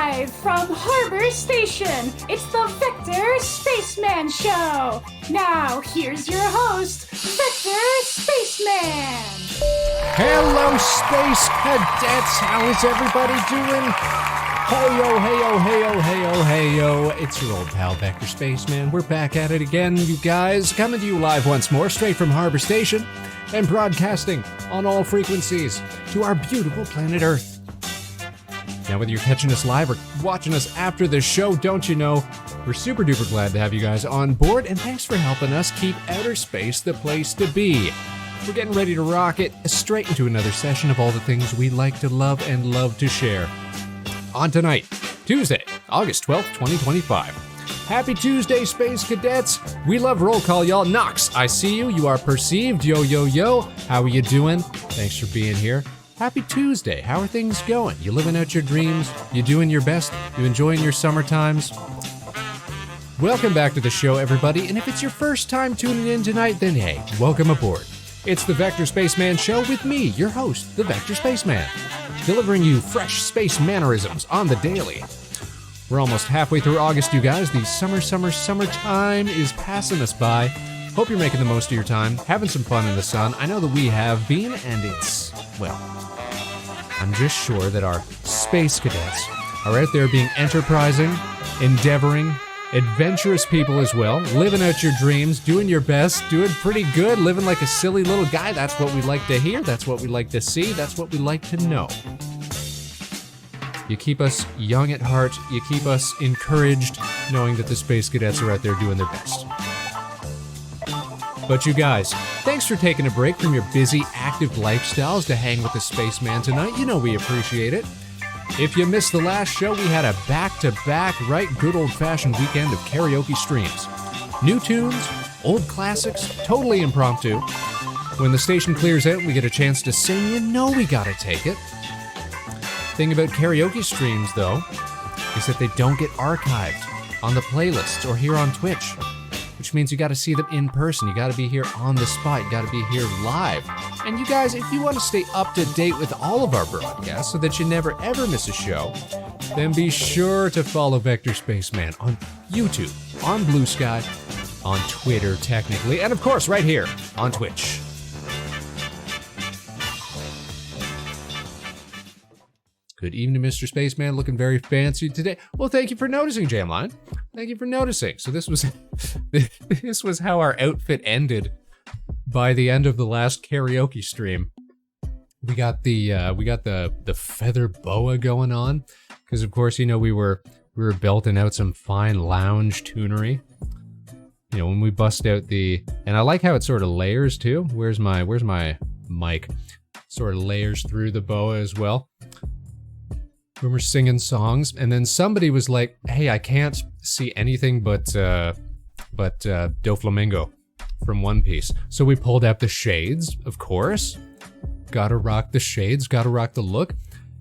Live from Harbor Station, it's the Vector Spaceman Show. Now, here's your host, Vector Spaceman. Hello, Space Cadets. How is everybody doing? Hey-yo, hey-yo, hey-yo, hey-yo, hey-yo. It's your old pal, Vector Spaceman. We're back at it again, you guys. Coming to you live once more, straight from Harbor Station, and broadcasting on all frequencies to our beautiful planet Earth. Now, whether you're catching us live or watching us after the show, don't you know, we're super duper glad to have you guys on board, and thanks for helping us keep outer space the place to be. We're getting ready to rock it straight into another session of all the things we like to love and love to share. On tonight, Tuesday, August 12th, 2025. Happy Tuesday, Space Cadets. We love roll call, y'all. Knox, I see you. You are perceived. Yo, yo, yo. How are you doing? Thanks for being here. Happy Tuesday. How are things going? You living out your dreams? You doing your best? You enjoying your summer times? Welcome back to the show, everybody. And if it's your first time tuning in tonight, then hey, welcome aboard. It's the Vector Spaceman Show with me, your host, the Vector Spaceman, delivering you fresh space mannerisms on the daily. We're almost halfway through August, you guys. The summertime is passing us by. Hope you're making the most of your time, having some fun in the sun. I know that we have been, and it's, well, I'm just sure that our Space Cadets are out there being enterprising, endeavoring, adventurous people as well, living out your dreams, doing your best, doing pretty good, living like a silly little guy. That's what we like to hear. That's what we like to see. That's what we like to know. You keep us young at heart. You keep us encouraged, knowing that the Space Cadets are out there doing their best. But you guys, thanks for taking a break from your busy, active lifestyles to hang with the Spaceman tonight. You know we appreciate it. If you missed the last show, we had a back-to-back, right good old-fashioned weekend of karaoke streams. New tunes, old classics, totally impromptu. When the station clears out and we get a chance to sing, you know we gotta take it. Thing about karaoke streams, though, is that they don't get archived on the playlists or here on Twitch, which means you gotta see them in person. You gotta be here on the spot. You gotta be here live. And you guys, if you want to stay up to date with all of our broadcasts so that you never ever miss a show, then be sure to follow Vector Spaceman on YouTube, on Blue Sky, on Twitter technically, and of course right here on Twitch. Good evening, Mr. Spaceman, looking very fancy today. Well, thank you for noticing, Jamline. Thank you for noticing. So this was how our outfit ended by the end of the last karaoke stream. We got the feather boa going on, because of course, you know, we were belting out some fine lounge tunery. You know, when we bust out and I like how it sort of layers too. Where's my mic? Sort of layers through the boa as well. When we're singing songs, and then somebody was like, "Hey, I can't see anything but Doflamingo from One Piece." So we pulled out the shades, of course. Gotta rock the shades, gotta rock the look.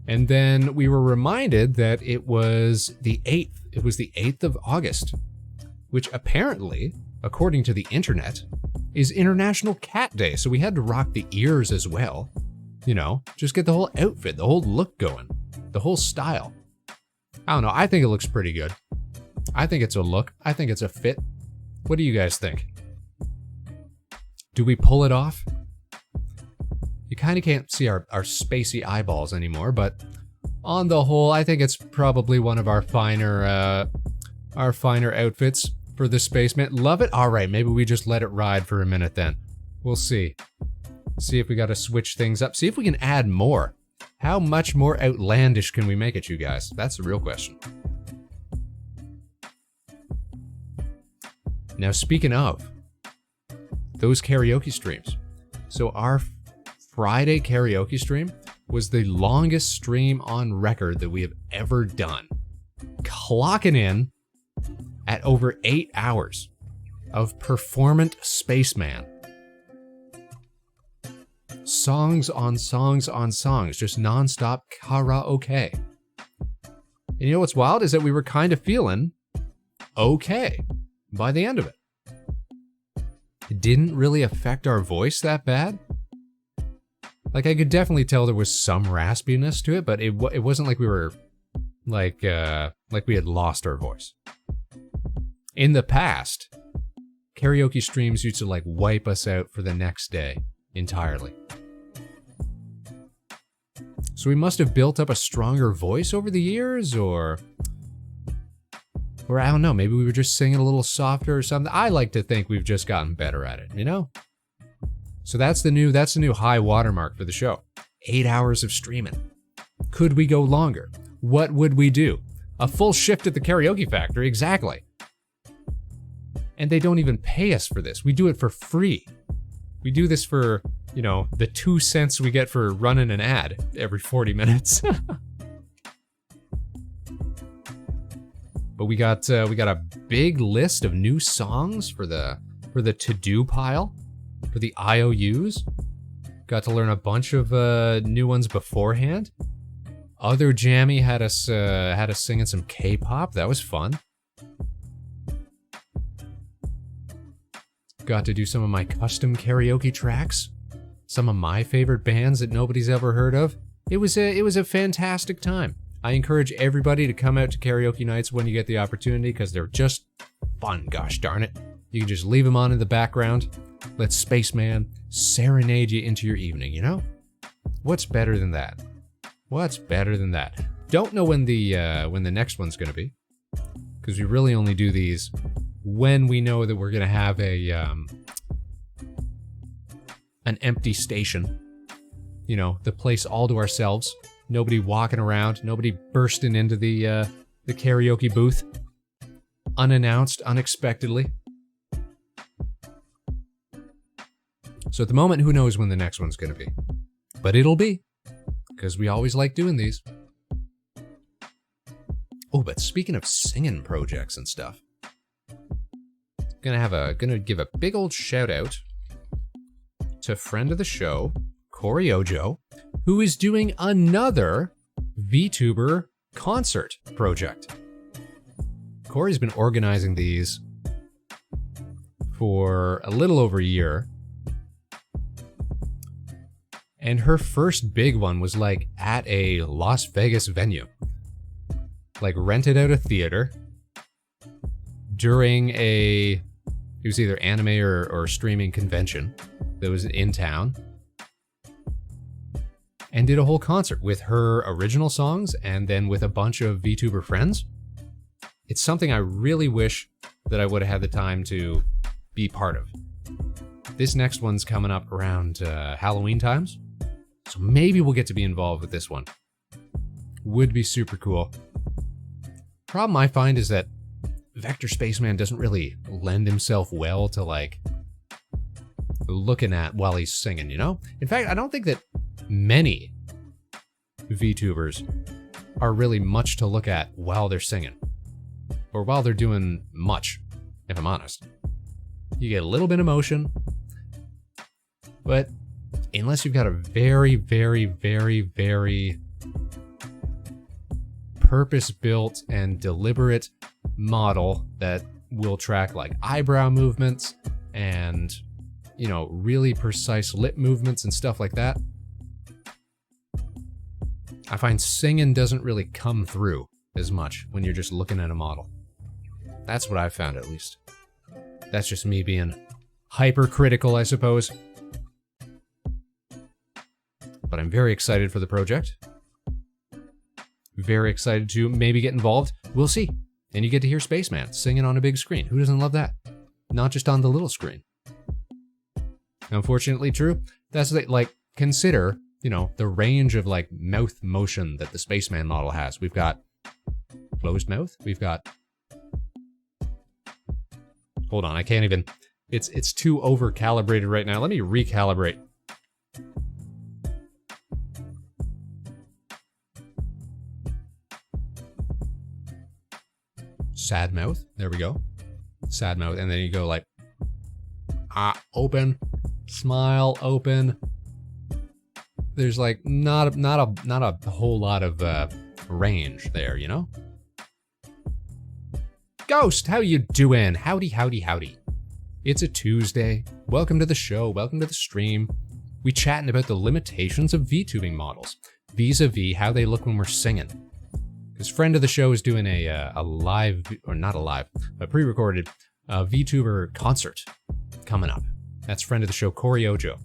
And then we were reminded that it was the 8th. It was the 8th of August, which apparently, according to the internet, is International Cat Day. So we had to rock the ears as well. You know, just get the whole outfit, the whole look going. The whole style. I don't know, I think it looks pretty good. I think it's a look. I think it's a fit. What do you guys think? Do we pull it off? You kind of can't see our spacey eyeballs anymore, but on the whole, I think it's probably one of our finer outfits for the Spaceman. Love it? All right, maybe we just let it ride for a minute then. We'll see. See if we got to switch things up. See if we can add more. How much more outlandish can we make it, you guys? That's the real question. Now, speaking of those karaoke streams, so our Friday karaoke stream was the longest stream on record that we have ever done. Clocking in at over 8 hours of performant Spaceman. Songs on songs on songs, just non-stop karaoke. And you know what's wild is that we were kind of feeling okay by the end of it. It didn't really affect our voice that bad. Like, I could definitely tell there was some raspiness to it, but it wasn't like we were like we had lost our voice. In the past, karaoke streams used to like wipe us out for the next day entirely. So we must have built up a stronger voice over the years, or I don't know, maybe we were just singing a little softer or something. I like to think we've just gotten better at it, you know? So that's the new high watermark for the show. 8 hours of streaming. Could we go longer? What would we do? A full shift at the Karaoke Factory, exactly. And they don't even pay us for this. We do it for free. We do this for, you know, the 2 cents we get for running an ad every 40 minutes. But we got a big list of new songs for the to-do pile, for the IOUs. Got to learn a bunch of new ones beforehand. Other Jammy had us singing some K-pop. That was fun. Got to do some of my custom karaoke tracks. Some of my favorite bands that nobody's ever heard of. It was a fantastic time. I encourage everybody to come out to karaoke nights when you get the opportunity, because they're just fun, gosh darn it. You can just leave them on in the background. Let Spaceman serenade you into your evening, you know? What's better than that? What's better than that? Don't know when the next one's gonna be, because we really only do these when we know that we're gonna have an empty station. You know, the place all to ourselves. Nobody walking around, nobody bursting into the karaoke booth. Unannounced, unexpectedly. So at the moment, who knows when the next one's gonna be. But it'll be, because we always like doing these. Oh, but speaking of singing projects and stuff, gonna give a big old shout out to friend of the show, Corey Ojo, who is doing another VTuber concert project. Corey's been organizing these for a little over a year. And her first big one was like at a Las Vegas venue. Like rented out a theater during it was either anime or streaming convention that was in town. And did a whole concert with her original songs and then with a bunch of VTuber friends. It's something I really wish that I would have had the time to be part of. This next one's coming up around Halloween times, so maybe we'll get to be involved with this one. Would be super cool. Problem I find is that Vector Spaceman doesn't really lend himself well to like looking at while he's singing, you know? In fact, I don't think that many VTubers are really much to look at while they're singing. Or while they're doing much, if I'm honest. You get a little bit of motion, but unless you've got a very, very, very, very purpose-built and deliberate model that will track like eyebrow movements and, you know, really precise lip movements and stuff like that, I find singing doesn't really come through as much when you're just looking at a model. That's what I've found, at least. That's just me being hypercritical, I suppose. But I'm very excited for the project. Very excited to maybe get involved. We'll see. And you get to hear Spaceman singing on a big screen. Who doesn't love that? Not just on the little screen. Unfortunately true. That's like, consider, you know, the range of like mouth motion that the Spaceman model has. We've got closed mouth. We've got... Hold on, I can't even... It's too over-calibrated right now. Let me recalibrate. Sad mouth. There we go. Sad mouth. And then you go like... open. Smile, open. There's like not a whole lot of range there, you know? Ghost, how you doing? Howdy, howdy, howdy. It's a Tuesday. Welcome to the show. Welcome to the stream. We chatting about the limitations of VTubing models, vis-a-vis how they look when we're singing. Because friend of the show is doing a live, or not a live, a pre-recorded VTuber concert coming up. That's friend of the show, Corey Ojo.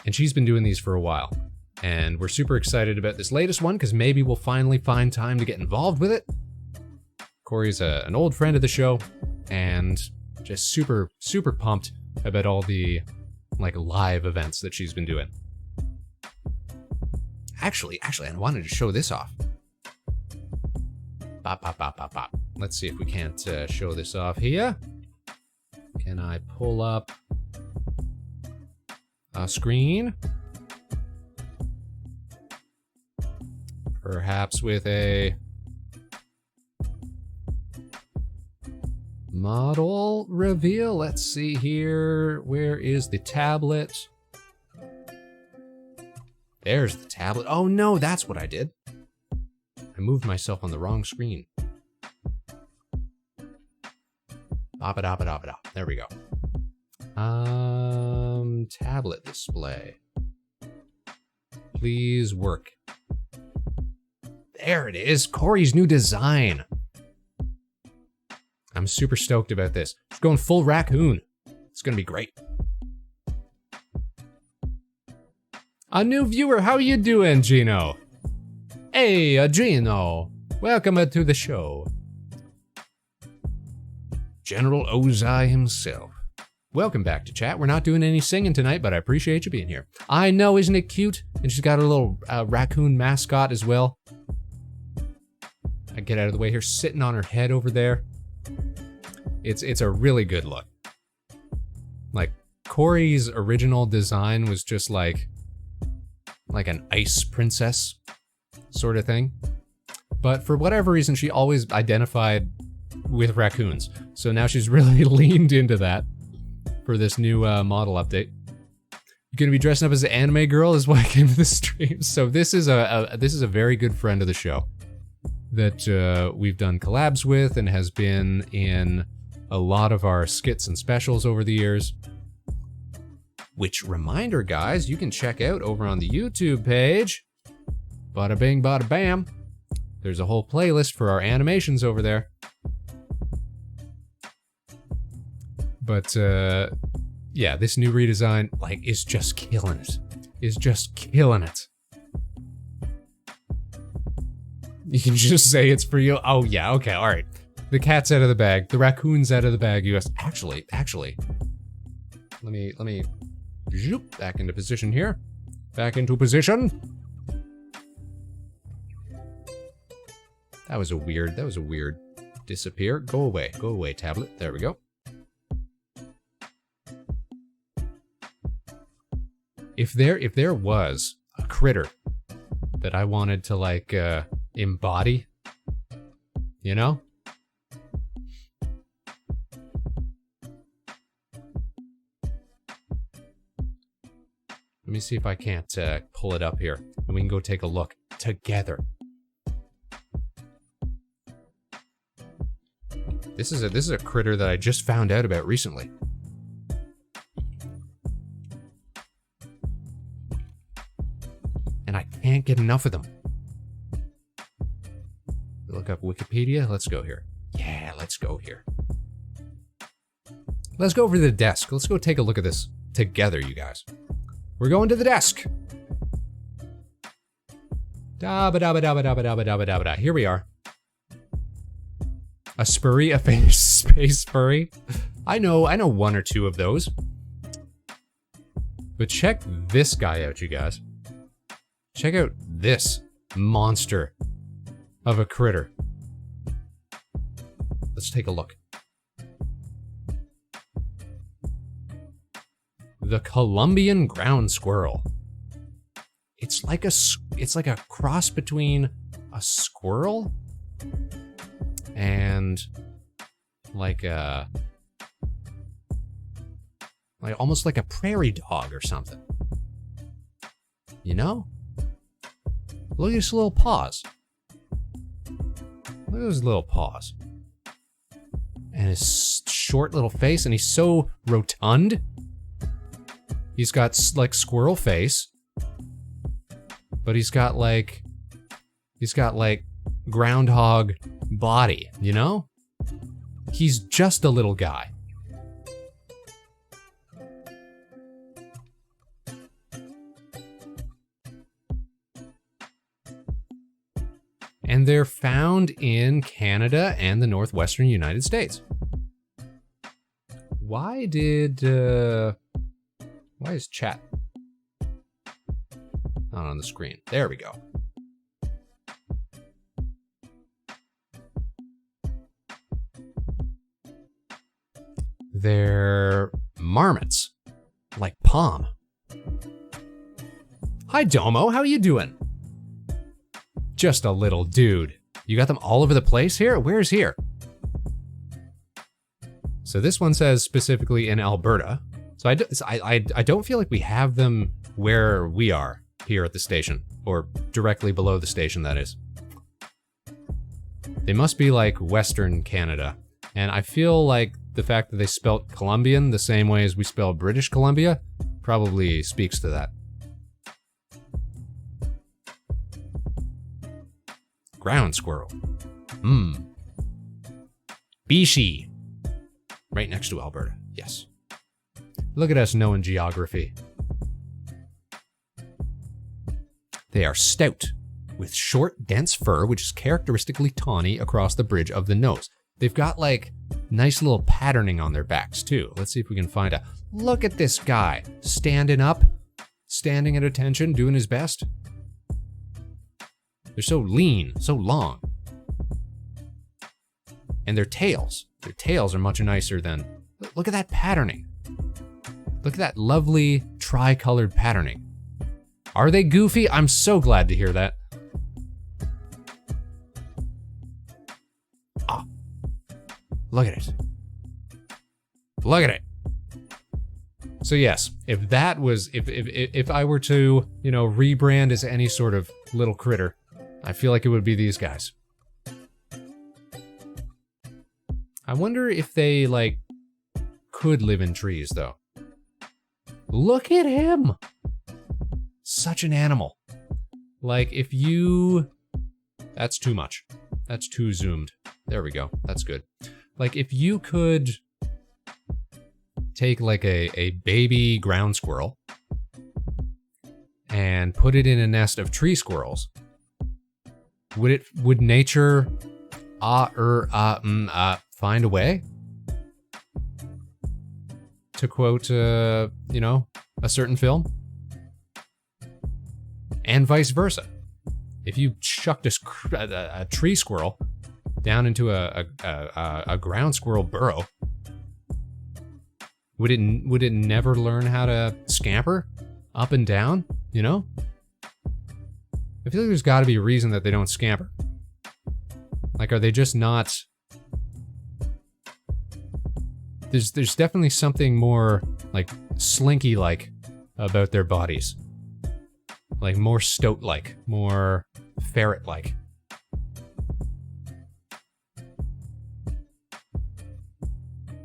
And she's been doing these for a while. And we're super excited about this latest one because maybe we'll finally find time to get involved with it. Corey's an old friend of the show and just super, super pumped about all the like live events that she's been doing. Actually, I wanted to show this off. Bop, bop, bop, bop, bop. Let's see if we can't show this off here. Can I pull up a screen? Perhaps with a model reveal. Let's see here. Where is the tablet? There's the tablet. Oh no, that's what I did. I moved myself on the wrong screen. Bop-a-dop-a-dop-a-dop. There we go. Tablet display. Please work. There it is, Corey's new design. I'm super stoked about this. It's going full raccoon. It's gonna be great. A new viewer, how you doing, Gino? Hey, Gino. Welcome to the show. General Ozai himself. Welcome back to chat. We're not doing any singing tonight, but I appreciate you being here. I know, isn't it cute? And she's got her little raccoon mascot as well. I get out of the way here, sitting on her head over there. It's a really good look. Like, Corey's original design was just like an ice princess sort of thing. But for whatever reason, she always identified with raccoons. So now she's really leaned into that for this new model update. You're gonna be dressing up as an anime girl is why I came to the stream. So this is a very good friend of the show that we've done collabs with and has been in a lot of our skits and specials over the years. Which, reminder guys, you can check out over on the YouTube page. Bada bing, bada bam. There's a whole playlist for our animations over there. But yeah, this new redesign, like, is just killing it. Is just killing it. You can just say it's for you. Oh yeah, okay, all right. The cat's out of the bag. The raccoon's out of the bag. You guys, actually, let me zoop back into position here. Back into position. That was a weird disappear. Go away, tablet. There we go. If there was a critter that I wanted to like embody, you know? Let me see if I can't pull it up here and we can go take a look together. This is a critter that I just found out about recently. And I can't get enough of them. Look up Wikipedia. Let's go here. Yeah, let's go here. Let's go over to the desk. Let's go take a look at this together, you guys. We're going to the desk. Da-ba-da-ba-da-ba-da-ba-da-ba-da-ba-da. Here we are. A Spurry, a famous space furry. I know one or two of those. But check this guy out, you guys. Check out this monster of a critter. Let's take a look. The Columbian ground squirrel. It's like a cross between a squirrel and like almost like a prairie dog or something. You know? Look at his little paws. Look at his little paws. And his short little face, and he's so rotund. He's got like squirrel face, but he's got like He's got like groundhog body, you know? He's just a little guy. And they're found in Canada and the northwestern United States. Why is chat not on the screen? There we go. They're marmots, like Palm. Hi Domo, how you doing? Just a little dude. You got them all over the place here? Where's here? So this one says specifically in Alberta. So I don't feel like we have them where we are here at the station, or directly below the station, that is. They must be like Western Canada. And I feel like the fact that they spelt Columbian the same way as we spell British Columbia probably speaks to that. Ground squirrel. BC. Right next to Alberta, yes. Look at us knowing geography. They are stout, with short, dense fur, which is characteristically tawny across the bridge of the nose. They've got like nice little patterning on their backs too. Let's see if we can find a... Look at this guy, standing up, standing at attention, doing his best. They're so lean, so long. And their tails are much nicer than... Look at that patterning. Look at that lovely tri-colored patterning. Are they goofy? I'm so glad to hear that. Oh, look at it. Look at it. So yes, if that was, if I were to, you know, rebrand as any sort of little critter, I feel like it would be these guys. I wonder if they, like, could live in trees, though. Look at him! Such an animal. Like, if you... That's too much. That's too zoomed. There we go. That's good. Like, if you could take, like, a baby ground squirrel and put it in a nest of tree squirrels, would nature find a way? To quote, you know, a certain film? And vice versa. If you chucked a tree squirrel down into a ground squirrel burrow, would it never learn how to scamper up and down, you know? I feel like there's got to be a reason that they don't scamper. Like, are they just not... There's definitely something more, like, slinky-like about their bodies. Like, more stoat-like, more ferret-like.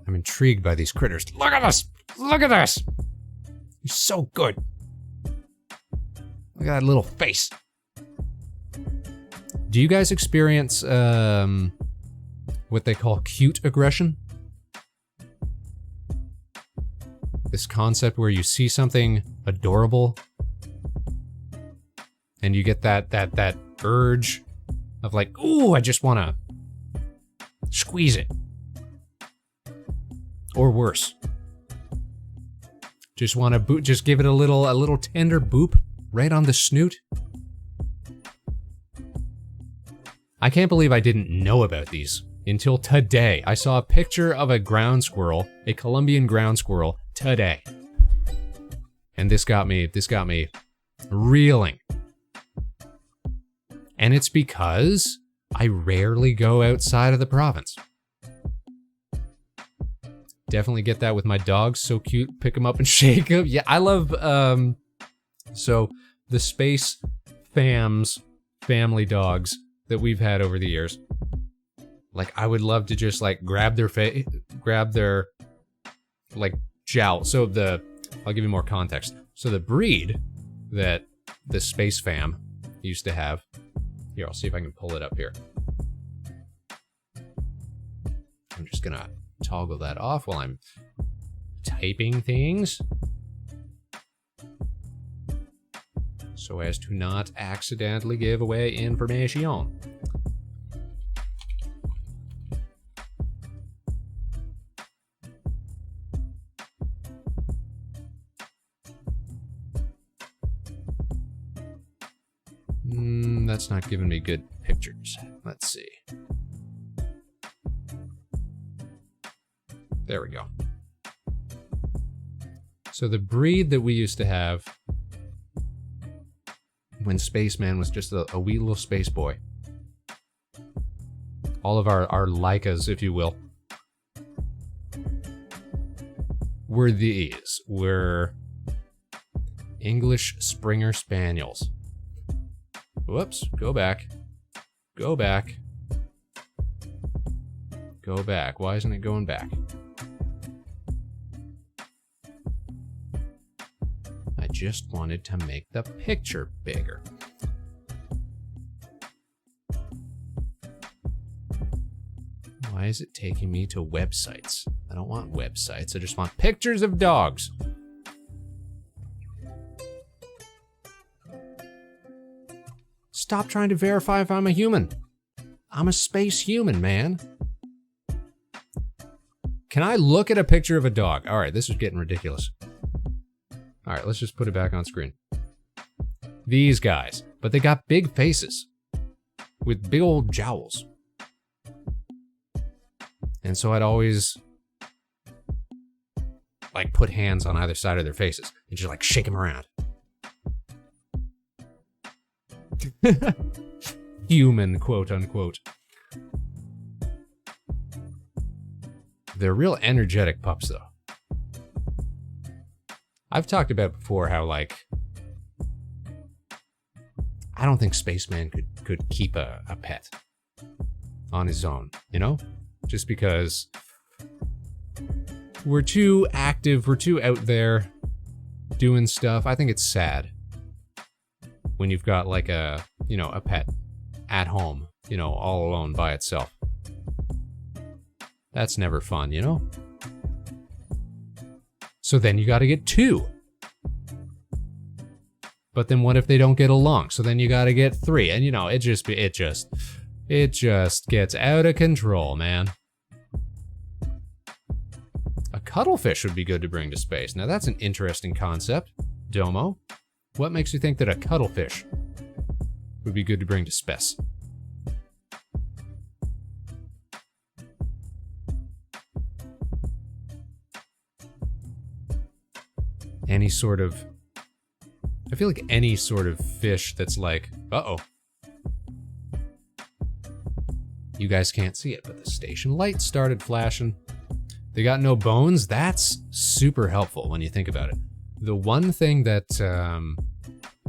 I'm intrigued by these critters. Look at this! Look at this! He's so good. Look at that little face. Do you guys experience what they call cute aggression? This concept where you see something adorable and you get that urge of like, ooh, I just want to squeeze it. Or worse. Just want to just give it a little tender boop right on the snoot. I can't believe I didn't know about these until today. I saw a picture of a ground squirrel, a Columbian ground squirrel, today. And this got me reeling. And it's because I rarely go outside of the province. Definitely get that with my dogs, so cute, pick them up and shake them. Yeah, I love, so the Space Fam's family dogs that we've had over the years. Like, I would love to just like grab their like jowl. So I'll give you more context. So the breed that the Space Fam used to have Here, I'll see if I can pull it up here. I'm just gonna toggle that off while I'm typing things, so as to not accidentally give away information. That's not giving me good pictures. Let's see. There we go. So the breed that we used to have when Spaceman was just a wee little space boy. All of our Leicas, if you will, were these. Were English Springer Spaniels. Whoops, go back. Go back. Go back. Why isn't it going back? I just wanted to make the picture bigger. Why is it taking me to websites? I don't want websites, I just want pictures of dogs. Stop trying to verify if I'm a human. I'm a space human, man. Can I look at a picture of a dog? All right, this is getting ridiculous. All right, let's just put it back on screen. These guys, but they got big faces with big old jowls. And so I'd always like put hands on either side of their faces and just like shake them around. Human, quote unquote. They're real energetic pups, though. I've talked about before how, like, I don't think Spaceman could keep a pet on his own, you know? Just because we're too active, we're too out there doing stuff. I think it's sad when you've got like a pet at home, all alone by itself. That's never fun, you know? So then you gotta get two. But then what if they don't get along? So then you gotta get three. And it just gets out of control, man. A cuttlefish would be good to bring to space. Now that's an interesting concept, Domo. What makes you think that a cuttlefish would be good to bring to space? I feel like any sort of fish that's like, uh-oh. You guys can't see it, but the station lights started flashing. They got no bones. That's super helpful when you think about it. The one thing that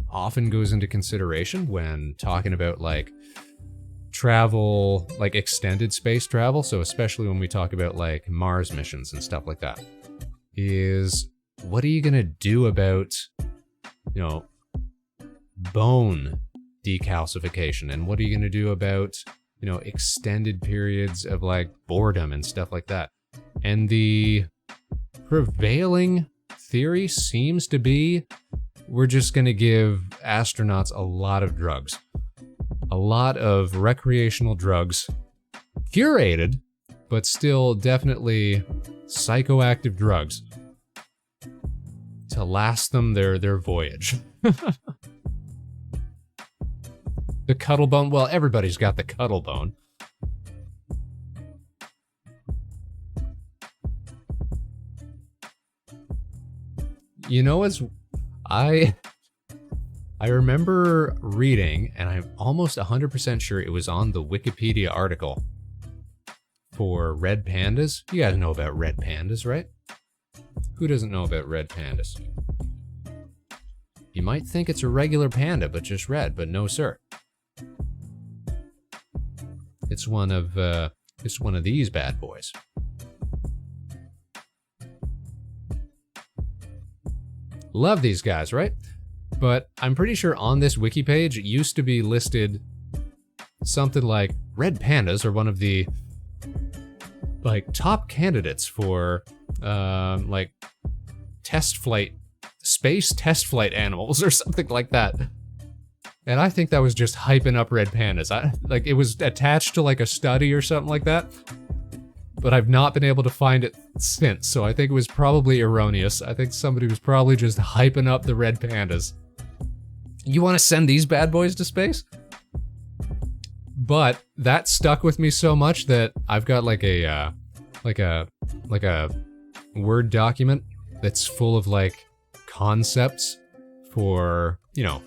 often goes into consideration when talking about like travel, like extended space travel, so especially when we talk about like Mars missions and stuff like that, is what are you gonna do about, bone decalcification? And what are you gonna do about, extended periods of like boredom and stuff like that? And the prevailing theory seems to be we're just gonna give astronauts a lot of drugs. A lot of recreational drugs. Curated, but still definitely psychoactive drugs. To last them their voyage. The cuddle bone, well, everybody's got the cuddle bone. I remember reading, and I'm almost 100% sure it was on the Wikipedia article for red pandas. You guys know about red pandas, right? Who doesn't know about red pandas? You might think it's a regular panda, but just red, but no, sir. It's one of these bad boys. Love these guys, right? But I'm pretty sure on this wiki page, it used to be listed something like red pandas are one of the like top candidates for like space test flight animals or something like that. And I think that was just hyping up red pandas. Like it was attached to like a study or something like that. But I've not been able to find it since, so I think it was probably erroneous. I think somebody was probably just hyping up the red pandas. You want to send these bad boys to space? But that stuck with me so much that I've got like a Word document that's full of like concepts for, you know,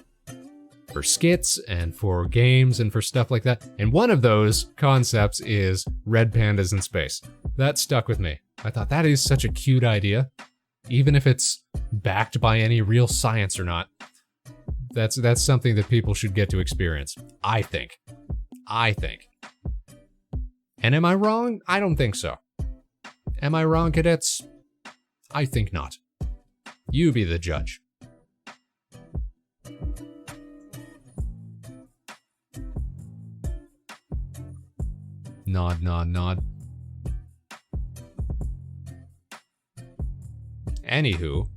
for skits and for games and for stuff like that. And one of those concepts is red pandas in space. That stuck with me. I thought that is such a cute idea. Even if it's backed by any real science or not. That's something that people should get to experience. I think. And am I wrong? I don't think so. Am I wrong, cadets? I think not. You be the judge. Nod, nod, nod. Anywho,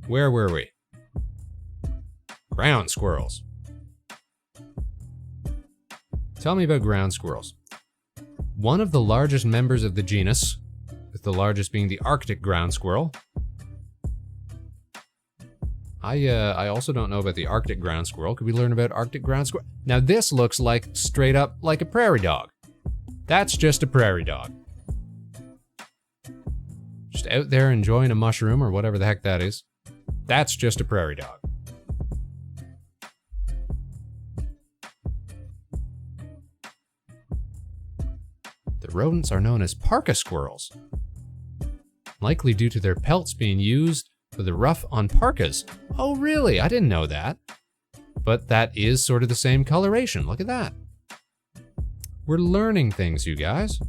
where were we? Ground squirrels. Tell me about ground squirrels. One of the largest members of the genus, with the largest being the Arctic ground squirrel. I also don't know about the Arctic ground squirrel. Could we learn about Arctic ground squirrel? Now this looks like straight up like a prairie dog. That's just a prairie dog. Just out there enjoying a mushroom or whatever the heck that is. That's just a prairie dog. The rodents are known as parka squirrels, likely due to their pelts being used for the ruff on parkas. Oh really? I didn't know that. But that is sort of the same coloration. Look at that. We're learning things, you guys.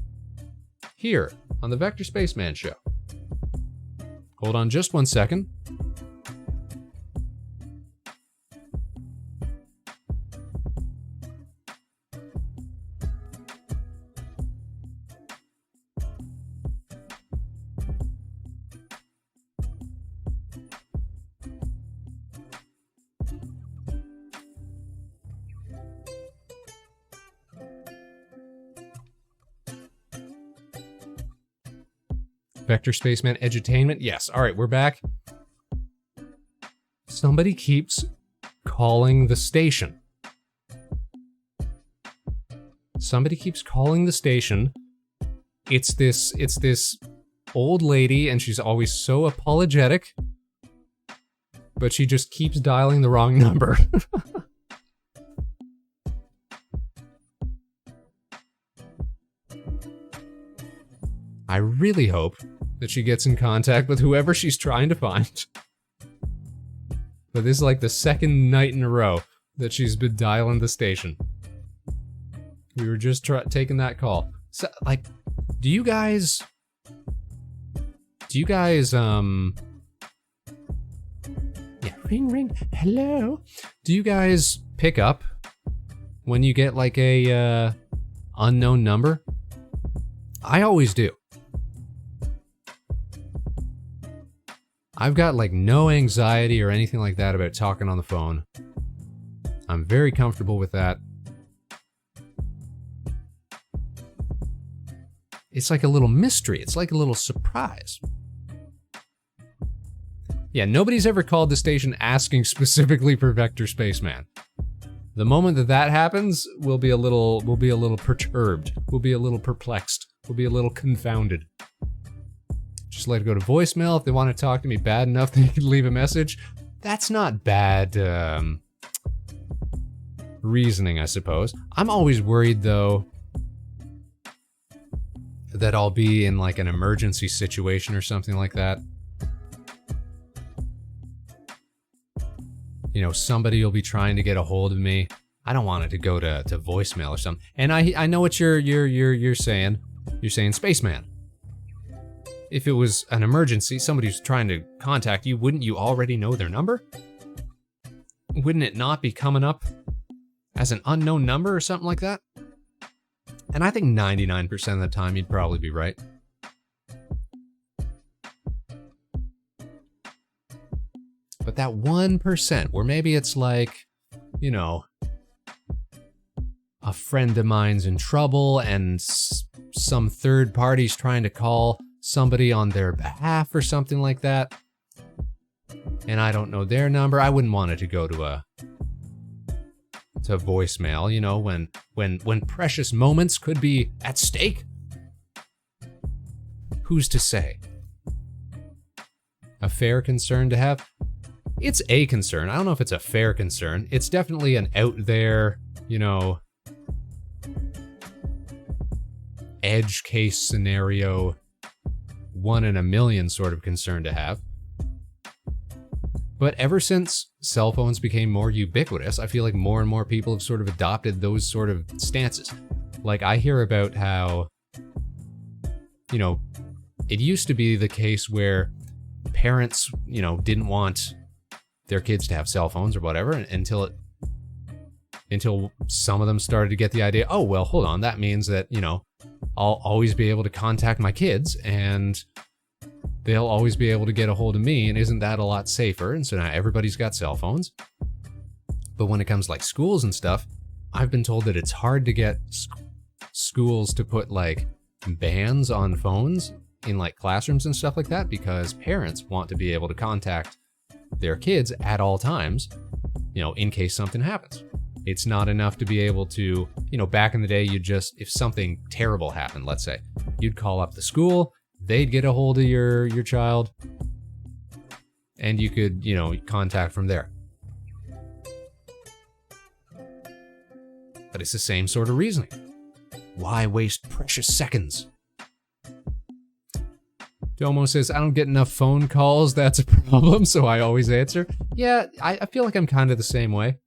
Here, on the Vector Spaceman Show. Hold on just one second. Vector Spaceman Edutainment. Yes. All right, we're back. Somebody keeps calling the station. Somebody keeps calling the station. It's this old lady, and she's always so apologetic, but she just keeps dialing the wrong number. I really hope that she gets in contact with whoever she's trying to find. But this is like the second night in a row that she's been dialing the station. We were just taking that call. So, like, do you guys, yeah, ring, ring, hello? Do you guys pick up when you get like a, unknown number? I always do. I've got like no anxiety or anything like that about talking on the phone. I'm very comfortable with that. It's like a little mystery. It's like a little surprise. Yeah, nobody's ever called the station asking specifically for Vector Spaceman. The moment that happens, we'll be a little perturbed. We'll be a little perplexed. We'll be a little confounded. Just let it go to voicemail if they want to talk to me bad enough they can leave a message. That's not bad reasoning, I suppose. I'm always worried though that I'll be in like an emergency situation or something like that. You know, somebody will be trying to get a hold of me. I don't want it to go to voicemail or something. And I know what you're saying. You're saying, Spaceman, if it was an emergency, somebody who's trying to contact you, wouldn't you already know their number? Wouldn't it not be coming up as an unknown number or something like that. And I think 99% of the time you'd probably be right. But that 1% where maybe it's like, you know, a friend of mine's in trouble and some third party's trying to call somebody on their behalf or something like that, and I don't know their number, I wouldn't want it to go to voicemail, you know, when precious moments could be at stake. Who's to say? A fair concern to have? It's a concern. I don't know if it's a fair concern. It's definitely an out there, you know, edge case scenario, 1 in a million sort of concern to have. But ever since cell phones became more ubiquitous, I feel like more and more people have sort of adopted those sort of stances. Like, I hear about how, you know, it used to be the case where parents, you know, didn't want their kids to have cell phones or whatever until some of them started to get the idea, oh, well, hold on, that means that, you know, I'll always be able to contact my kids and they'll always be able to get a hold of me, and isn't that a lot safer? And so now everybody's got cell phones. But when it comes like schools and stuff, I've been told that it's hard to get schools to put like bans on phones in like classrooms and stuff like that, because parents want to be able to contact their kids at all times, you know, in case something happens. It's not enough to be able to, you know, back in the day, you just, if something terrible happened, let's say, you'd call up the school, they'd get a hold of your child, and you could, you know, contact from there. But it's the same sort of reasoning. Why waste precious seconds? Domo says, I don't get enough phone calls, that's a problem, so I always answer. Yeah, I feel like I'm kind of the same way.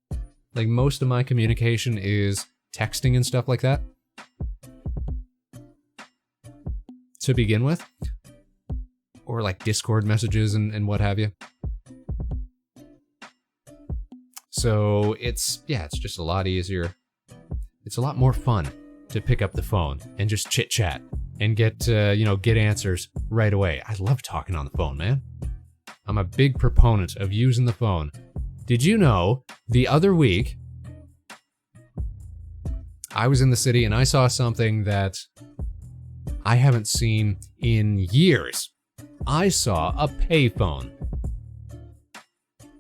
Like, most of my communication is texting and stuff like that, to begin with. Or like Discord messages and what have you. So it's just a lot easier. It's a lot more fun to pick up the phone and just chit chat and get answers right away. I love talking on the phone, man. I'm a big proponent of using the phone. Did you know the other week I was in the city and I saw something that I haven't seen in years. I saw a payphone.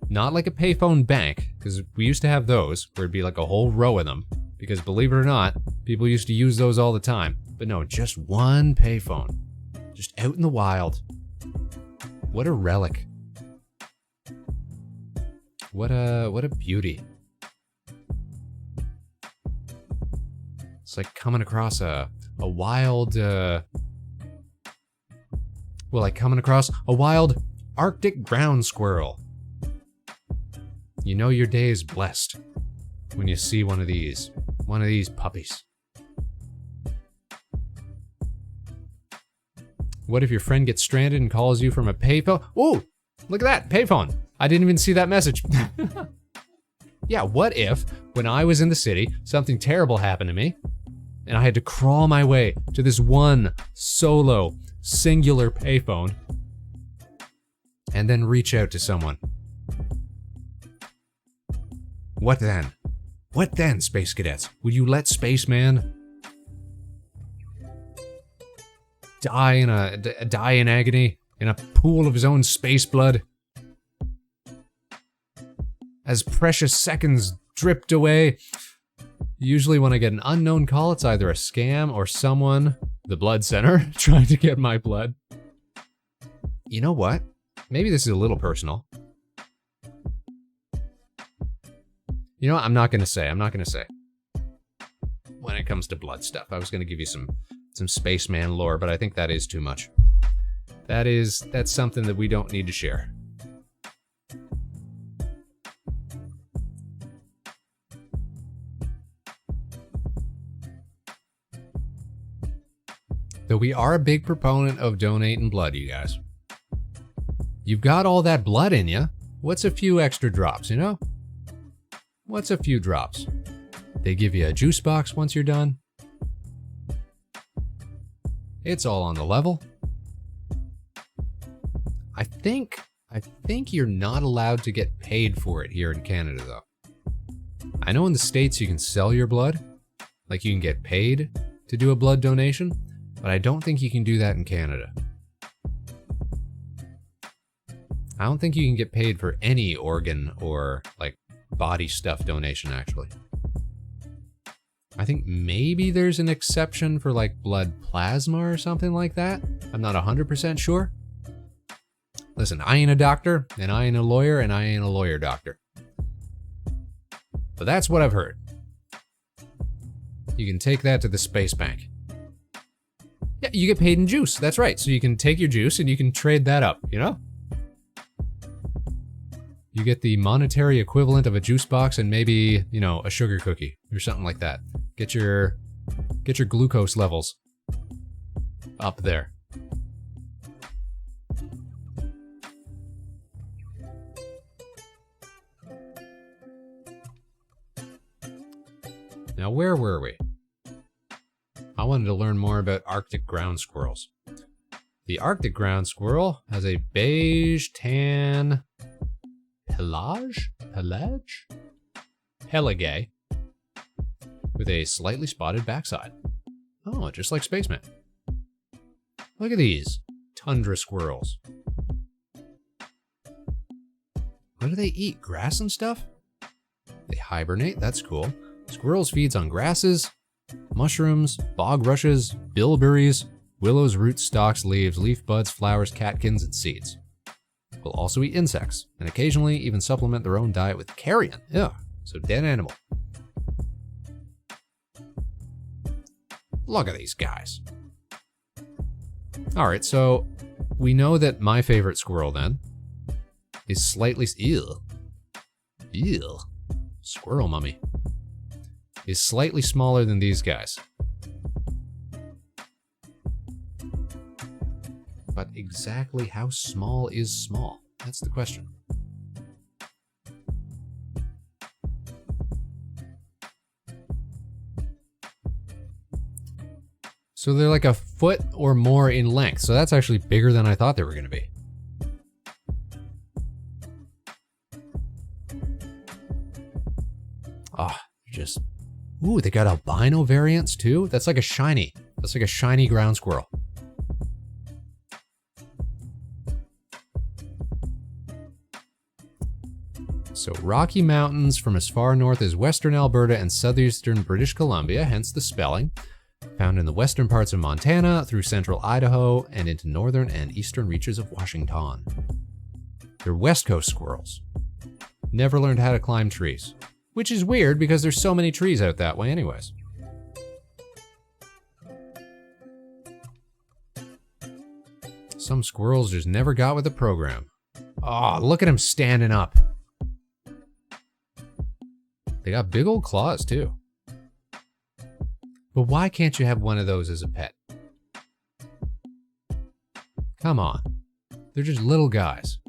Not like a payphone bank, because we used to have those where it'd be like a whole row of them. Because believe it or not, people used to use those all the time. But no, just one payphone. Just out in the wild. What a relic. What a beauty. It's like coming across a wild, coming across a wild Arctic ground squirrel. You know your day is blessed when you see one of these puppies. What if your friend gets stranded and calls you from a payphone? Oh, look at that, payphone. I didn't even see that message. Yeah, what if, when I was in the city, something terrible happened to me, and I had to crawl my way to this one solo, singular payphone, and then reach out to someone? What then? What then, Space Cadets? Would you let Spaceman die in agony in a pool of his own space blood as precious seconds dripped away? Usually when I get an unknown call, it's either a scam or someone, the blood center, trying to get my blood. You know what? Maybe this is a little personal. You know what? I'm not gonna say. When it comes to blood stuff, I was gonna give you some Spaceman lore, but I think that is too much. That's something that we don't need to share. Though we are a big proponent of donating blood, you guys. You've got all that blood in you. What's a few extra drops, you know? What's a few drops? They give you a juice box once you're done. It's all on the level. I think you're not allowed to get paid for it here in Canada, though. I know in the States you can sell your blood, like you can get paid to do a blood donation, but I don't think you can do that in Canada. I don't think you can get paid for any organ or like body stuff donation, actually. I think maybe there's an exception for like blood plasma or something like that. I'm not 100% sure. Listen, I ain't a doctor, and I ain't a lawyer, and I ain't a lawyer doctor. But that's what I've heard. You can take that to the space bank. Yeah, you get paid in juice, that's right. So you can take your juice and you can trade that up, you know? You get the monetary equivalent of a juice box and maybe, you know, a sugar cookie or something like that. Get your glucose levels up there. Now, where were we? I wanted to learn more about Arctic ground squirrels. The Arctic ground squirrel has a beige tan pelage with a slightly spotted backside. Oh, just like Spaceman. Look at these tundra squirrels. What do they eat? Grass and stuff? They hibernate, that's cool. Squirrels feeds on grasses, mushrooms, bog rushes, bilberries, willows, roots, stalks, leaves, leaf buds, flowers, catkins, and seeds. Will also eat insects, and occasionally even supplement their own diet with carrion. Yeah, so dead animal. Look at these guys. Alright, so we know that my favorite squirrel then is slightly... Ew. Squirrel mummy. Is slightly smaller than these guys. But exactly how small is small? That's the question. So they're like a foot or more in length. So that's actually bigger than I thought they were going to be. Ah, just... Ooh, they got albino variants too? That's like a shiny ground squirrel. So Rocky Mountains from as far north as western Alberta and southeastern British Columbia, hence the spelling. Found in the western parts of Montana, through central Idaho, and into northern and eastern reaches of Washington. They're West Coast squirrels. Never learned how to climb trees. Which is weird because there's so many trees out that way anyways. Some squirrels just never got with the program. Oh, look at him standing up. They got big old claws too. But why can't you have one of those as a pet? Come on. They're just little guys.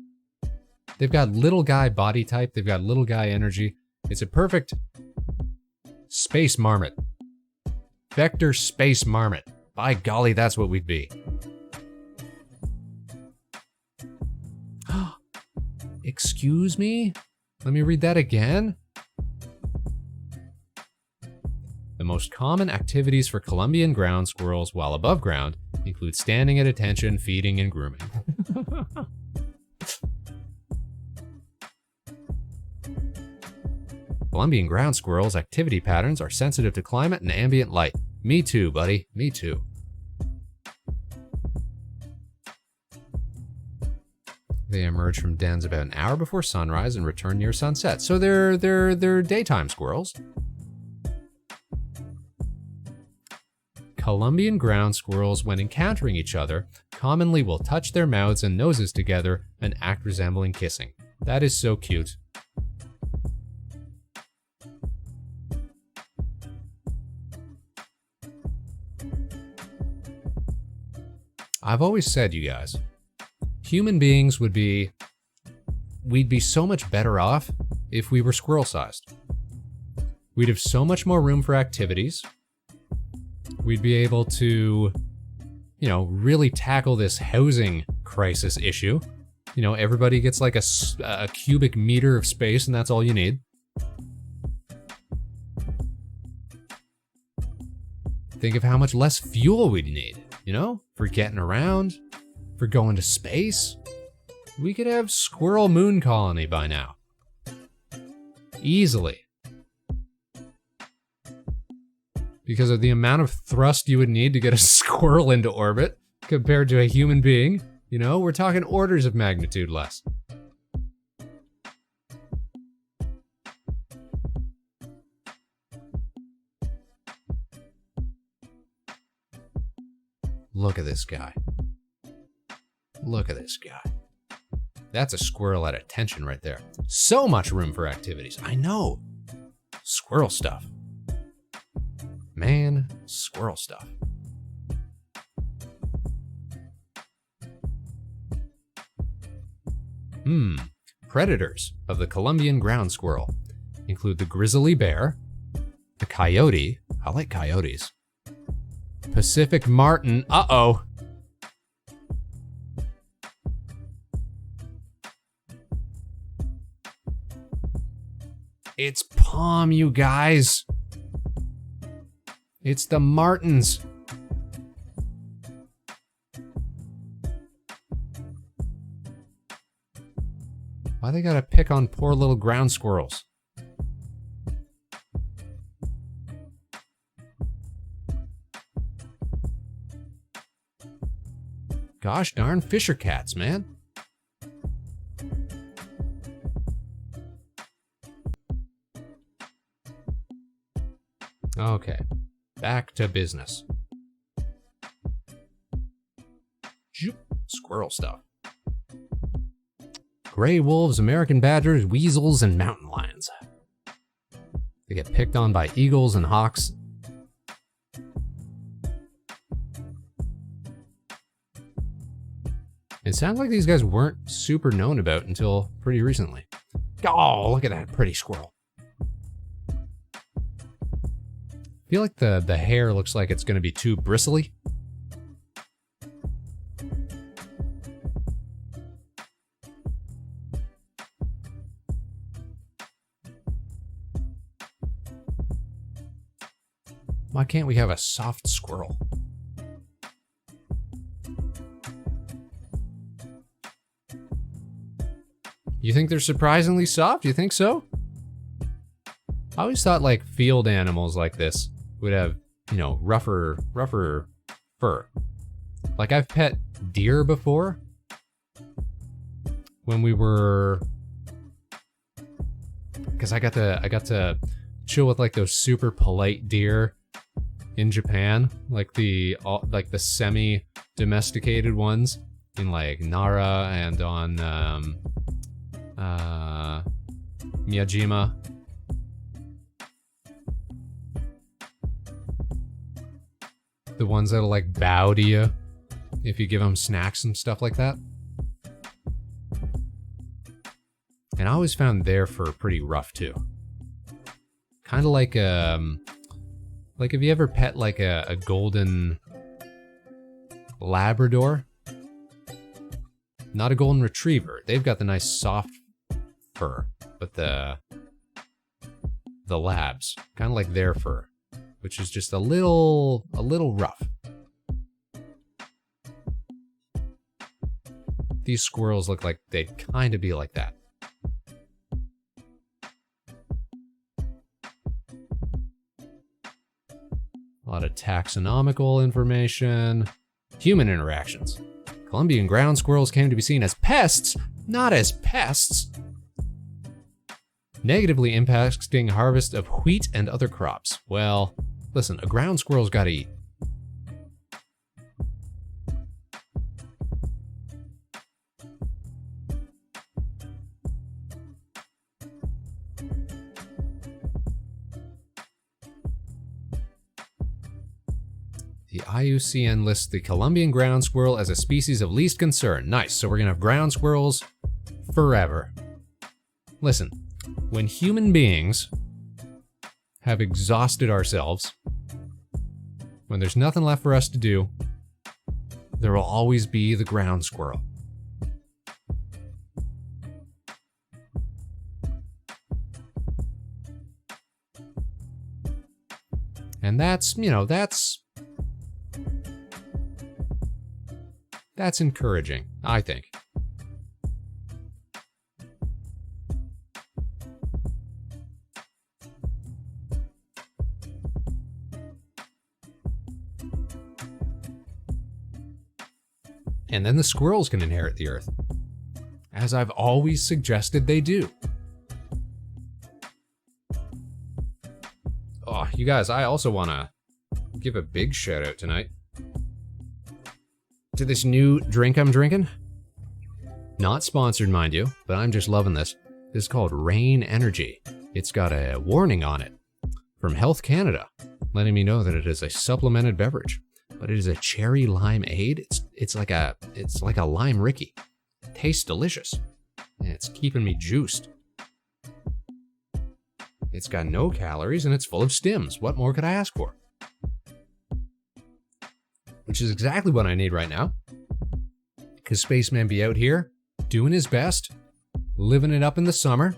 They've got little guy body type. They've got little guy energy. It's a perfect space marmot. Vector space marmot. By golly, that's what we'd be. Excuse me? Let me read that again. The most common activities for Columbian ground squirrels while above ground include standing at attention, feeding, and grooming. Columbian ground squirrels' activity patterns are sensitive to climate and ambient light. Me too, buddy. Me too. They emerge from dens about an hour before sunrise and return near sunset. So they're daytime squirrels. Columbian ground squirrels, when encountering each other, commonly will touch their mouths and noses together, an act resembling kissing. That is so cute. I've always said, you guys, human beings we'd be so much better off if we were squirrel-sized. We'd have so much more room for activities. We'd be able to, you know, really tackle this housing crisis issue. You know, everybody gets like a cubic meter of space, and that's all you need. Think of how much less fuel we'd need, you know, for getting around, for going to space. We could have Squirrel Moon Colony by now. Easily. Because of the amount of thrust you would need to get a squirrel into orbit compared to a human being. You know, we're talking orders of magnitude less. Look at this guy. Look at this guy. That's a squirrel at attention right there. So much room for activities. I know. Squirrel stuff. Man, squirrel stuff. Predators of the Columbian ground squirrel include the grizzly bear, the coyote, I like coyotes, Pacific martin, uh-oh. It's Palm, you guys. It's the martins. Why they gotta pick on poor little ground squirrels? Gosh darn fisher cats, man. Okay, back to business. Squirrel stuff. Gray wolves, American badgers, weasels, and mountain lions. They get picked on by eagles and hawks. It sounds like these guys weren't super known about until pretty recently. Oh, look at that pretty squirrel. I feel like the hair looks like it's gonna be too bristly. Why can't we have a soft squirrel? You think they're surprisingly soft? You think so? I always thought like field animals like this would have, you know, rougher fur. Like I've pet deer before. When we were, because I got to chill with like those super polite deer in Japan, like the semi-domesticated ones in like Nara and on Miyajima. The ones that'll like bow to you if you give them snacks and stuff like that. And I always found their fur pretty rough too. Kind of like have you ever pet like a golden Labrador? Not a golden retriever. They've got the nice soft fur, but the labs, kind of like their fur, which is just a little rough. These squirrels look like they'd kind of be like that. A lot of taxonomical information. Human interactions. Columbian ground squirrels came to be seen as pests, not as pests. Negatively impacting harvest of wheat and other crops. Well, listen, a ground squirrel's gotta eat. The IUCN lists the Columbian ground squirrel as a species of least concern. Nice, so we're gonna have ground squirrels forever. Listen, when human beings have exhausted ourselves, when there's nothing left for us to do, there will always be the ground squirrel. And that's, you know, that's encouraging, I think. And then the squirrels can inherit the earth, as I've always suggested they do. Oh, you guys, I also want to give a big shout out tonight to this new drink I'm drinking. Not sponsored, mind you, but I'm just loving this. This is called Rain Energy. It's got a warning on it from Health Canada, letting me know that it is a supplemented beverage, but it is a cherry limeade. It's like a lime Ricky. Tastes delicious, and it's keeping me juiced. It's got no calories and it's full of stims. What more could I ask for? Which is exactly what I need right now. Because Spaceman be out here doing his best, living it up in the summer.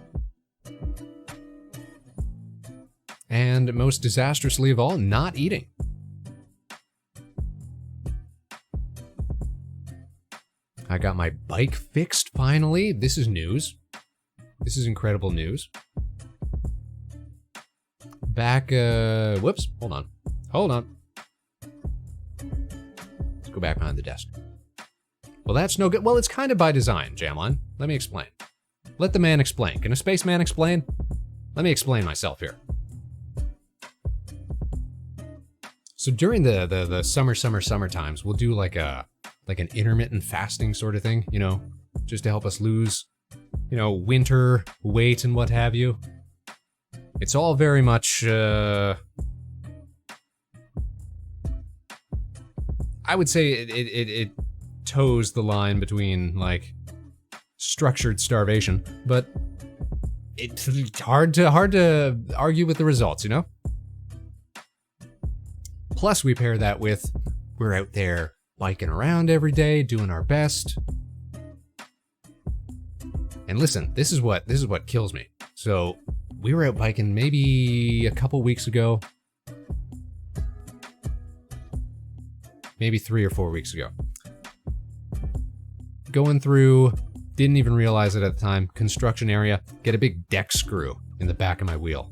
And most disastrously of all, not eating. I got my bike fixed finally. This is news. This is incredible news. Back, whoops, hold on. Let's go back behind the desk. Well, that's no good. Well, it's kind of by design, Jamline. Let me explain. Let the man explain. Can a spaceman explain? Let me explain myself here. So during the summer times, we'll do like an intermittent fasting sort of thing, you know, just to help us lose, you know, winter weight and what have you. It's all very much, I would say it toes the line between, like, structured starvation, but it's hard to argue with the results, you know? Plus, we pair that with, we're out there biking around every day, doing our best. And listen, this is what kills me. So, we were out biking maybe a couple weeks ago. Maybe 3 or 4 weeks ago. Going through, didn't even realize it at the time, construction area, get a big deck screw in the back of my wheel.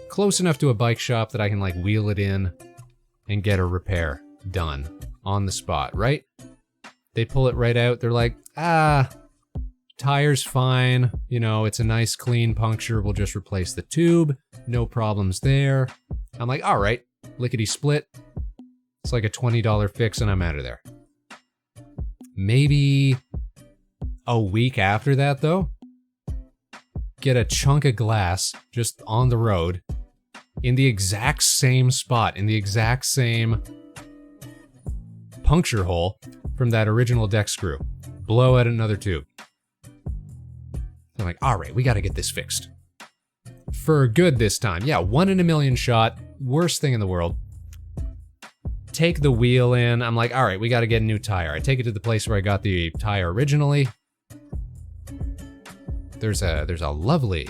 Close enough to a bike shop that I can like wheel it in and get a repair done on the spot, right? They pull it right out, they're like, tire's fine, you know, it's a nice clean puncture, we'll just replace the tube, no problems there. I'm like, all right, lickety split. It's like a $20 fix and I'm out of there. Maybe a week after that though, get a chunk of glass just on the road in the exact same spot, in the exact same puncture hole from that original deck screw. Blow out another tube. I'm like, all right, we got to get this fixed. For good this time. Yeah, 1 in a million shot. Worst thing in the world. Take the wheel in. I'm like, all right, we got to get a new tire. I take it to the place where I got the tire originally. There's a lovely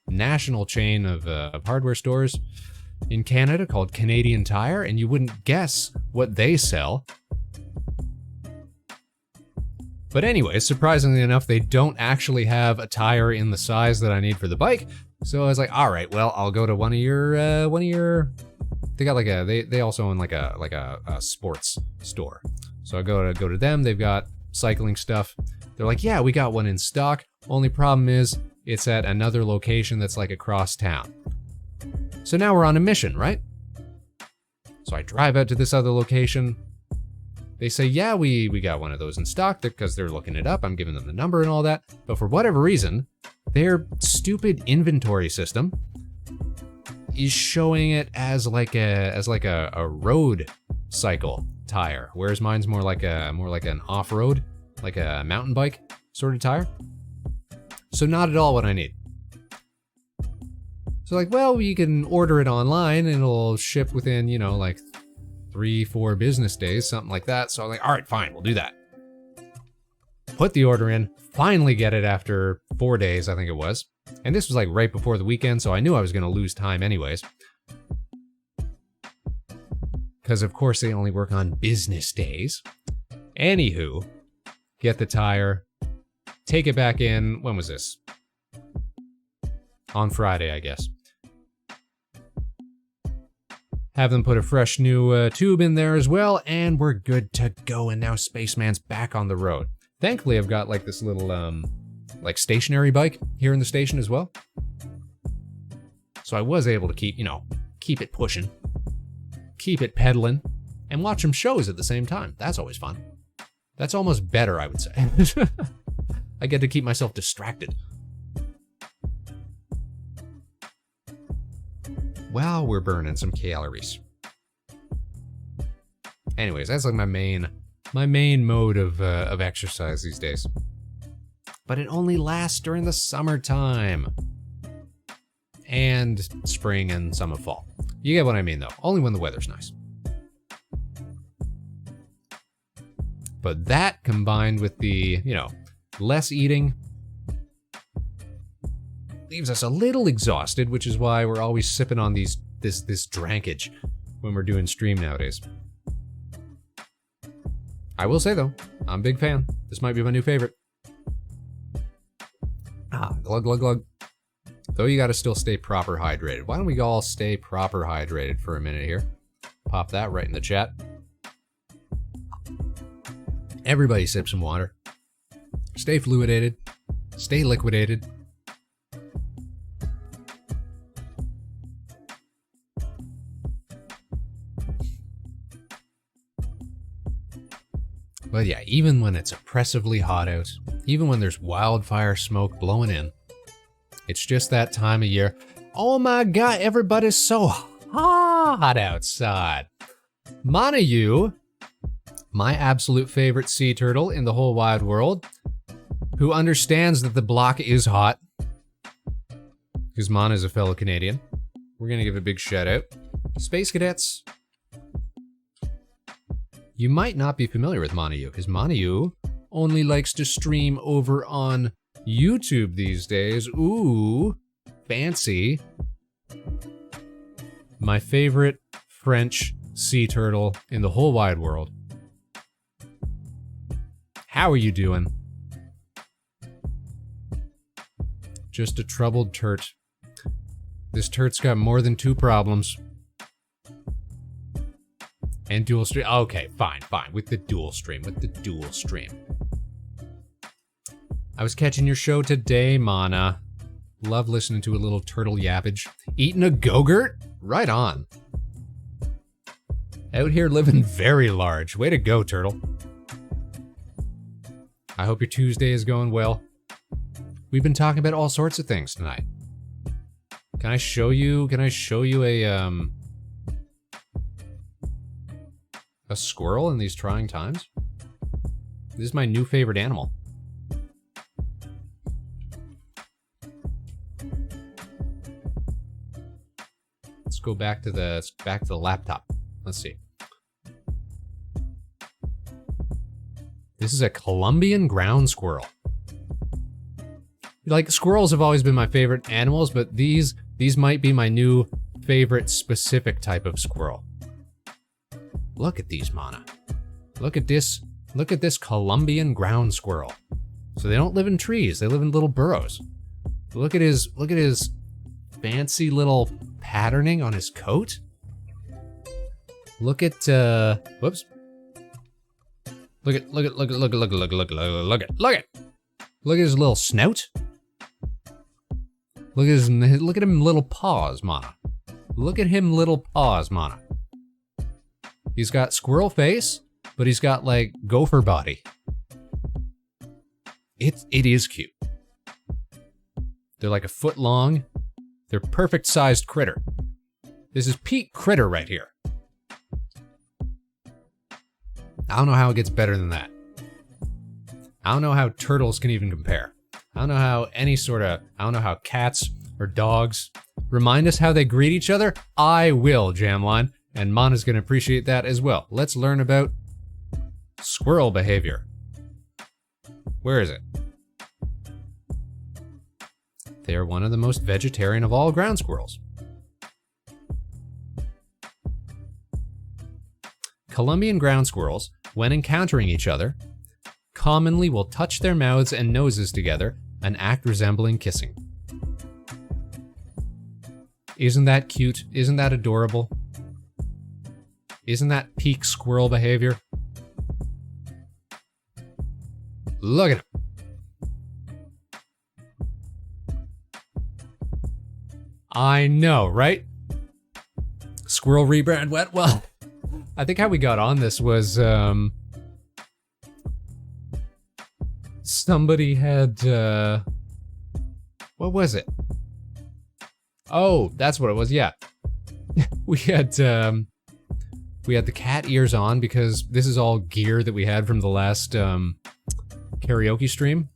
national chain of hardware stores in Canada called Canadian Tire, and you wouldn't guess what they sell. But anyway, surprisingly enough, they don't actually have a tire in the size that I need for the bike. So I was like, all right, well, I'll go to one of your, they got like they also own like a sports store. So I go to them, they've got cycling stuff. They're like, yeah, we got one in stock. Only problem is it's at another location that's like across town. So now we're on a mission, right? So I drive out to this other location. They say, yeah, we got one of those in stock because they're looking it up. I'm giving them the number and all that. But for whatever reason, their stupid inventory system is showing it as like a road cycle tire, whereas mine's more like an off-road, like a mountain bike sort of tire. So not at all what I need. So like, well, you can order it online and it'll ship within, you know, like 3-4 business days, something like that. So I'm like, all right, fine, we'll do that. Put the order in, finally get it after 4 days, I think it was. And this was like right before the weekend, so I knew I was gonna lose time anyways. Because of course they only work on business days. Anywho, get the tire, take it back in, when was this? On Friday, I guess. Have them put a fresh new tube in there as well, and we're good to go, and now Spaceman's back on the road. Thankfully, I've got like this little, like stationary bike here in the station as well. So I was able to keep, you know, keep it pushing, keep it pedaling, and watch some shows at the same time. That's always fun. That's almost better, I would say. I get to keep myself distracted. While we're burning some calories. Anyways, that's like my main mode of exercise these days. But it only lasts during the summertime. And spring and some of fall. You get what I mean though, only when the weather's nice. But that combined with the, you know, less eating leaves us a little exhausted, which is why we're always sipping on this drankage when we're doing stream nowadays. I will say though, I'm a big fan. This might be my new favorite. Glug glug glug. Though you gotta still stay proper hydrated. Why don't we all stay proper hydrated for a minute here? Pop that right in the chat. Everybody sip some water. Stay fluidated. Stay liquidated. But yeah, even when it's oppressively hot out, even when there's wildfire smoke blowing in, it's just that time of year. Oh my god, everybody's so hot outside. Montague, my absolute favorite sea turtle in the whole wide world, who understands that the block is hot, because Mana is a fellow Canadian. We're gonna give a big shout out. Space Cadets. You might not be familiar with Montague, because Montague only likes to stream over on YouTube these days. Ooh, fancy. My favorite French sea turtle in the whole wide world. How are you doing? Just a troubled turt. This turt's got more than 2 problems. And dual stream. Okay, fine. With the dual stream. I was catching your show today, Mana. Love listening to a little turtle yappage. Eating a Go-Gurt? Right on. Out here living very large. Way to go, turtle. I hope your Tuesday is going well. We've been talking about all sorts of things tonight. Can I show you a squirrel in these trying times? This is my new favorite animal. Let's go back to the laptop. Let's see. This is a Columbian ground squirrel. Like, squirrels have always been my favorite animals, but these might be my new favorite specific type of squirrel. Look at these, Mana. Look at this Columbian ground squirrel. So they don't live in trees, they live in little burrows. Look at his fancy little patterning on his coat. Look at whoops. Look at his little snout. Look at him little paws, Mana. Look at him little paws, Mana. He's got squirrel face, but he's got like gopher body. It is cute. They're like a foot long. They're perfect sized critter. This is peak critter right here. I don't know how it gets better than that. I don't know how turtles can even compare. I don't know how cats or dogs Remind us how they greet each other? I will, Jamline. And Mana's gonna appreciate that as well. Let's learn about squirrel behavior. Where is it? They are one of the most vegetarian of all ground squirrels. Columbian ground squirrels, when encountering each other, commonly will touch their mouths and noses together, an act resembling kissing. Isn't that cute? Isn't that adorable? Isn't that peak squirrel behavior? Look at him. I know, right? Squirrel rebrand wet? Well, I think how we got on this was, somebody had, what was it? Oh, that's what it was, yeah. We had the cat ears on because this is all gear that we had from the last, karaoke stream.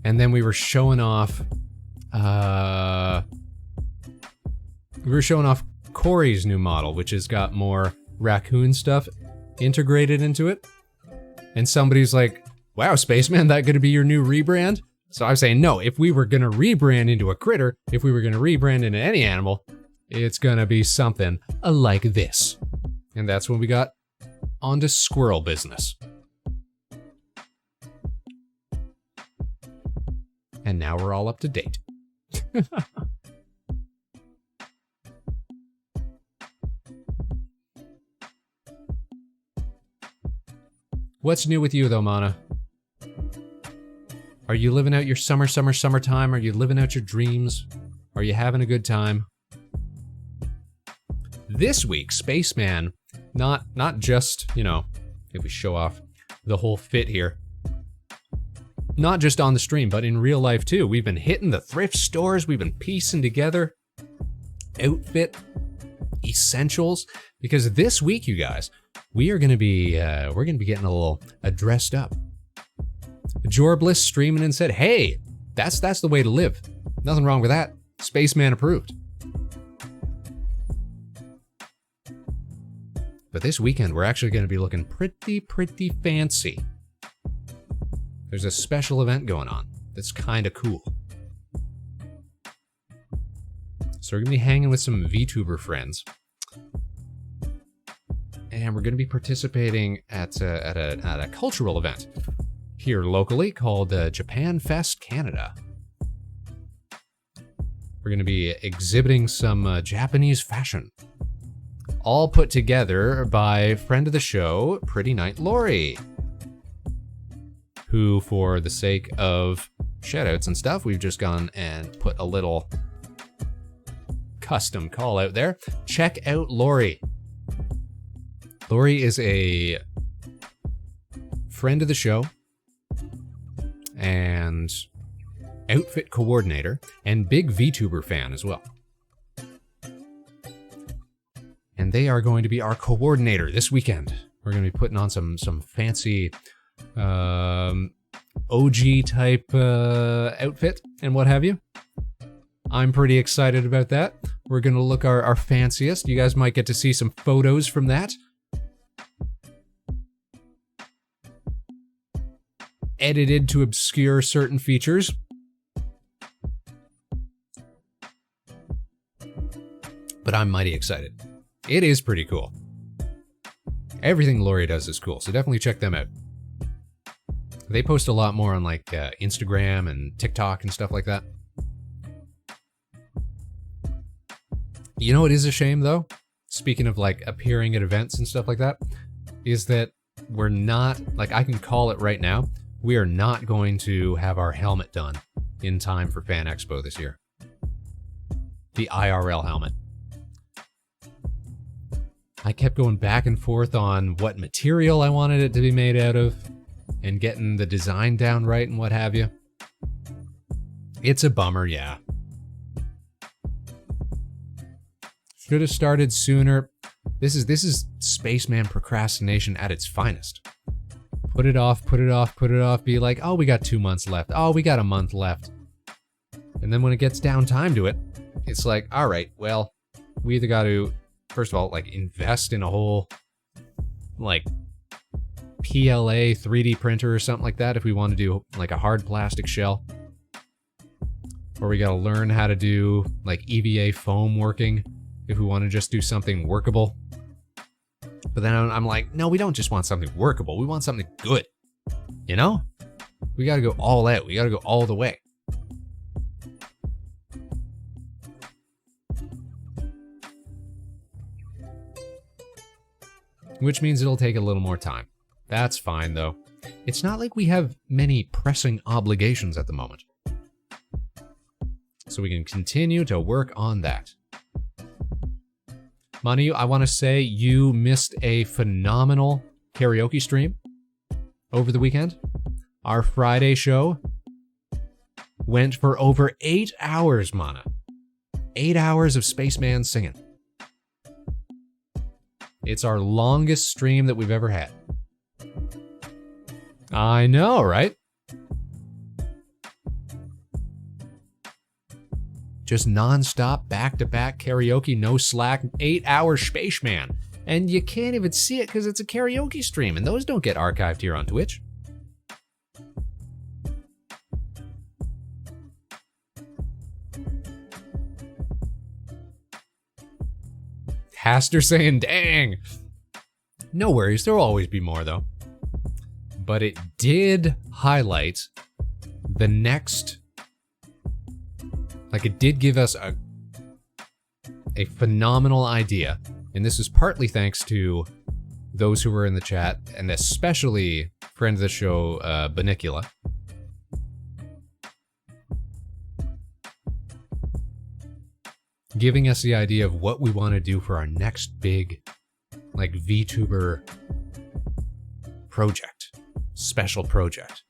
And then we were showing off, Corey's new model, which has got more raccoon stuff integrated into it. And somebody's like, wow, Spaceman, that gonna be your new rebrand? So I was saying, no, if we were gonna rebrand into a critter, if we were gonna rebrand into any animal, it's gonna be something like this. And that's when we got onto squirrel business. And now we're all up to date. What's new with you though, Mana? Are you living out your summertime? Are you living out your dreams? Are you having a good time? This week, Spaceman, not just, you know, if we show off the whole fit here, not just on the stream, but in real life too. We've been hitting the thrift stores. We've been piecing together outfit essentials because this week, you guys, we're gonna be getting a little dressed up. Jorbliss streaming and said, "Hey, that's the way to live. Nothing wrong with that. Spaceman approved." But this weekend, we're actually gonna be looking pretty fancy. There's a special event going on that's kind of cool. So we're gonna be hanging with some VTuber friends. And we're gonna be participating at a cultural event here locally called Japan Fest Canada. We're gonna be exhibiting some Japanese fashion. All put together by friend of the show, Pretty Night Lori, who, for the sake of shoutouts and stuff, we've just gone and put a little custom call out there. Check out Lori. Lori is a friend of the show and outfit coordinator and big VTuber fan as well. And they are going to be our coordinator this weekend. We're going to be putting on some fancy OG type outfit and what have you. I'm pretty excited about that. We're gonna look our fanciest. You guys might get to see some photos from that. Edited to obscure certain features. But I'm mighty excited. It is pretty cool. Everything Lori does is cool, so definitely check them out. They post a lot more on like Instagram and TikTok and stuff like that. You know what is a shame though? Speaking of like appearing at events and stuff like that, is that we're not, like I can call it right now, we are not going to have our helmet done in time for Fan Expo this year. The IRL helmet. I kept going back and forth on what material I wanted it to be made out of and getting the design down right and what have you. It's a bummer, yeah. Should have started sooner. This is Spaceman procrastination at its finest. put it off, be like, oh, we got 2 months left. Oh, we got a month left. And then when it gets down time to it, it's like, all right, well, we either got to, first of all, like invest in a whole, like, PLA 3D printer or something like that if we want to do like a hard plastic shell. Or we got to learn how to do like EVA foam working if we want to just do something workable. But then I'm like, no, we don't just want something workable. We want something good. You know? We got to go all out. We got to go all the way. Which means it'll take a little more time. That's fine, though. It's not like we have many pressing obligations at the moment. So we can continue to work on that. Manu, I want to say you missed a phenomenal karaoke stream over the weekend. Our Friday show went for over 8 hours, Mana. 8 hours of Spaceman singing. It's our longest stream that we've ever had. I know, right? Just non-stop, back-to-back karaoke, no slack, 8-hour Spaceman. And you can't even see it because it's a karaoke stream, and those don't get archived here on Twitch. Haster saying, dang. No worries, there'll always be more, though. But it did highlight the next... Like, it did give us a phenomenal idea. And this is partly thanks to those who were in the chat, and especially friend of the show, Benicula. Giving us the idea of what we want to do for our next big, like, VTuber project. Special project.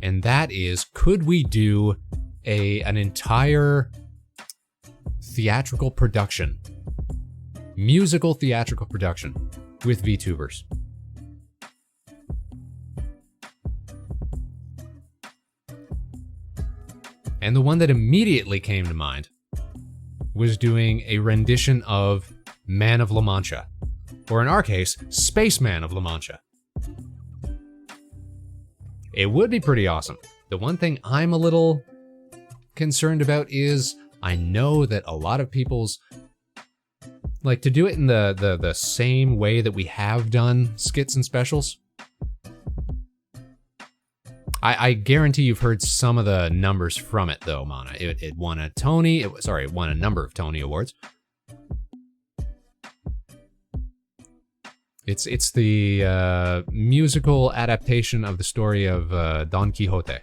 And that is, could we do an entire theatrical production, musical theatrical production with VTubers? And the one that immediately came to mind was doing a rendition of Man of La Mancha, or in our case, Spaceman of La Mancha. It would be pretty awesome. The one thing I'm a little concerned about is I know that a lot of people's, like, to do it in the same way that we have done skits and specials. I guarantee you've heard some of the numbers from it, though, Mana. It won a Tony. It won a number of Tony Awards. It's the musical adaptation of the story of Don Quixote.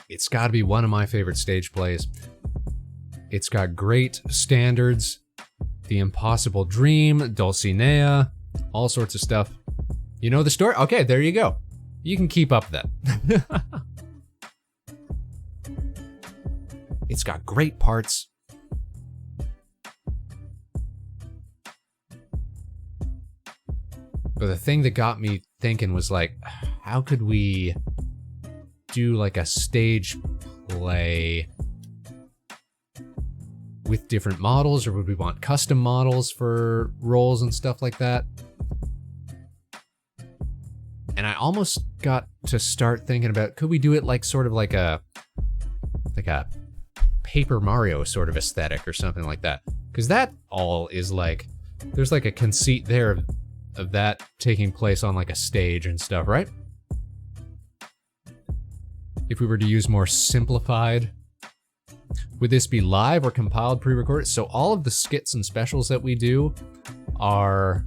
It's got to be one of my favorite stage plays. It's got great standards. The Impossible Dream, Dulcinea, all sorts of stuff. You know the story? Okay, there you go. You can keep up that. It's got great parts. But the thing that got me thinking was like, how could we do like a stage play with different models, or would we want custom models for roles and stuff like that? And I almost got to start thinking about, could we do it like sort of like a Paper Mario sort of aesthetic or something like that? Because that all is like, there's like a conceit there of that taking place on like a stage and stuff, right? If we were to use more simplified, would this be live or compiled pre-recorded? So all of the skits and specials that we do are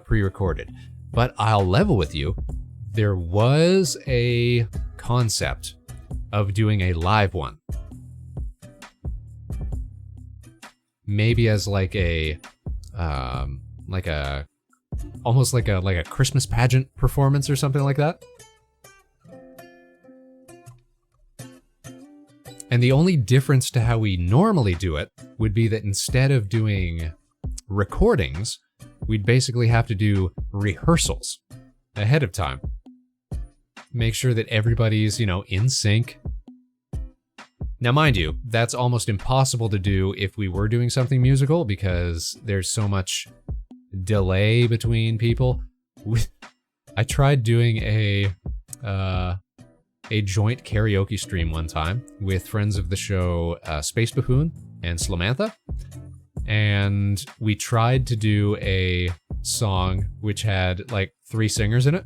pre-recorded. But I'll level with you, there was a concept of doing a live one. Maybe as like almost like a Christmas pageant performance or something like that. And the only difference to how we normally do it would be that instead of doing recordings, we'd basically have to do rehearsals ahead of time. Make sure that everybody's, in sync. Now, mind you, that's almost impossible to do if we were doing something musical because there's so much delay between people. I tried doing a joint karaoke stream one time with friends of the show Space Buffoon and Slamantha. And we tried to do a song which had like 3 singers in it.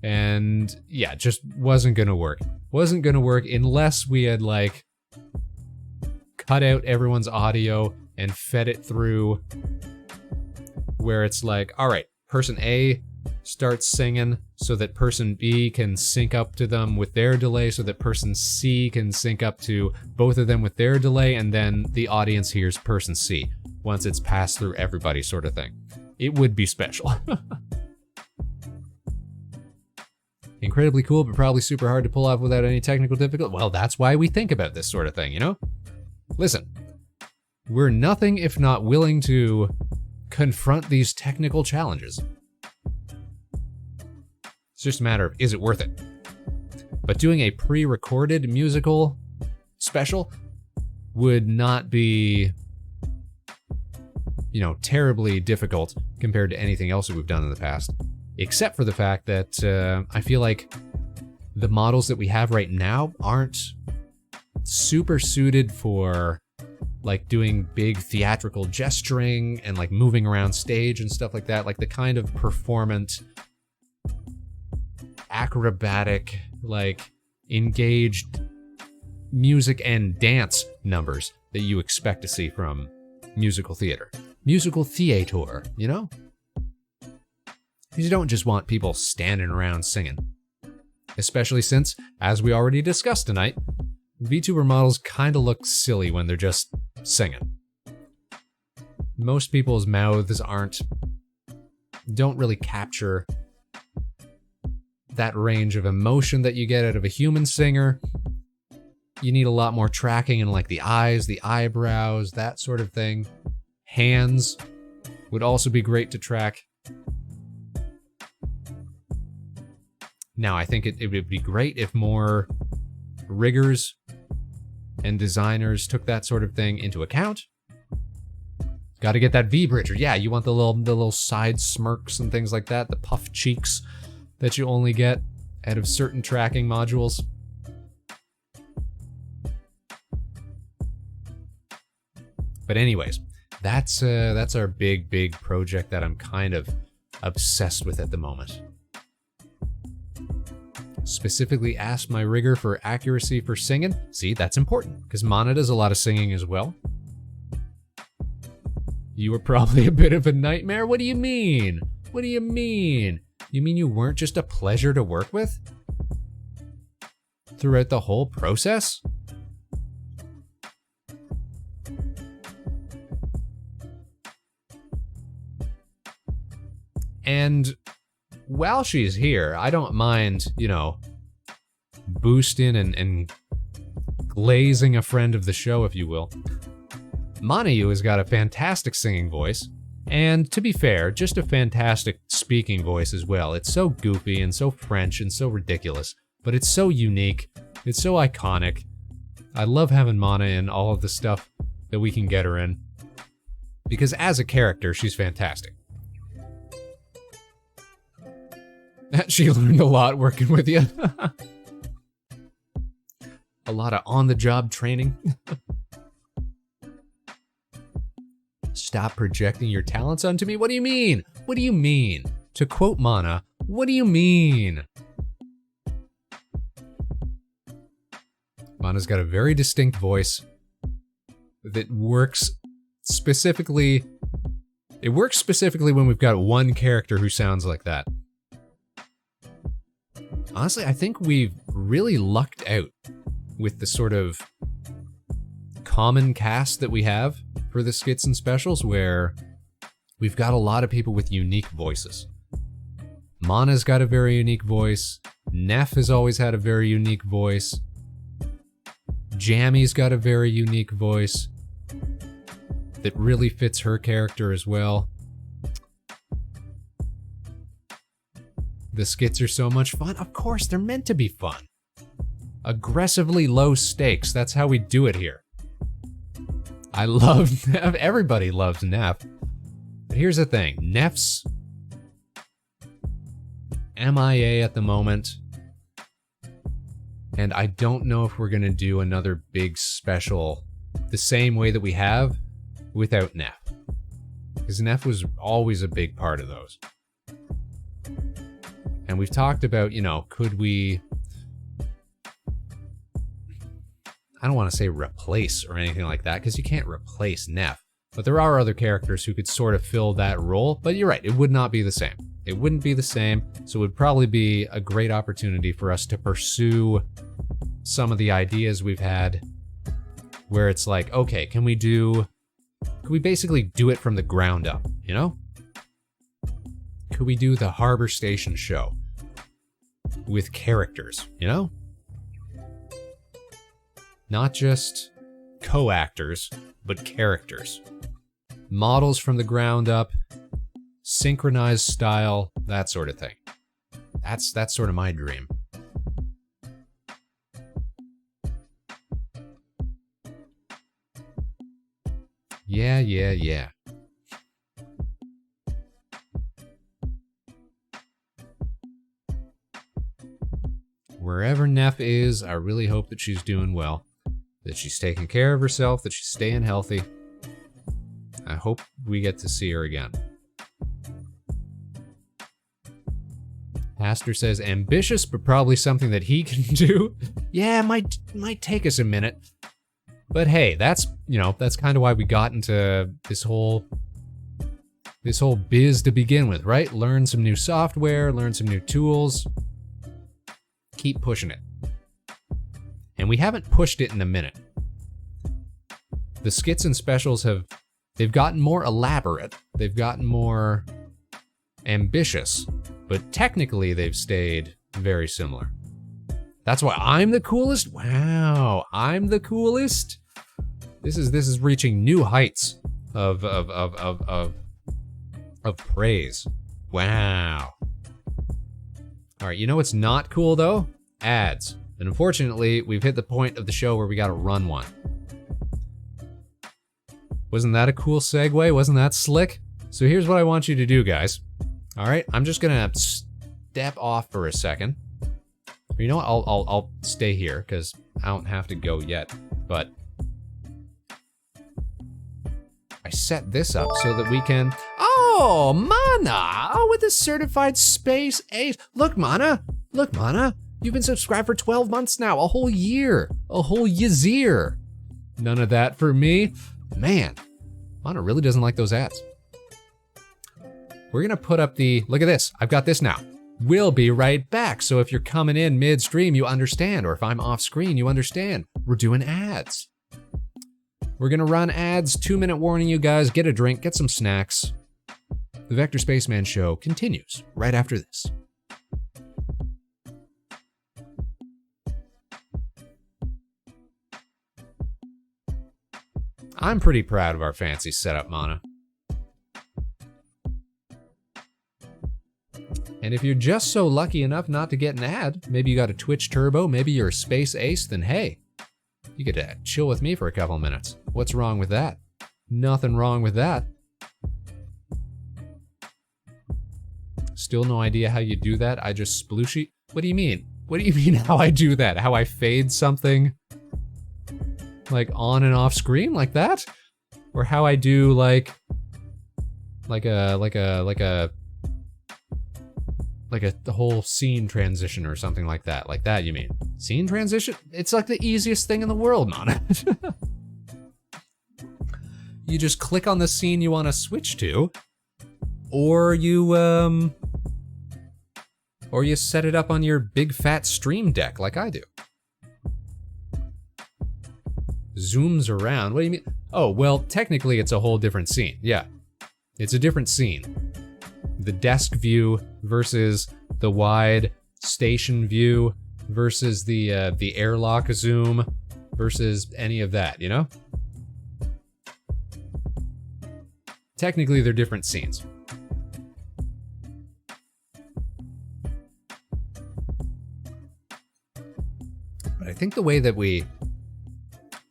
And yeah, just wasn't gonna work. Wasn't gonna work unless we had like cut out everyone's audio and fed it through where it's like, all right, person A starts singing so that person B can sync up to them with their delay so that person C can sync up to both of them with their delay, and then the audience hears person C once it's passed through everybody, sort of thing. It would be special. Incredibly cool, but probably super hard to pull off without any technical difficulty. Well, that's why we think about this sort of thing, Listen, we're nothing if not willing to confront these technical challenges. It's just a matter of, is it worth it? But doing a pre-recorded musical special would not be, terribly difficult compared to anything else that we've done in the past. Except for the fact that I feel like the models that we have right now aren't super suited for like doing big theatrical gesturing and like moving around stage and stuff like that. Like the kind of performant, acrobatic, like engaged music and dance numbers that you expect to see from musical theater. Musical theater, You don't just want people standing around singing. Especially since, as we already discussed tonight, VTuber models kind of look silly when they're just singing. Most people's mouths don't really capture that range of emotion that you get out of a human singer. You need a lot more tracking in like the eyes, the eyebrows, that sort of thing. Hands would also be great to track. Now, I think it would be great if more riggers and designers took that sort of thing into account. Got to get that V-bridger. Yeah, you want the little side smirks and things like that, the puff cheeks that you only get out of certain tracking modules. But anyways, that's our big project that I'm kind of obsessed with at the moment. Specifically asked my rigger for accuracy for singing. See, that's important, because Mana does a lot of singing as well. You were probably a bit of a nightmare? What do you mean? What do you mean? You mean you weren't just a pleasure to work with? Throughout the whole process? And while she's here, I don't mind, boosting and glazing a friend of the show, if you will. Manayu has got a fantastic singing voice, and to be fair, just a fantastic speaking voice as well. It's so goofy and so French and so ridiculous, but it's so unique, it's so iconic. I love having Mana in all of the stuff that we can get her in, because as a character, she's fantastic. She learned a lot working with you. A lot of on-the-job training. Stop projecting your talents onto me? What do you mean? What do you mean? To quote Mana, what do you mean? Mana's got a very distinct voice that works specifically. It works specifically when we've got one character who sounds like that. Honestly, I think we've really lucked out with the sort of common cast that we have for the skits and specials, where we've got a lot of people with unique voices. Mana's got a very unique voice. Neff has always had a very unique voice. Jammy's got a very unique voice that really fits her character as well. The skits are so much fun. Of course, they're meant to be fun. Aggressively low stakes. That's how we do it here. I love Neff. Everybody loves Neff. But here's the thing. Neff's MIA at the moment. And I don't know if we're going to do another big special the same way that we have without Neff. Because Neff was always a big part of those. And we've talked about, you know, could we... I don't want to say replace or anything like that, because you can't replace Neff. But there are other characters who could sort of fill that role. But you're right, it would not be the same. It wouldn't be the same, so it would probably be a great opportunity for us to pursue some of the ideas we've had, where it's like, okay, can we basically do it from the ground up, you know? Could we do the Harbor Station show with characters, you know? Not just co-actors, but characters. Models from the ground up, synchronized style, that sort of thing. That's sort of my dream. Yeah. Wherever Neff is, I really hope that she's doing well, that she's taking care of herself, that she's staying healthy. I hope we get to see her again. Pastor says ambitious, but probably something that he can do. Yeah, might take us a minute. But hey, that's kind of why we got into this whole biz to begin with, right? Learn some new software, learn some new tools. Keep pushing it. And we haven't pushed it in a minute. The skits and specials they've gotten more elaborate. They've gotten more ambitious. But technically, they've stayed very similar. That's why I'm the coolest? Wow, I'm the coolest? This is reaching new heights of praise. Wow. All right, you know what's not cool though? Ads. And unfortunately, we've hit the point of the show where we gotta run one. Wasn't that a cool segue? Wasn't that slick? So here's what I want you to do, guys. All right, I'm just gonna step off for a second. You know what? I'll stay here because I don't have to go yet. But I set this up so that we can. Oh, Mana! Oh, with a certified space ace. Look, Mana. You've been subscribed for 12 months now. A whole year. A whole year. None of that for me. Man, Mana really doesn't like those ads. We're gonna put up look at this, I've got this now. We'll be right back, so if you're coming in midstream, you understand, or if I'm off screen, you understand. We're doing ads. We're gonna run ads, 2-minute warning, you guys, get a drink, get some snacks. The Vector Spaceman show continues right after this. I'm pretty proud of our fancy setup, Mana. And if you're just so lucky enough not to get an ad, maybe you got a Twitch Turbo, maybe you're a Space Ace, then hey, you get to chill with me for a couple minutes. What's wrong with that? Nothing wrong with that. Still no idea how you do that. I just splooshy. What do you mean? What do you mean how I do that? How I fade something like on and off screen like that? Or how I do like the whole scene transition or something like that. Like that, you mean? Scene transition? It's like the easiest thing in the world, man. You just click on the scene you want to switch to, or you set it up on your big fat stream deck like I do. Zooms around. What do you mean? Oh, well, technically it's a whole different scene. Yeah, it's a different scene. The desk view versus the wide station view versus the airlock zoom versus any of that, you know? Technically, they're different scenes. But I think the way that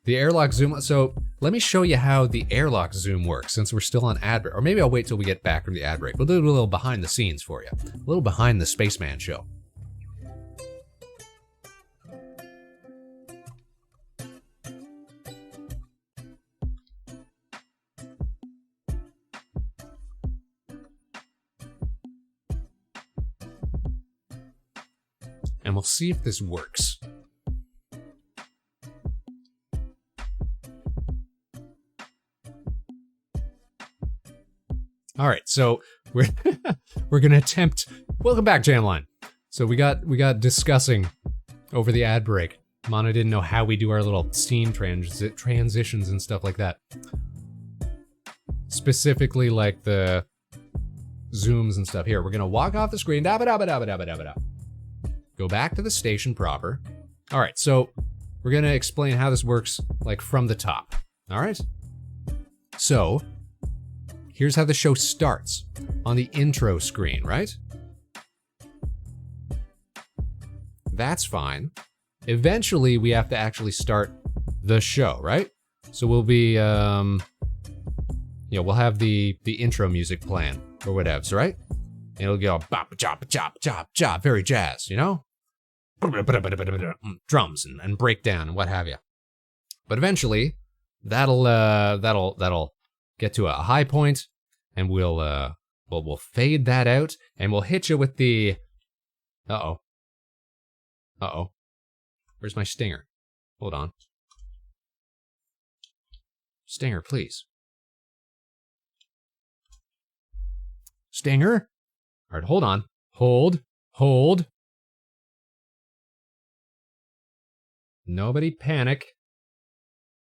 the airlock zoom, so let me show you how the airlock zoom works since we're still on ad break. Or maybe I'll wait till we get back from the ad break. We'll do a little behind the scenes for you. A little behind the Spaceman show. And we'll see if this works. All right, so we're gonna attempt. Welcome back, Jamline. So we got discussing over the ad break. Mana didn't know how we do our little scene transitions and stuff like that. Specifically, like the zooms and stuff. Here, we're gonna walk off the screen. Go back to the station proper. All right, so we're gonna explain how this works, like from the top. All right. So. Here's how the show starts on the intro screen, right? That's fine. Eventually, we have to actually start the show, right? So we'll be, we'll have the intro music playing or whatever, right? And it'll go bop, chop, chop, chop, chop, very jazz, you know? Drums and breakdown and what have you. But eventually, that'll get to a high point, and we'll fade that out, and we'll hit you with the. Uh oh. Where's my stinger? Hold on. Stinger, please. Stinger. All right, hold on. Hold. Nobody panic.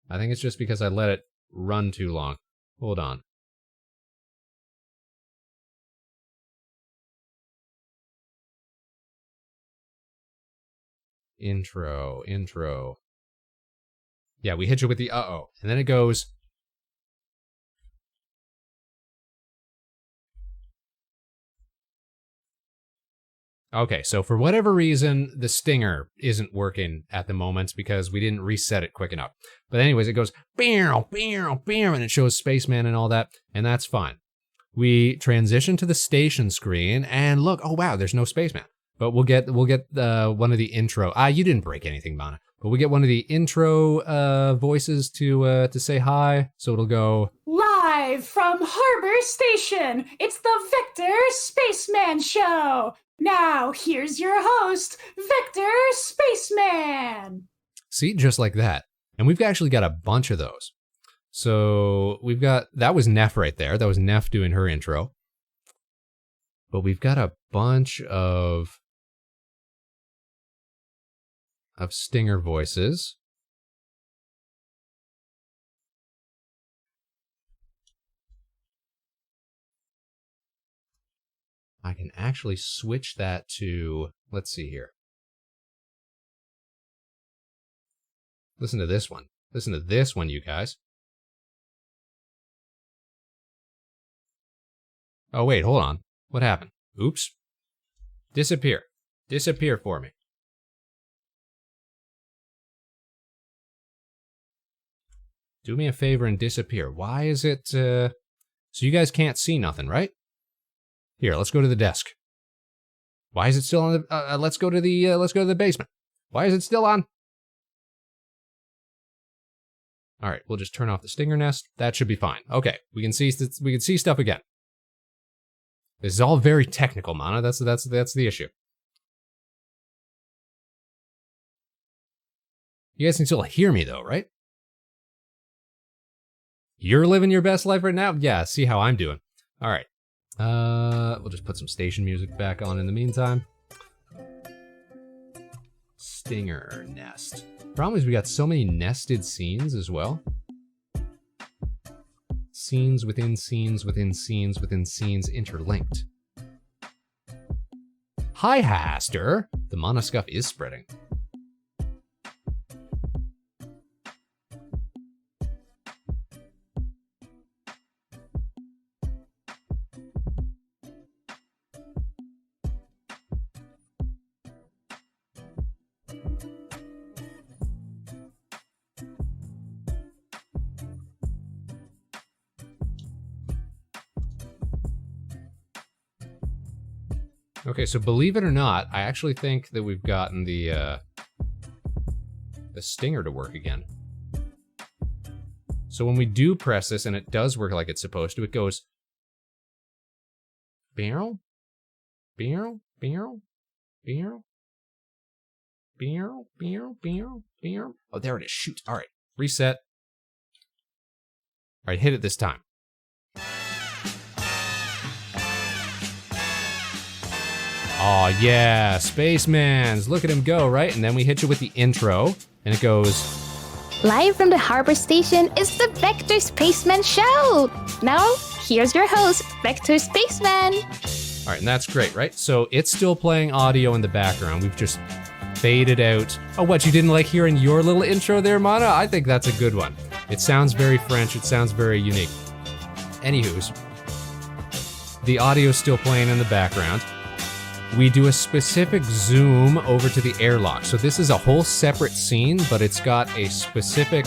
I think it's just because I let it run too long. Hold on. Intro. Yeah, we hit you with the uh-oh. And then it goes. Okay, so for whatever reason, the stinger isn't working at the moment because we didn't reset it quick enough. But anyways, it goes, and it shows Spaceman and all that, and that's fine. We transition to the station screen, and look, oh wow, there's no Spaceman. But we'll get one of the intro. You didn't break anything, Mana. But we get one of the intro voices to say hi. So it'll go live from Harbor Station. It's the Vector Spaceman Show. Now here's your host, Vector Spaceman. See, just like that. And we've actually got a bunch of those. So we've got that was Neff right there. That was Neff doing her intro. But we've got a bunch of stinger voices. I can actually switch that to, let's see here. Listen to this one. Listen to this one, you guys. Oh, wait, hold on. What happened? Oops. Disappear. Disappear for me. Do me a favor and disappear. Why is it, so you guys can't see nothing, right? Here, let's go to the desk. Why is it still on the, let's go to the basement. Why is it still on? All right, we'll just turn off the stinger nest. That should be fine. Okay, we can see stuff again. This is all very technical, Mana. That's the issue. You guys can still hear me though, right? You're living your best life right now? Yeah, see how I'm doing. All right. We'll just put some station music back on in the meantime. Stinger nest. Problem is we got so many nested scenes as well. Scenes within scenes within scenes within scenes interlinked. Hi, Haster. The monoscuff is spreading. Okay, so believe it or not, I actually think that we've gotten the stinger to work again. So when we do press this and it does work like it's supposed to, it goes barrel, barrel, barrel, barrel, barrel, barrel, barrel, barrel. Oh, there it is. Shoot. All right. Reset. All right, hit it this time. Oh yeah, Spacemans. Look at him go, right? And then we hit you with the intro, and it goes... Live from the harbor station is the Vector Spaceman Show! Now, here's your host, Vector Spaceman! All right, and that's great, right? So it's still playing audio in the background. We've just faded out. Oh, what, you didn't like hearing your little intro there, Mana? I think that's a good one. It sounds very French. It sounds very unique. Anywho's, the audio's still playing in the background. We do a specific zoom over to the airlock. So this is a whole separate scene, but it's got a specific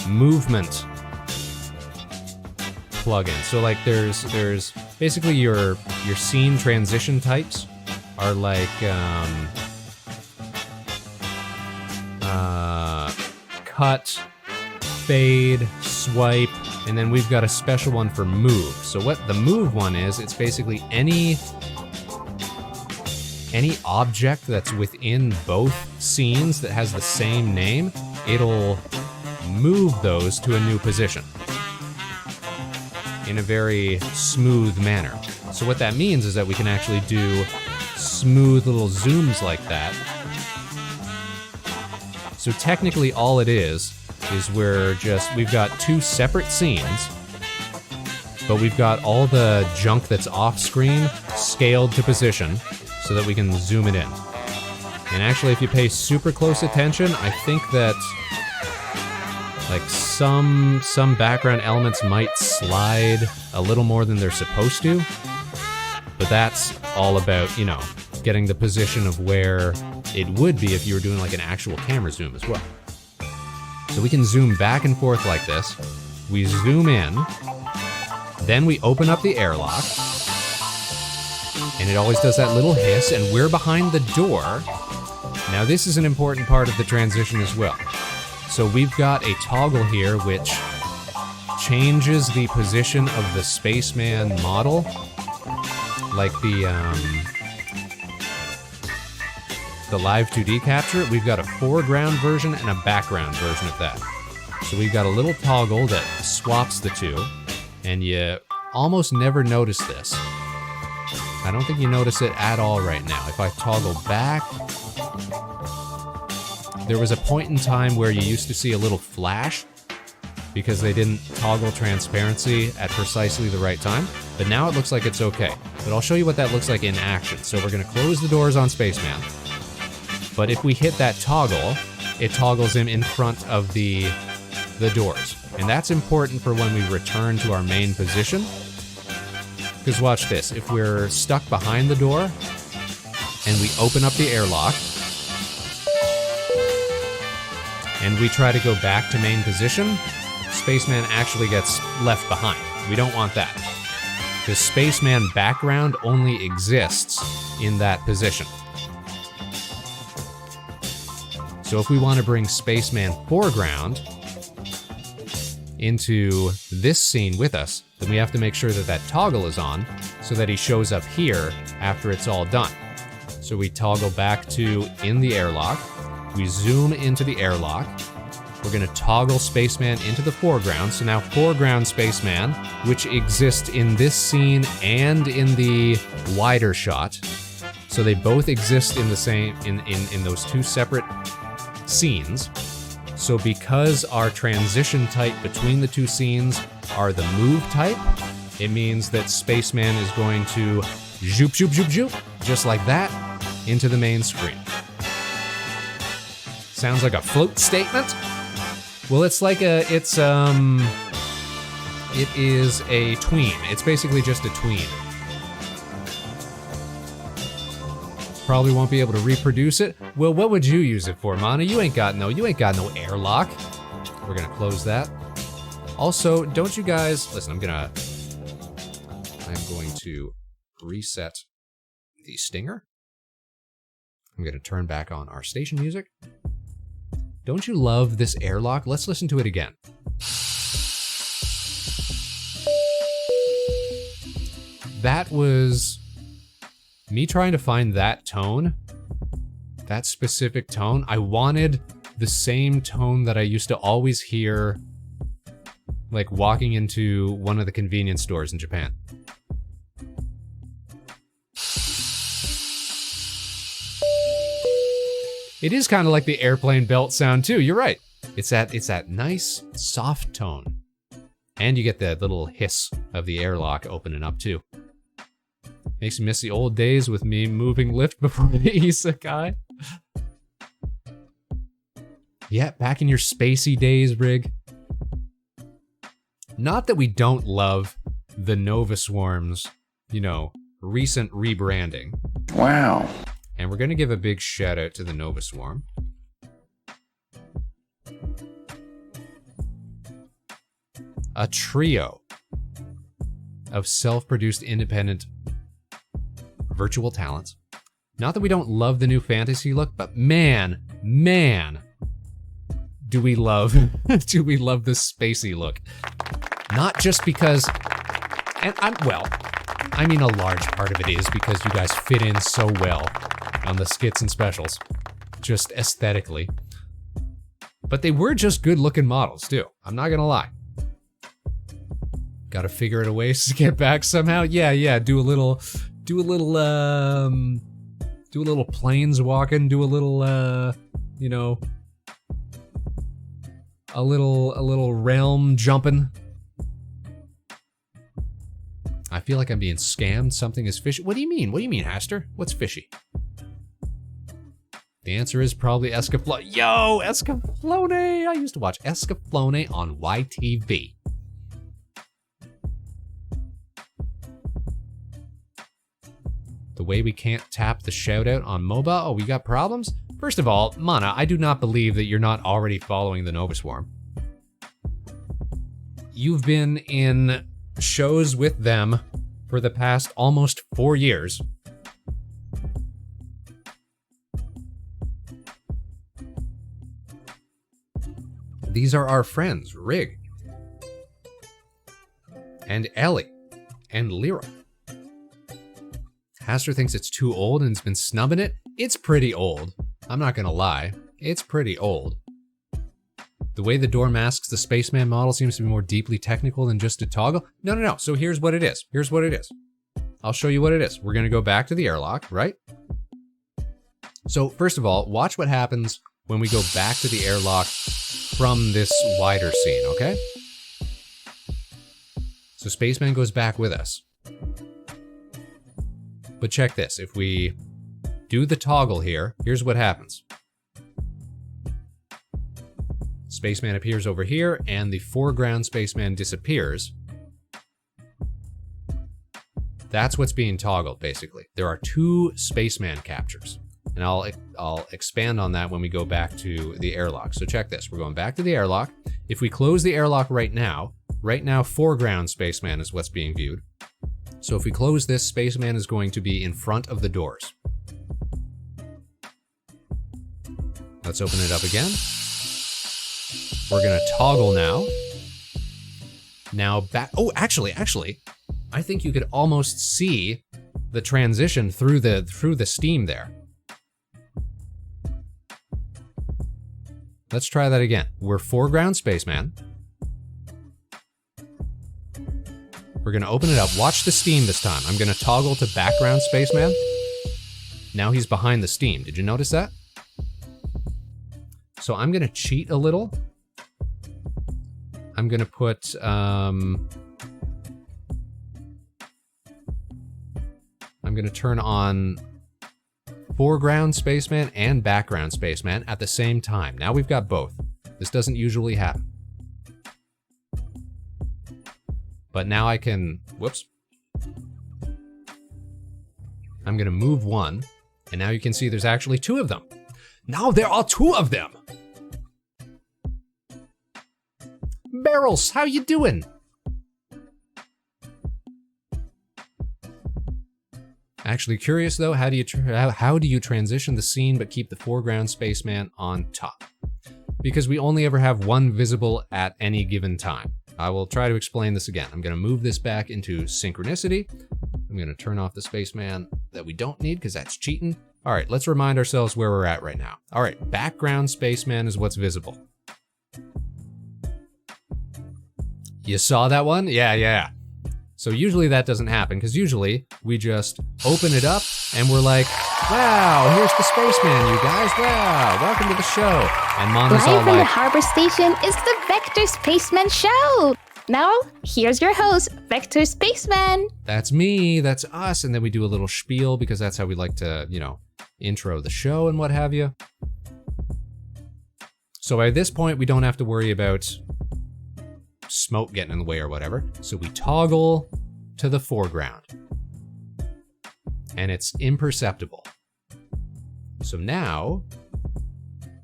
movement plugin. So like there's basically your scene transition types are like cut, fade, swipe, and then we've got a special one for move. So what the move one is, it's basically any object that's within both scenes that has the same name, it'll move those to a new position in a very smooth manner. So what that means is that we can actually do smooth little zooms like that. So technically all it is we've got two separate scenes, but we've got all the junk that's off screen scaled to position so that we can zoom it in. And actually, if you pay super close attention, I think that like some background elements might slide a little more than they're supposed to, but that's all about, you know, getting the position of where it would be if you were doing like an actual camera zoom as well. So we can zoom back and forth like this. We zoom in, then we open up the airlock, and it always does that little hiss, and we're behind the door. Now this is an important part of the transition as well. So we've got a toggle here which changes the position of the Spaceman model, like the live 2D capture. We've got a foreground version and a background version of that. So we've got a little toggle that swaps the two, and you almost never notice this. I don't think you notice it at all right now. If I toggle back, there was a point in time where you used to see a little flash because they didn't toggle transparency at precisely the right time, but now it looks like it's okay. But I'll show you what that looks like in action. So we're gonna close the doors on Spaceman. But if we hit that toggle, it toggles him in front of the doors. And that's important for when we return to our main position. Because watch this, if we're stuck behind the door and we open up the airlock and we try to go back to main position, Spaceman actually gets left behind. We don't want that. The Spaceman background only exists in that position. So if we want to bring Spaceman foreground into this scene with us, then we have to make sure that that toggle is on so that he shows up here after it's all done. So we toggle back to in the airlock, we zoom into the airlock, we're gonna toggle Spaceman into the foreground. So now foreground Spaceman, which exists in this scene and in the wider shot. So they both exist in the same, in those two separate scenes. So because our transition type between the two scenes are the move type, it means that Spaceman is going to zoop, zoop, zoop, zoop, just like that, into the main screen. Sounds like a float statement? Well, it's like it is a tween. It's basically just a tween. Probably won't be able to reproduce it. Well, what would you use it for, Mana? You ain't got no airlock. We're gonna close that. Also, don't you guys, listen, I'm going to reset the stinger. I'm going to turn back on our station music. Don't you love this airlock? Let's listen to it again. That was me trying to find that tone, that specific tone. I wanted the same tone that I used to always hear, like walking into one of the convenience stores in Japan. It is kind of like the airplane belt sound too. You're right. It's that nice, soft tone. And you get that little hiss of the airlock opening up too. Makes me miss the old days with me moving lift before the isekai. Yeah, back in your spacey days, Rig. Not that we don't love the Nova Swarm's, recent rebranding. Wow. And we're going to give a big shout out to the Nova Swarm. A trio of self-produced independent virtual talents. Not that we don't love the new fantasy look, but man, do we love the spacey look. Not just because, and a large part of it is because you guys fit in so well on the skits and specials, just aesthetically. But they were just good looking models too. I'm not gonna lie. Gotta figure out a way to get back somehow. Yeah, do a little planes walking, do a little, a little realm jumping. I feel like I'm being scammed. Something is fishy. What do you mean? What do you mean, Haster? What's fishy? The answer is probably Escaflowne. Yo, Escaflowne! I used to watch Escaflowne on YTV. The way we can't tap the shoutout on MOBA? Oh, we got problems? First of all, Mana, I do not believe that you're not already following the Nova Swarm. You've been in shows with them for the past almost 4 years. These are our friends, Rig, and Ellie, and Lyra. Haster thinks it's too old and has been snubbing it. It's pretty old. I'm not gonna lie. It's pretty old. The way the door masks the Spaceman model seems to be more deeply technical than just a toggle. No. So here's what it is. I'll show you what it is. We're gonna go back to the airlock, right? So first of all, watch what happens when we go back to the airlock from this wider scene, okay? So Spaceman goes back with us. But check this, if we do the toggle here, here's what happens. Spaceman appears over here, and the foreground Spaceman disappears. That's what's being toggled, basically. There are 2 Spaceman captures, and I'll expand on that when we go back to the airlock. So check this, we're going back to the airlock. If we close the airlock right now, foreground Spaceman is what's being viewed. So if we close this, Spaceman is going to be in front of the doors. Let's open it up again. We're gonna toggle now. Now back, oh, actually, I think you could almost see the transition through the steam there. Let's try that again. We're foreground Spaceman. We're gonna open it up. Watch the steam this time. I'm gonna toggle to background Spaceman. Now he's behind the steam. Did you notice that? So I'm gonna cheat a little. I'm gonna put, I'm gonna turn on foreground Spaceman and background Spaceman at the same time. Now we've got both. This doesn't usually happen. But now I can, whoops. I'm gonna move one, and now you can see there's actually 2 of them. Now there are 2 of them! Barrels, how you doing? Actually curious though, how do you transition the scene but keep the foreground spaceman on top? Because we only ever have one visible at any given time. I will try to explain this again. I'm going to move this back into synchronicity. I'm going to turn off the spaceman that we don't need because that's cheating. All right, let's remind ourselves where we're at right now. All right, background spaceman is what's visible. You saw that one? Yeah. So usually that doesn't happen because usually we just open it up and we're like, wow, here's the spaceman, you guys. Wow, welcome to the show. And Mana's all Live from the like, harbor station is the Vector Spaceman Show. Now, here's your host, Vector Spaceman. that's me, that's us. And then we do a little spiel because that's how we like to, intro the show and what have you. So by this point, we don't have to worry about smoke getting in the way or whatever. So we toggle to the foreground and it's imperceptible. So now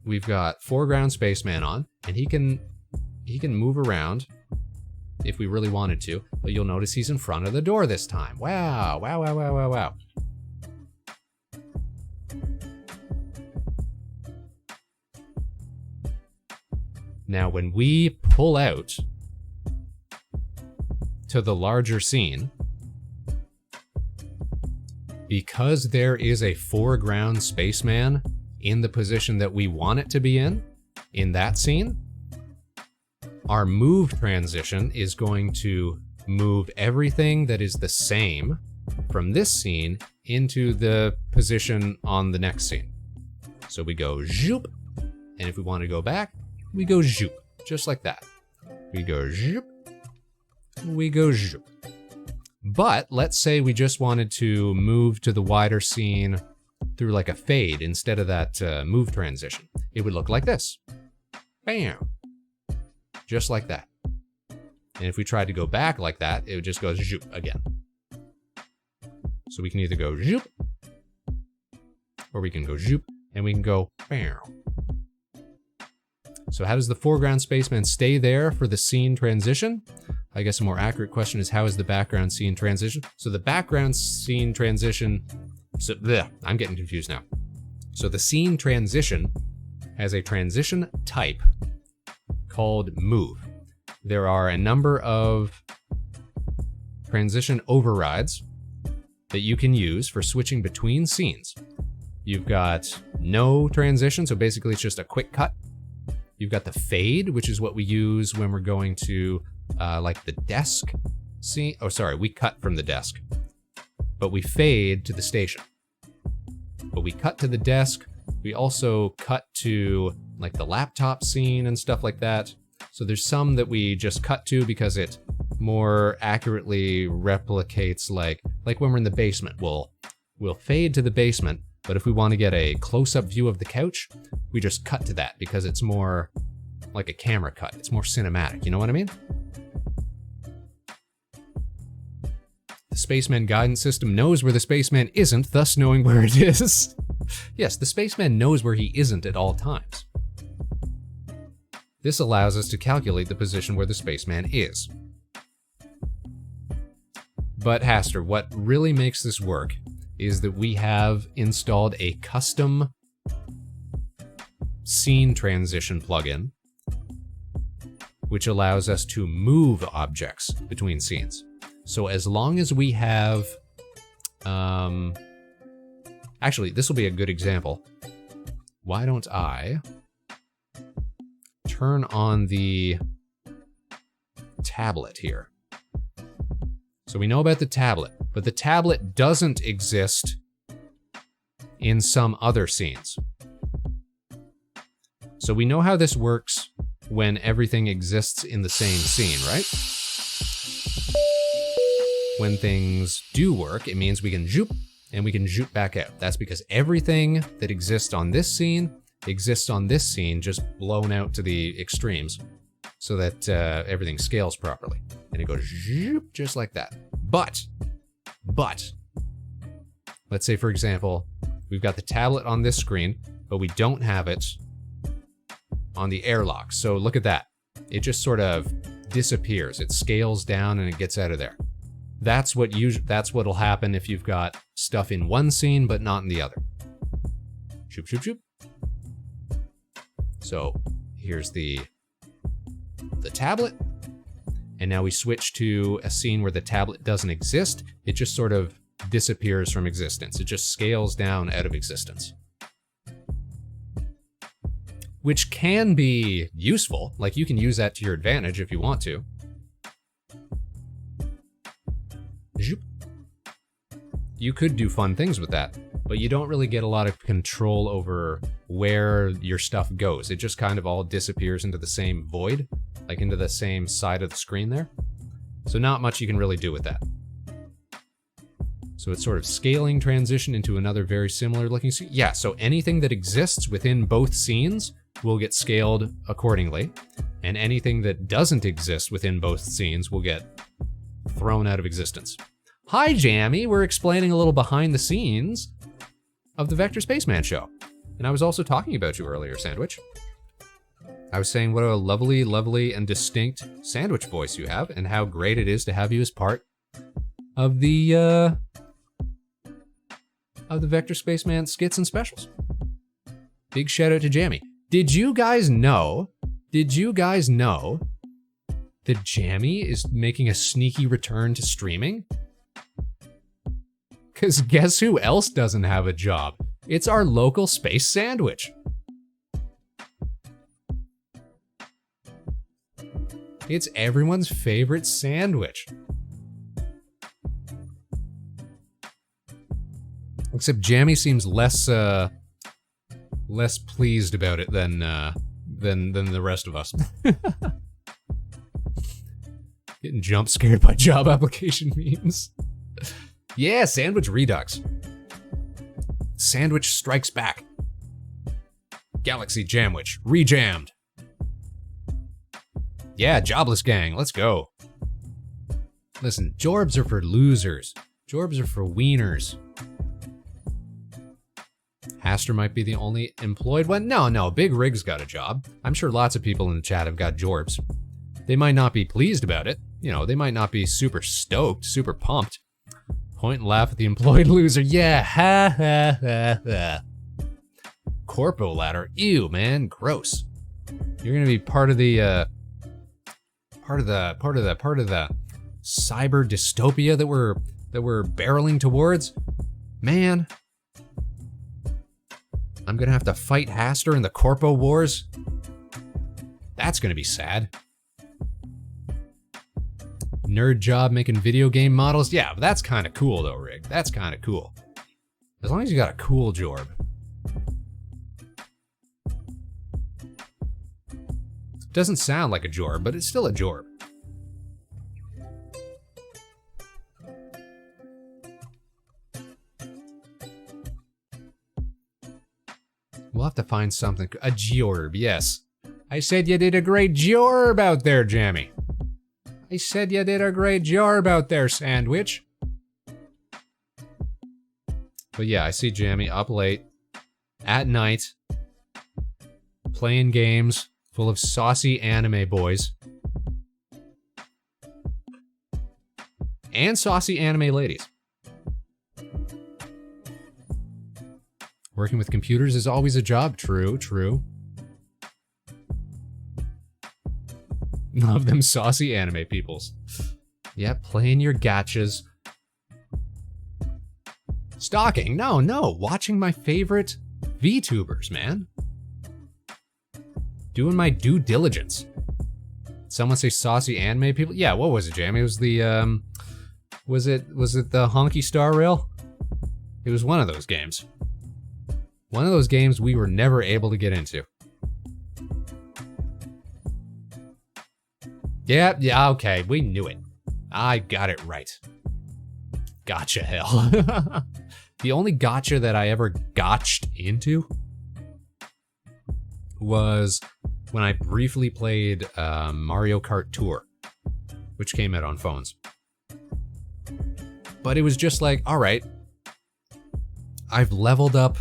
we've got foreground spaceman on and he can move around if we really wanted to, but you'll notice he's in front of the door this time. Wow. Now when we pull out to the larger scene, because there is a foreground spaceman in the position that we want it to be in that scene, our move transition is going to move everything that is the same from this scene into the position on the next scene. So we go zoop, and if we want to go back, we go zoop, just like that. We go zoop, we go zoop. But let's say we just wanted to move to the wider scene through like a fade instead of that move transition. It would look like this. Bam. Just like that. And if we tried to go back like that, it would just go zoop again. So we can either go zoop, or we can go zoop, and we can go bam. So how does the foreground spaceman stay there for the scene transition? I guess a more accurate question is, how is the background scene transition? So the background scene transition, I'm getting confused now. So the scene transition has a transition type called move. There are a number of transition overrides that you can use for switching between scenes. You've got no transition, so basically it's just a quick cut. You've got the fade, which is what we use when we're going to like the desk scene. Oh, sorry, we cut from the desk, but we fade to the station. But we cut to the desk. We also cut to like the laptop scene and stuff like that. So there's some that we just cut to because it more accurately replicates like when we're in the basement, we'll fade to the basement. But if we want to get a close-up view of the couch, we just cut to that because it's more like a camera cut. It's more cinematic, you know what I mean? The Spaceman guidance system knows where the spaceman isn't, thus knowing where it is. Yes, the spaceman knows where he isn't at all times. This allows us to calculate the position where the spaceman is. But Haster, what really makes this work is that we have installed a custom scene transition plugin, which allows us to move objects between scenes. So as long as we have, actually, this will be a good example. Why don't I turn on the tablet here? So we know about the tablet, but the tablet doesn't exist in some other scenes. So we know how this works when everything exists in the same scene, right? When things do work, it means we can zoop and we can zoop back out. That's because everything that exists on this scene exists on this scene, just blown out to the extremes so that everything scales properly. And it goes zoop, just like that. But, let's say, for example, we've got the tablet on this screen, but we don't have it on the airlock. So look at that. It just sort of disappears. It scales down and it gets out of there. That's what'll happen if you've got stuff in one scene but not in the other. Shoop, shoop, shoop. So here's the tablet. And now we switch to a scene where the tablet doesn't exist. It just sort of disappears from existence. It just scales down out of existence. Which can be useful. Like, you can use that to your advantage if you want to. You could do fun things with that, but you don't really get a lot of control over where your stuff goes. It just kind of all disappears into the same void, like into the same side of the screen there. So not much you can really do with that. So it's sort of scaling transition into another very similar looking scene. Yeah, so anything that exists within both scenes will get scaled accordingly, and anything that doesn't exist within both scenes will get thrown out of existence. Hi, Jammy. We're explaining a little behind the scenes of the Vector Spaceman show. And I was also talking about you earlier, Sandwich. I was saying what a lovely, lovely, and distinct Sandwich voice you have, and how great it is to have you as part of the Vector Spaceman skits and specials. Big shout out to Jammy. Did you guys know that Jammy is making a sneaky return to streaming? Because guess who else doesn't have a job? It's our local Space Sandwich. It's everyone's favorite sandwich. Except Jammy seems less pleased about it than the rest of us. Getting jump scared by job application memes. Yeah, Sandwich Redux. Sandwich Strikes Back. Galaxy Jamwich. Rejammed. Yeah, Jobless Gang, let's go. Listen, Jorbs are for losers. Jorbs are for wieners. Haster might be the only employed one. No, Big Rig's got a job. I'm sure lots of people in the chat have got Jorbs. They might not be pleased about it. You know, they might not be super stoked, super pumped. Point and laugh at the employed loser. Yeah, ha ha ha ha. Corpo ladder. Ew, man, gross. You're gonna be part of the cyber dystopia that we're barreling towards. Man, I'm gonna have to fight Haster in the Corpo Wars. That's gonna be sad. Nerd job making video game models. Yeah, but that's kind of cool though, Rig. That's kind of cool. As long as you got a cool Jorb. Doesn't sound like a Jorb, but it's still a Jorb. We'll have to find something. A Jorb, yes. I said you did a great Jorb out there, Jammy. I said you did a great Jorb out there, Sandwich. But yeah, I see Jammy up late, at night, playing games full of saucy anime boys. And saucy anime ladies. Working with computers is always a job. True, true. Love them saucy anime peoples. Yeah, playing your gachas. Stalking? No. Watching my favorite VTubers, man. Doing my due diligence. Someone say saucy anime people? Yeah, what was it, Jamie? It was the, was it the Honky Star Rail? It was one of those games. One of those games we were never able to get into. Yeah, okay, we knew it. I got it right. Gotcha, hell. The only gotcha that I ever gotched into was when I briefly played Mario Kart Tour, which came out on phones. But it was just like, all right, I've leveled up,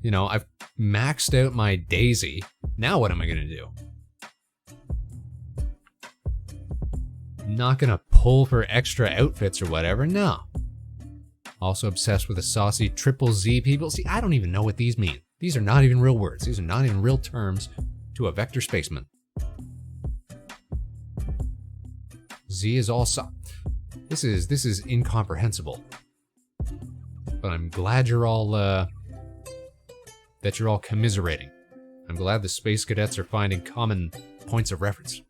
you know, I've maxed out my Daisy. Now what am I gonna do? Not gonna pull for extra outfits or whatever. No. Also obsessed with the saucy triple Z people. See, I don't even know what these mean. These are not even real words. These are not even real terms to a vector spaceman. Z is all This is incomprehensible. But I'm glad you're all that you're all commiserating. I'm glad the Space Cadets are finding common points of reference.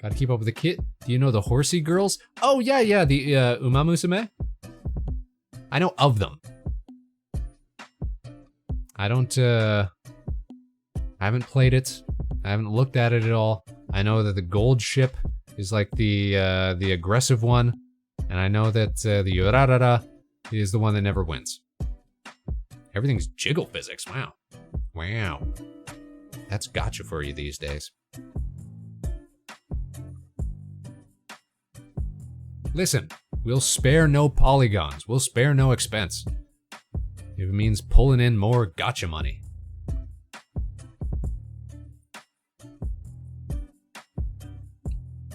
Gotta keep up with the kid. Do you know the horsey girls? Oh yeah, the Umamusume? I know of them. I haven't played it. I haven't looked at it at all. I know that the gold ship is like the aggressive one, and I know that the Urarara is the one that never wins. Everything's jiggle physics. Wow. That's gotcha for you these days. Listen, we'll spare no polygons. We'll spare no expense. If it means pulling in more gotcha money.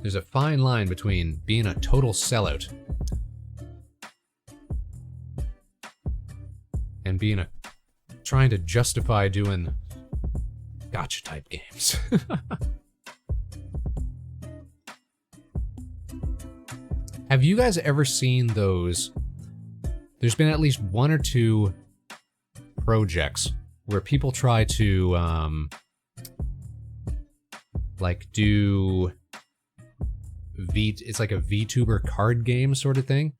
There's a fine line between being a total sellout and being trying to justify doing gotcha type games. Have you guys ever seen those? There's been at least one or two projects where people try to like do it's like a VTuber card game sort of thing,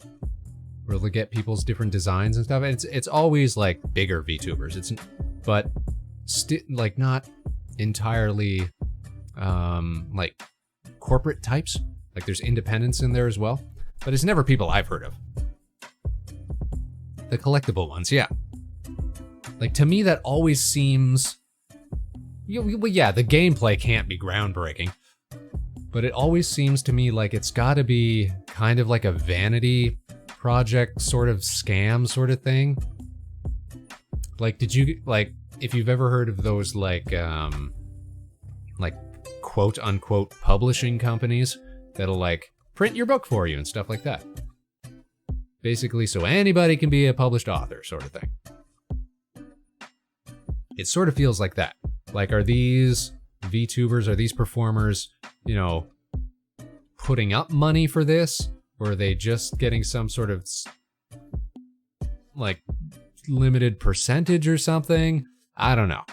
where they'll get people's different designs and stuff. And it's always like bigger VTubers. But like not entirely like corporate types. Like there's independents in there as well, but it's never people I've heard of. The collectible ones, yeah. Like to me, that always seems. Well, yeah, the gameplay can't be groundbreaking. But it always seems to me like it's gotta be kind of like a vanity project sort of scam sort of thing. Like, if you've ever heard of those like quote unquote publishing companies that'll like print your book for you and stuff like that. Basically, so anybody can be a published author sort of thing. It sort of feels like that. Like, are these VTubers, are these performers, putting up money for this? Or are they just getting some sort of, like, limited percentage or something? I don't know.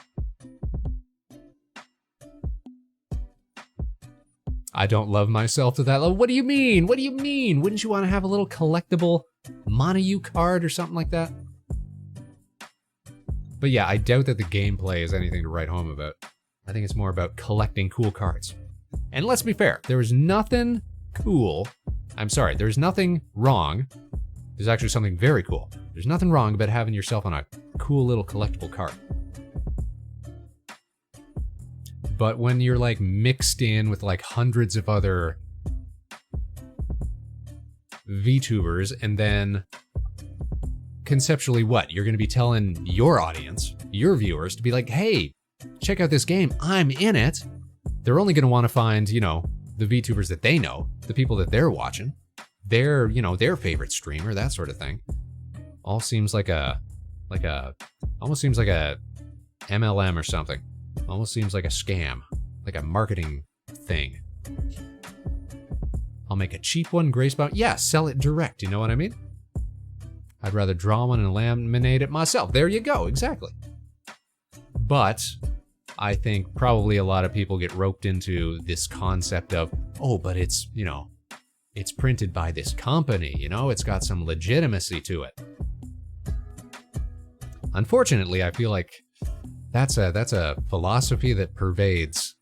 I don't love myself to that level. What do you mean? What do you mean? Wouldn't you want to have a little collectible Monayu card or something like that? But yeah, I doubt that the gameplay is anything to write home about. I think it's more about collecting cool cards. And let's be fair, there was nothing cool. I'm sorry, there's nothing wrong. There's actually something very cool. There's nothing wrong about having yourself on a cool little collectible card. But when you're like mixed in with like hundreds of other VTubers, and then conceptually what? You're going to be telling your audience, your viewers, to be like, hey, check out this game, I'm in it. They're only going to want to find, the VTubers that they know, the people that they're watching, their favorite streamer, that sort of thing. Almost seems like a MLM or something. Almost seems like a scam, like a marketing thing. I'll make a cheap one, Gracebound. Yeah, sell it direct, you know what I mean? I'd rather draw one and laminate it myself. There you go, exactly. But I think probably a lot of people get roped into this concept of, oh, but it's, it's printed by this company, it's got some legitimacy to it. Unfortunately, I feel like that's a philosophy that pervades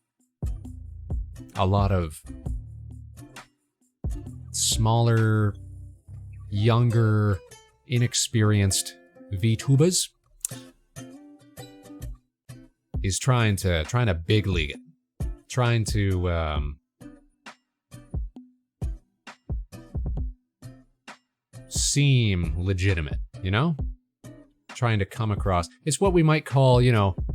a lot of smaller, younger, inexperienced VTubers. Is trying to big league it, trying to seem legitimate, trying to come across. It's what we might call,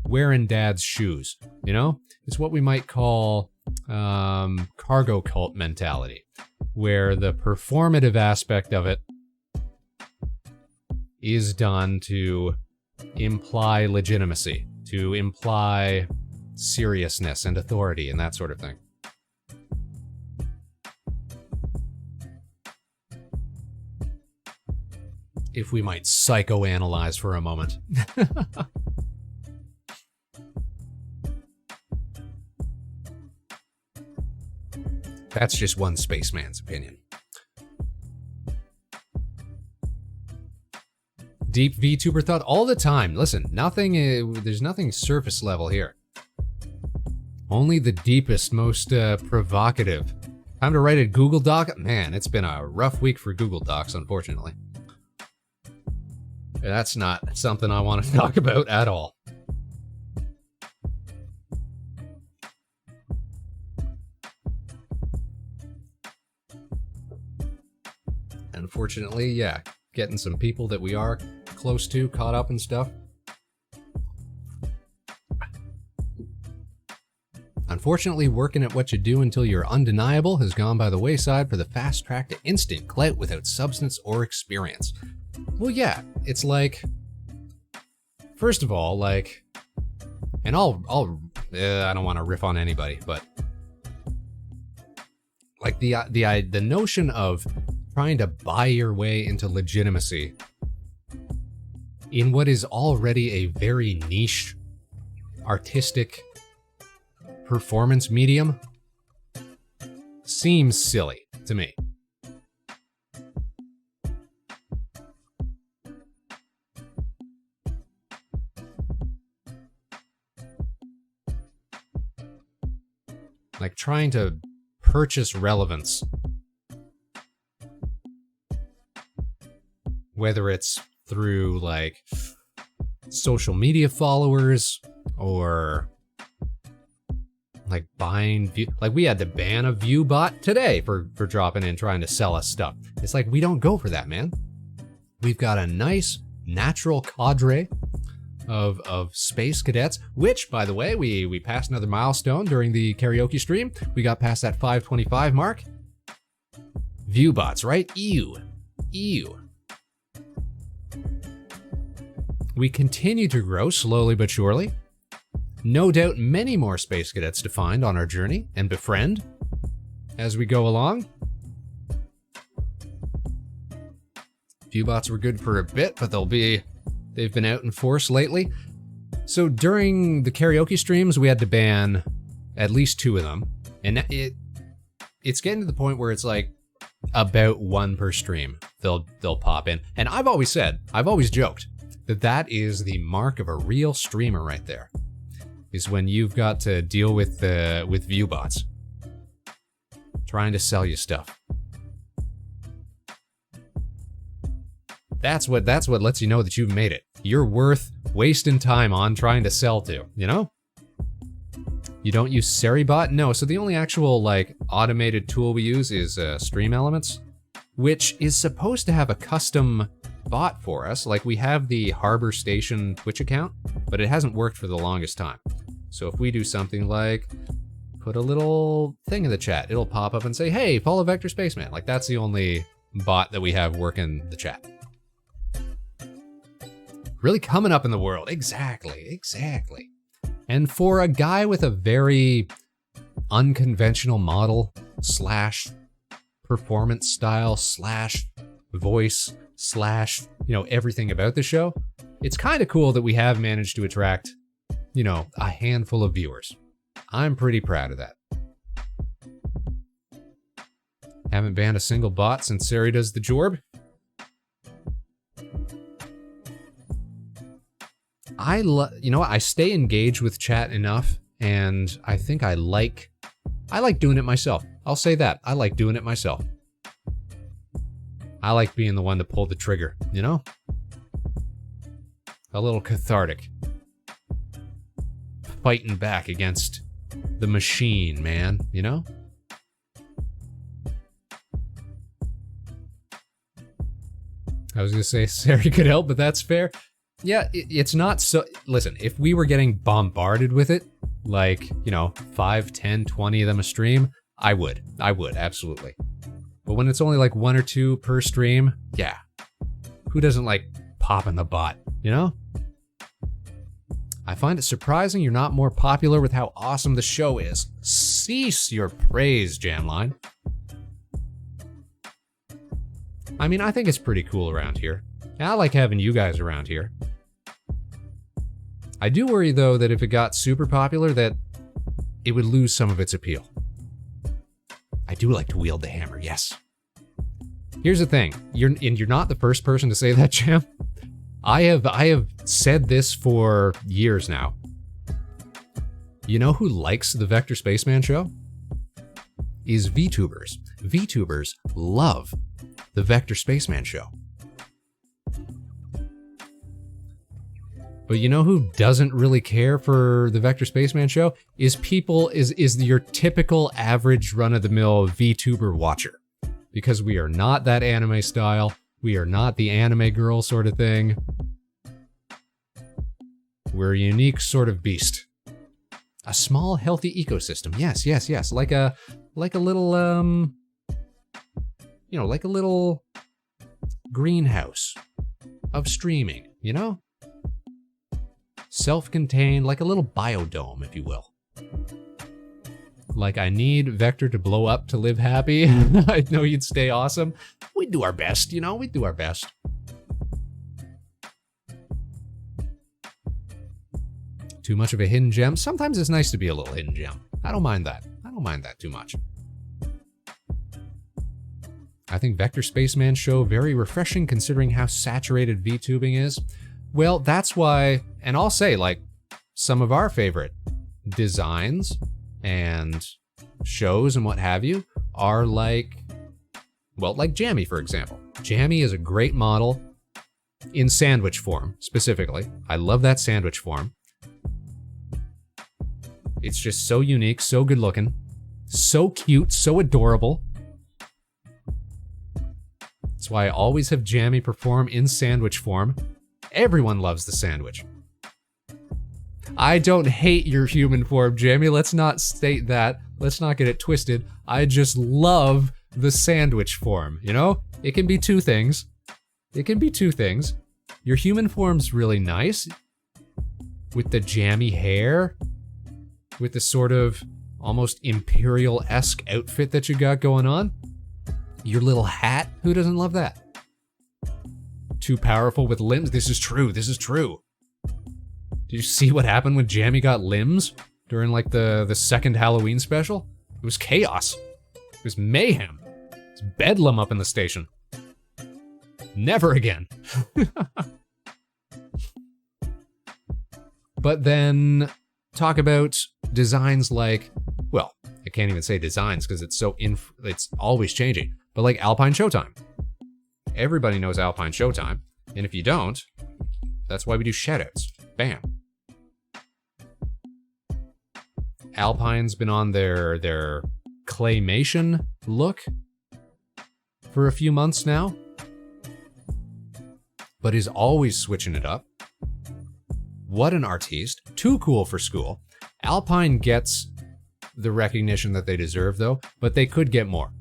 wearing dad's shoes, It's what we might call cargo cult mentality, where the performative aspect of it is done to imply legitimacy, to imply seriousness and authority and that sort of thing. If we might psychoanalyze for a moment. That's just one spaceman's opinion. Deep VTuber thought all the time. Listen, there's nothing surface level here. Only the deepest, most provocative. Time to write a Google Doc? Man, it's been a rough week for Google Docs, unfortunately. That's not something I want to talk about at all. Unfortunately, yeah, getting some people that we are close to caught up and stuff. Unfortunately, working at what you do until you're undeniable has gone by the wayside for the fast track to instant clout without substance or experience. Well, yeah, it's like, first of all, like, and I don't want to riff on anybody, but like the notion of trying to buy your way into legitimacy in what is already a very niche artistic performance medium seems silly to me. Like trying to purchase relevance, whether it's through like social media followers or like buying view. Like we had to ban a view bot today for dropping in trying to sell us stuff. It's like we don't go for that, man. We've got a nice natural cadre of Space Cadets, which, by the way, we passed another milestone during the karaoke stream. We got past that 525 mark. View bots, right? Ew. We continue to grow slowly but surely. No doubt many more Space Cadets to find on our journey and befriend as we go along. Viewbots were good for a bit, but they've been out in force lately. So during the karaoke streams, we had to ban at least 2 of them. And it's getting to the point where it's like about 1 per stream they'll pop in. And I've always joked that is the mark of a real streamer right there. Is when you've got to deal with viewbots trying to sell you stuff. That's what lets you know that you've made it. You're worth wasting time on trying to sell to, you know? You don't use Seribot? No, so the only actual like automated tool we use is Stream Elements, which is supposed to have a custom bot for us. Like we have the Harbor Station Twitch account, but it hasn't worked for the longest time. So if we do something like put a little thing in the chat, it'll pop up and say, hey, follow Vector Spaceman. Like that's the only bot that we have working the chat. Really coming up in the world. Exactly. And for a guy with a very unconventional model / performance style / voice / everything about the show, it's kind of cool that we have managed to attract, a handful of viewers. I'm pretty proud of that. Haven't banned a single bot since Sari does the jorb. I stay engaged with chat enough, and I think I like doing it myself. I'll say that. I like doing it myself. I like being the one to pull the trigger, A little cathartic. Fighting back against the machine, man, I was gonna say Sari could help, but that's fair. Yeah, it's not so... Listen, if we were getting bombarded with it, like, 5, 10, 20 of them a stream, I would, absolutely. But when it's only like 1 or 2 per stream, yeah. Who doesn't like popping the bot, I find it surprising you're not more popular with how awesome the show is. Cease your praise, Jamline. I mean, I think it's pretty cool around here. I like having you guys around here. I do worry, though, that if it got super popular, that it would lose some of its appeal. I do like to wield the hammer, yes. Here's the thing. You're not the first person to say that, Jam. I have said this for years now. You know who likes the Vector Spaceman show? Is VTubers. VTubers love the Vector Spaceman show. But you know who doesn't really care for the Vector Spaceman show? Is your typical average run-of-the-mill VTuber watcher. Because we are not that anime style. We are not the anime girl sort of thing. We're a unique sort of beast. A small, healthy ecosystem. Yes. Like a little, like a little greenhouse of streaming, Self-contained, like a little biodome, if you will. Like, I need Vector to blow up to live happy. I know you'd stay awesome. We do our best, we do our best. Too much of a hidden gem? Sometimes it's nice to be a little hidden gem. I don't mind that. I don't mind that too much. I think Vector Spaceman show very refreshing considering how saturated VTubing is. Well, that's why, and I'll say, like, some of our favorite designs and shows and what have you are like Jammy, for example. Jammy is a great model in sandwich form, specifically. I love that sandwich form. It's just so unique, so good looking, so cute, so adorable. That's why I always have Jammy perform in sandwich form. Everyone loves the sandwich. I don't hate your human form, Jamie. Let's not state that. Let's not get it twisted. I just love the sandwich form, It can be two things. Your human form's really nice. With the jammy hair. With the sort of almost imperial-esque outfit that you got going on. Your little hat. Who doesn't love that? Too powerful with limbs. This is true. Did you see what happened when Jammy got limbs during like the second Halloween special? It was chaos. It was mayhem. It was bedlam up in the station. Never again. But then talk about designs like, well, I can't even say designs because it's always changing. But like Alpine Showtime. Everybody knows Alpine Showtime. And if you don't, that's why we do shoutouts. Bam. Alpine's been on their claymation look for a few months now, but is always switching it up. What an artiste. Too cool for school. Alpine gets the recognition that they deserve, though, but they could get more.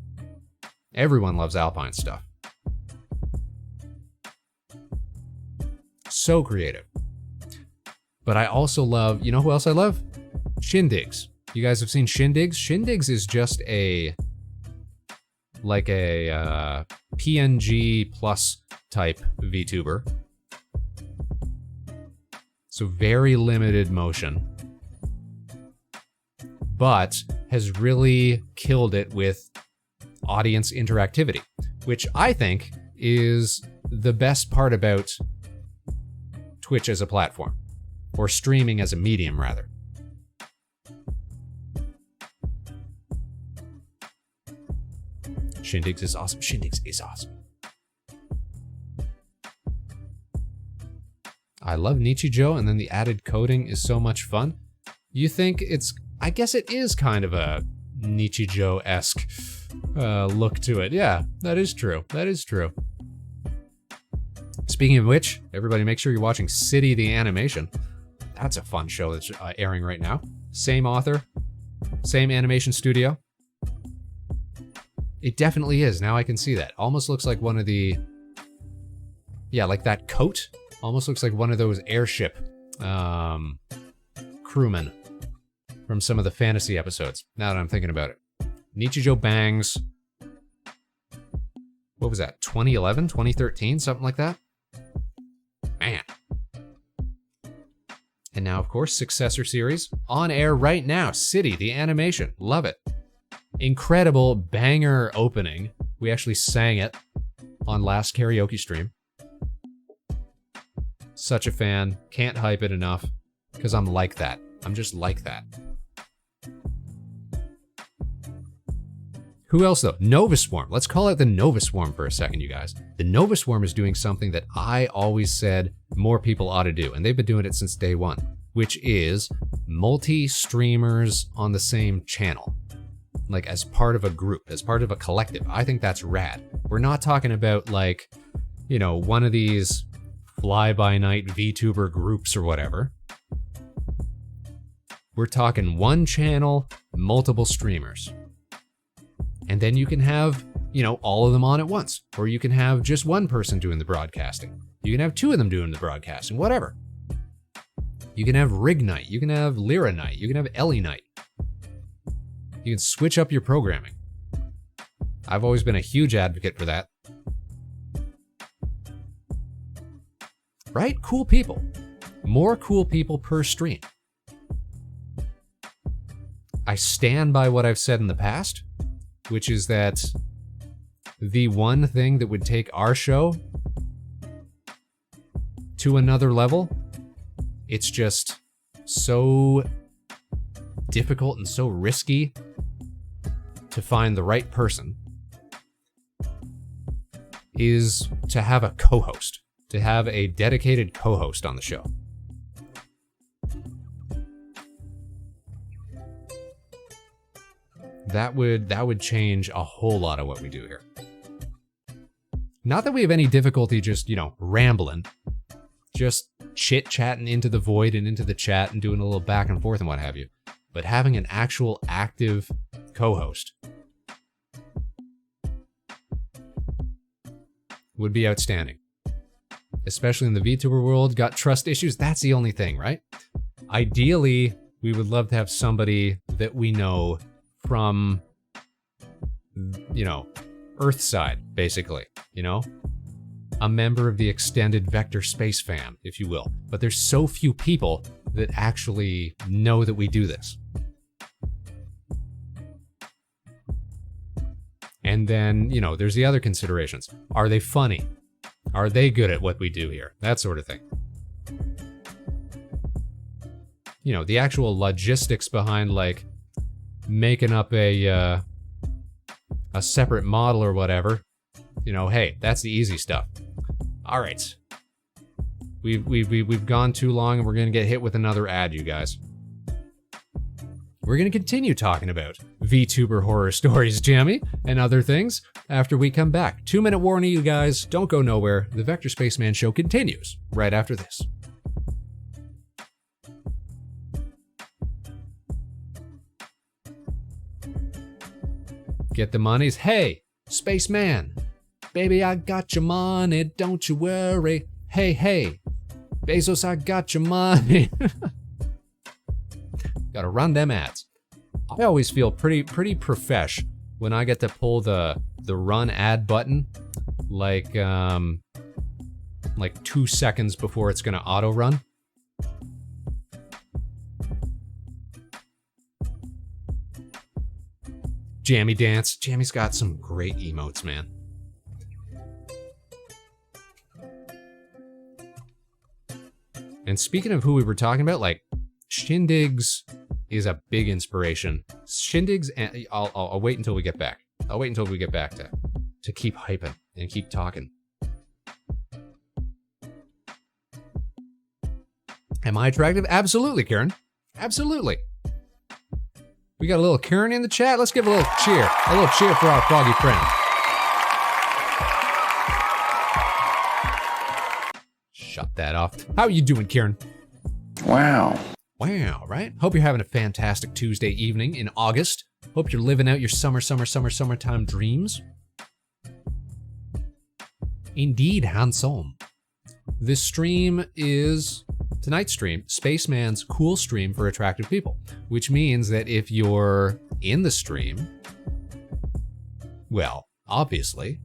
Everyone loves Alpine stuff. So creative. But I also love, you know who else I love? Shindigs. You guys have seen Shindigs? Shindigs is just a PNG plus type VTuber. So very limited motion. But has really killed it with audience interactivity, which I think is the best part about Twitch as a platform. Or streaming as a medium, rather. Shindigs is awesome. Shindigs is awesome. I love Nichijou, and then the added coding is so much fun. You think I guess it is kind of a Nichijou-esque look to it. Yeah, that is true. Speaking of which, everybody make sure you're watching City the Animation. That's a fun show that's airing right now. Same author, same animation studio. It definitely is. Now I can see that. Almost looks like one of the... Yeah, like that coat. Almost looks like one of those airship crewmen from some of the fantasy episodes, now that I'm thinking about it. Nichijou Bangs. What was that? 2011? 2013? Something like that? Man. And now, of course, successor series. On air right now. City, the animation. Love it. Incredible banger opening. We actually sang it on last karaoke stream. Such a fan. Can't hype it enough. Because I'm like that. I'm just like that. Who else, though? Nova Swarm. Let's call it the Nova Swarm for a second, you guys. The Nova Swarm is doing something that I always said more people ought to do, and they've been doing it since day one, which is multi-streamers on the same channel. Like, as part of a group, as part of a collective. I think that's rad. We're not talking about, like, you know, one of these fly-by-night VTuber groups or whatever. We're talking one channel, multiple streamers. And then you can have, you know, all of them on at once. Or you can have just one person doing the broadcasting. You can have two of them doing the broadcasting, whatever. You can have Rig Night. You can have Lyra Night. You can have Ellie Night. You can switch up your programming. I've always been a huge advocate for that. Right? Cool people. More cool people per stream. I stand by what I've said in the past, which is that the one thing that would take our show to another level, it's just so difficult and so risky to find the right person, is to have a co-host, to have a dedicated co-host on the show. That would change a whole lot of what we do here. Not that we have any difficulty just, you know, rambling, just chit-chatting into the void and into the chat and doing a little back and forth and what have you. But having an actual active co-host would be outstanding. Especially in the VTuber world, got trust issues, that's the only thing, right? Ideally, we would love to have somebody that we know from, you know, Earthside, basically, you know? A member of the extended Vector Space fam, if you will. But there's so few people that actually know that we do this. And then, you know, there's the other considerations. Are they funny? Are they good at what we do here? That sort of thing. You know, the actual logistics behind, like, making up a separate model or whatever, you know, hey, that's the easy stuff. All right, we've gone too long, and we're gonna get hit with another ad, you guys. We're gonna continue talking about VTuber horror stories, Jammy, and other things after we come back. 2-minute warning, you guys. Don't go nowhere. The Vector Spaceman show continues right after this. Get the monies. Hey, Spaceman. Baby, I got your money. Don't you worry. Hey, hey. Bezos, I got your money. Gotta run them ads. I always feel pretty profesh when I get to pull the run ad button like 2 seconds before it's gonna auto run. Jammy dance. Jammy's got some great emotes, man. And speaking of who we were talking about, like, Shindigs is a big inspiration. Shindigs, and I'll wait until we get back. I'll wait until we get back to keep hyping and keep talking. Am I attractive? Absolutely, Karen. Absolutely. We got a little Karen in the chat. Let's give a little cheer for our froggy friend. Shut that off. How are you doing, Karen? Wow. Wow, right? Hope you're having a fantastic Tuesday evening in August. Hope you're living out your summertime dreams. Indeed, handsome. This stream is, tonight's stream, Spaceman's cool stream for attractive people, which means that if you're in the stream, well, obviously,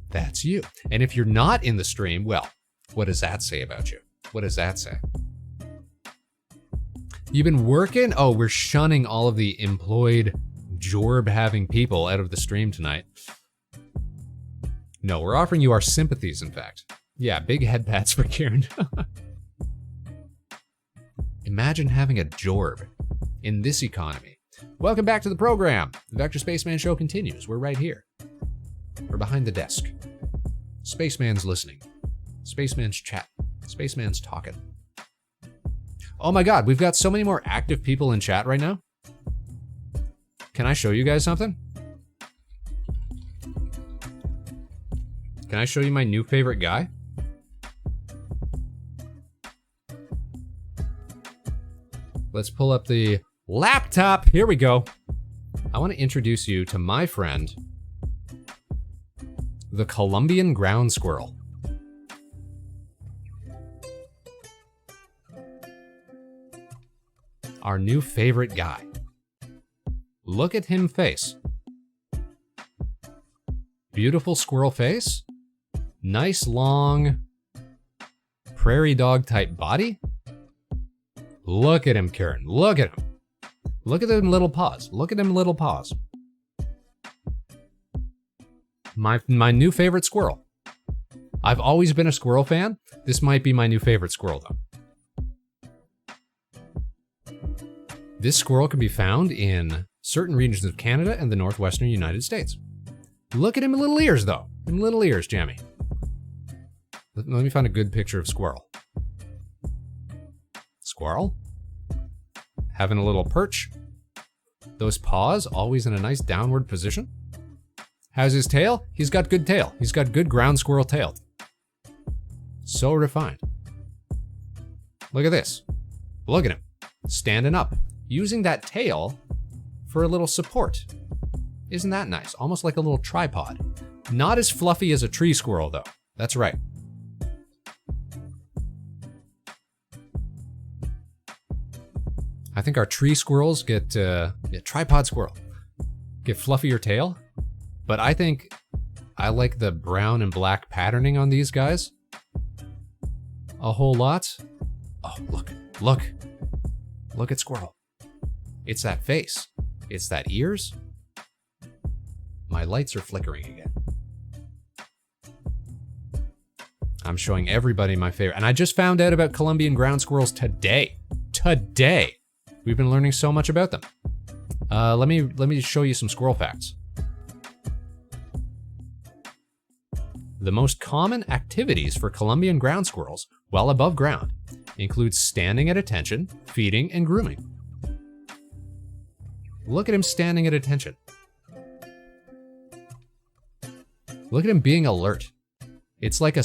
that's you. And if you're not in the stream, well, what does that say about you? What does that say? You've been working? Oh, we're shunning all of the employed jorb-having people out of the stream tonight. No, we're offering you our sympathies, in fact. Yeah, big head pats for Kieran. Imagine having a jorb in this economy. Welcome back to the program. The Vector Spaceman Show continues. We're right here. We're behind the desk. Spaceman's listening. Spaceman's chat. Spaceman's talking. Oh my god, we've got so many more active people in chat right now. Can I show you guys something? Can I show you my new favorite guy? Let's pull up the laptop. Here we go. I want to introduce you to my friend, the Columbian ground squirrel. Our new favorite guy. Look at him face. Beautiful squirrel face. Nice long prairie dog type body. Look at him, Kieran. Look at him. Look at them little paws. Look at them little paws. My new favorite squirrel. I've always been a squirrel fan. This might be my new favorite squirrel though. This squirrel can be found in certain regions of Canada and the northwestern United States. Look at him little ears though. Them little ears, Jammy. Let me find a good picture of squirrel. Squirrel. Having a little perch. Those paws always in a nice downward position. How's his tail? He's got good tail. He's got good ground squirrel tail. So refined. Look at this. Look at him. Standing up. Using that tail for a little support. Isn't that nice? Almost like a little tripod. Not as fluffy as a tree squirrel though. That's right. I think our tree squirrels get, tripod squirrel, get fluffier tail. But I think I like the brown and black patterning on these guys a whole lot. Oh, look at squirrel. It's that face. It's that ears. My lights are flickering again. I'm showing everybody my favorite. And I just found out about Columbian ground squirrels today. Today. We've been learning so much about them. Let me show you some squirrel facts. The most common activities for Columbian ground squirrels while above ground include standing at attention, feeding, and grooming. Look at him standing at attention. Look at him being alert. It's like a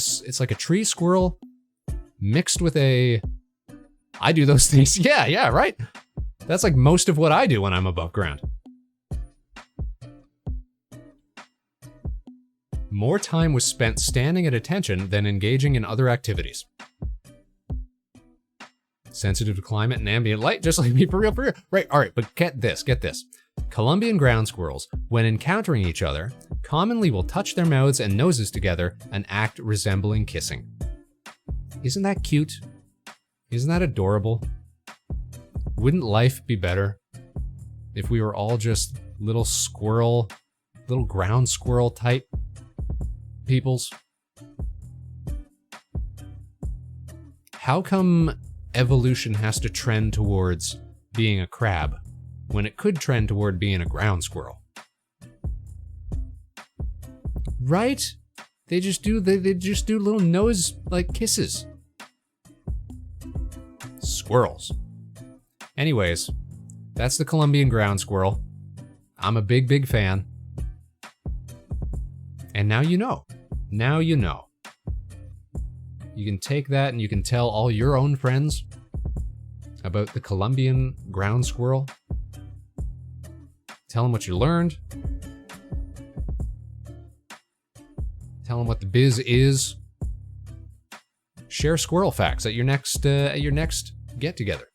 tree squirrel mixed with a... I do those things. Yeah, right? That's like most of what I do when I'm above ground. More time was spent standing at attention than engaging in other activities. Sensitive to climate and ambient light, just like me, for real. Right, all right, but get this. Columbian ground squirrels, when encountering each other, commonly will touch their mouths and noses together, an act resembling kissing. Isn't that cute? Isn't that adorable? Wouldn't life be better if we were all just little ground squirrel type peoples? How come evolution has to trend towards being a crab when it could trend toward being a ground squirrel? Right? They just do little nose like kisses. Squirrels. Anyways, that's the Columbian ground squirrel. I'm a big fan. And now you know. Now you know. You can take that and you can tell all your own friends about the Columbian ground squirrel. Tell them what you learned. Tell them what the biz is. Share squirrel facts at your next get-together.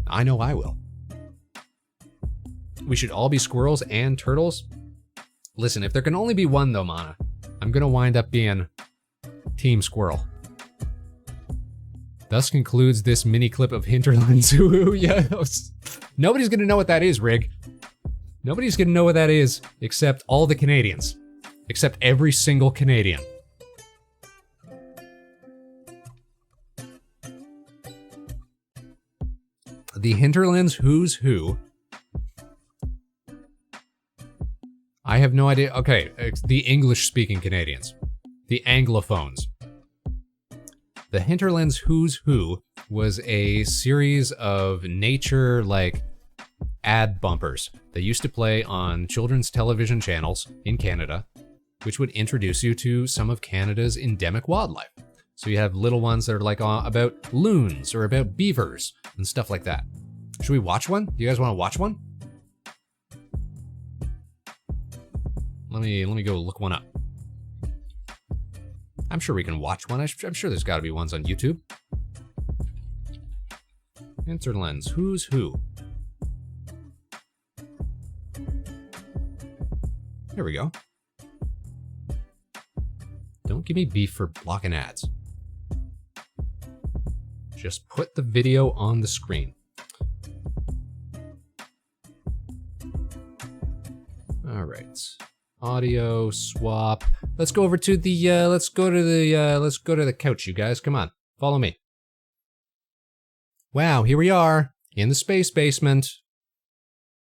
I know I will. We should all be squirrels and turtles. Listen, if there can only be one though, Mana, I'm gonna wind up being Team Squirrel. Thus concludes this mini clip of Hinterlands. Yes. Nobody's gonna know what that is, Rig. Nobody's gonna know what that is except all the Canadians. Except every single Canadian. The Hinterlands Who's Who. I have no idea. Okay, it's the English-speaking Canadians. The Anglophones. The Hinterlands Who's Who was a series of nature, like, ad bumpers that used to play on children's television channels in Canada, which would introduce you to some of Canada's endemic wildlife. So you have little ones that are like about loons or about beavers and stuff like that. Should we watch one? Do you guys want to watch one? Let me go look one up. I'm sure we can watch one. I'm sure there's got to be ones on YouTube. Hinterlands Who's Who. Here we go. Don't give me beef for blocking ads. Just put the video on the screen. All right. Audio swap. Let's go over to the let's go to the couch, you guys. Come on. Follow me. Wow, here we are in the space basement.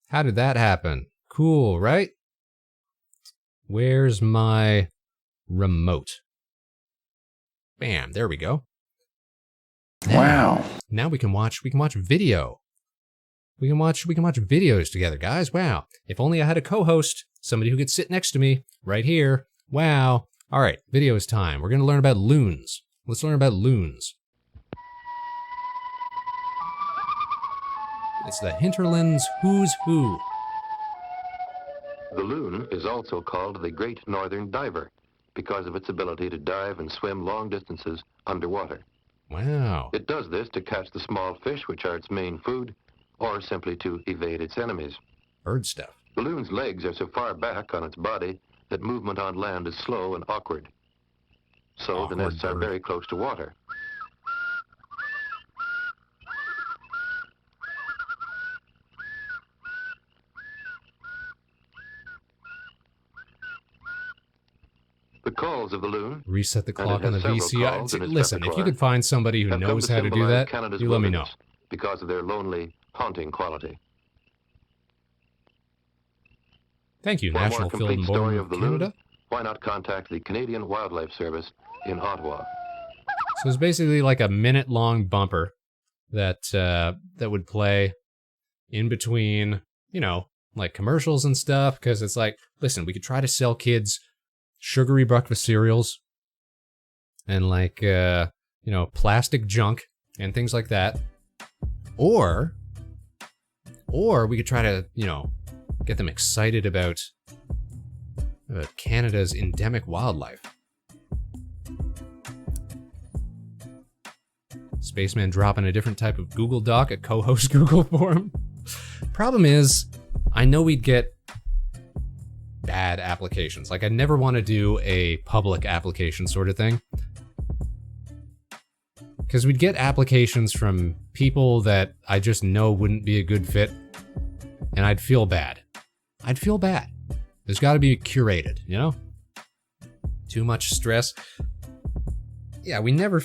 How did that happen? Cool, right? Where's my remote? Bam, there we go. Wow. Now we can watch video. We can watch videos together, guys. Wow. If only I had a co-host, somebody who could sit next to me right here. Wow. All right, video is time. We're going to learn about loons. Let's learn about loons. It's the Hinterlands Who's Who. The loon is also called the Great Northern Diver because of its ability to dive and swim long distances underwater. Wow. It does this to catch the small fish, which are its main food, or simply to evade its enemies. Bird stuff. The loon's legs are so far back on its body that movement on land is slow and awkward. So the nests are very close to water. The calls of the loon. Reset the clock it on the has several calls VCR. in its Listen, if you repertoire, could find somebody who have come knows to how to do symbolize that, Canada's you let me know. wilderness because of their lonely, haunting quality. Thank you, For a more National Field complete and story Bowling of of the Canada. loon, why not contact the Canadian Wildlife Service in Ottawa? So it's basically like a minute-long bumper that that would play in between, you know, like commercials and stuff, because it's like, listen, we could try to sell kids sugary breakfast cereals and like you know, plastic junk and things like that, or we could try to, you know, get them excited about Canada's endemic wildlife. Spaceman dropping a different type of Google Doc, a co-host Google form. Problem is, I know we'd get bad applications. Like, I never want to do a public application sort of thing, because we'd get applications from people that I just know wouldn't be a good fit, and I'd feel bad. I'd feel bad. There's got to be curated, you know? Too much stress. Yeah, we never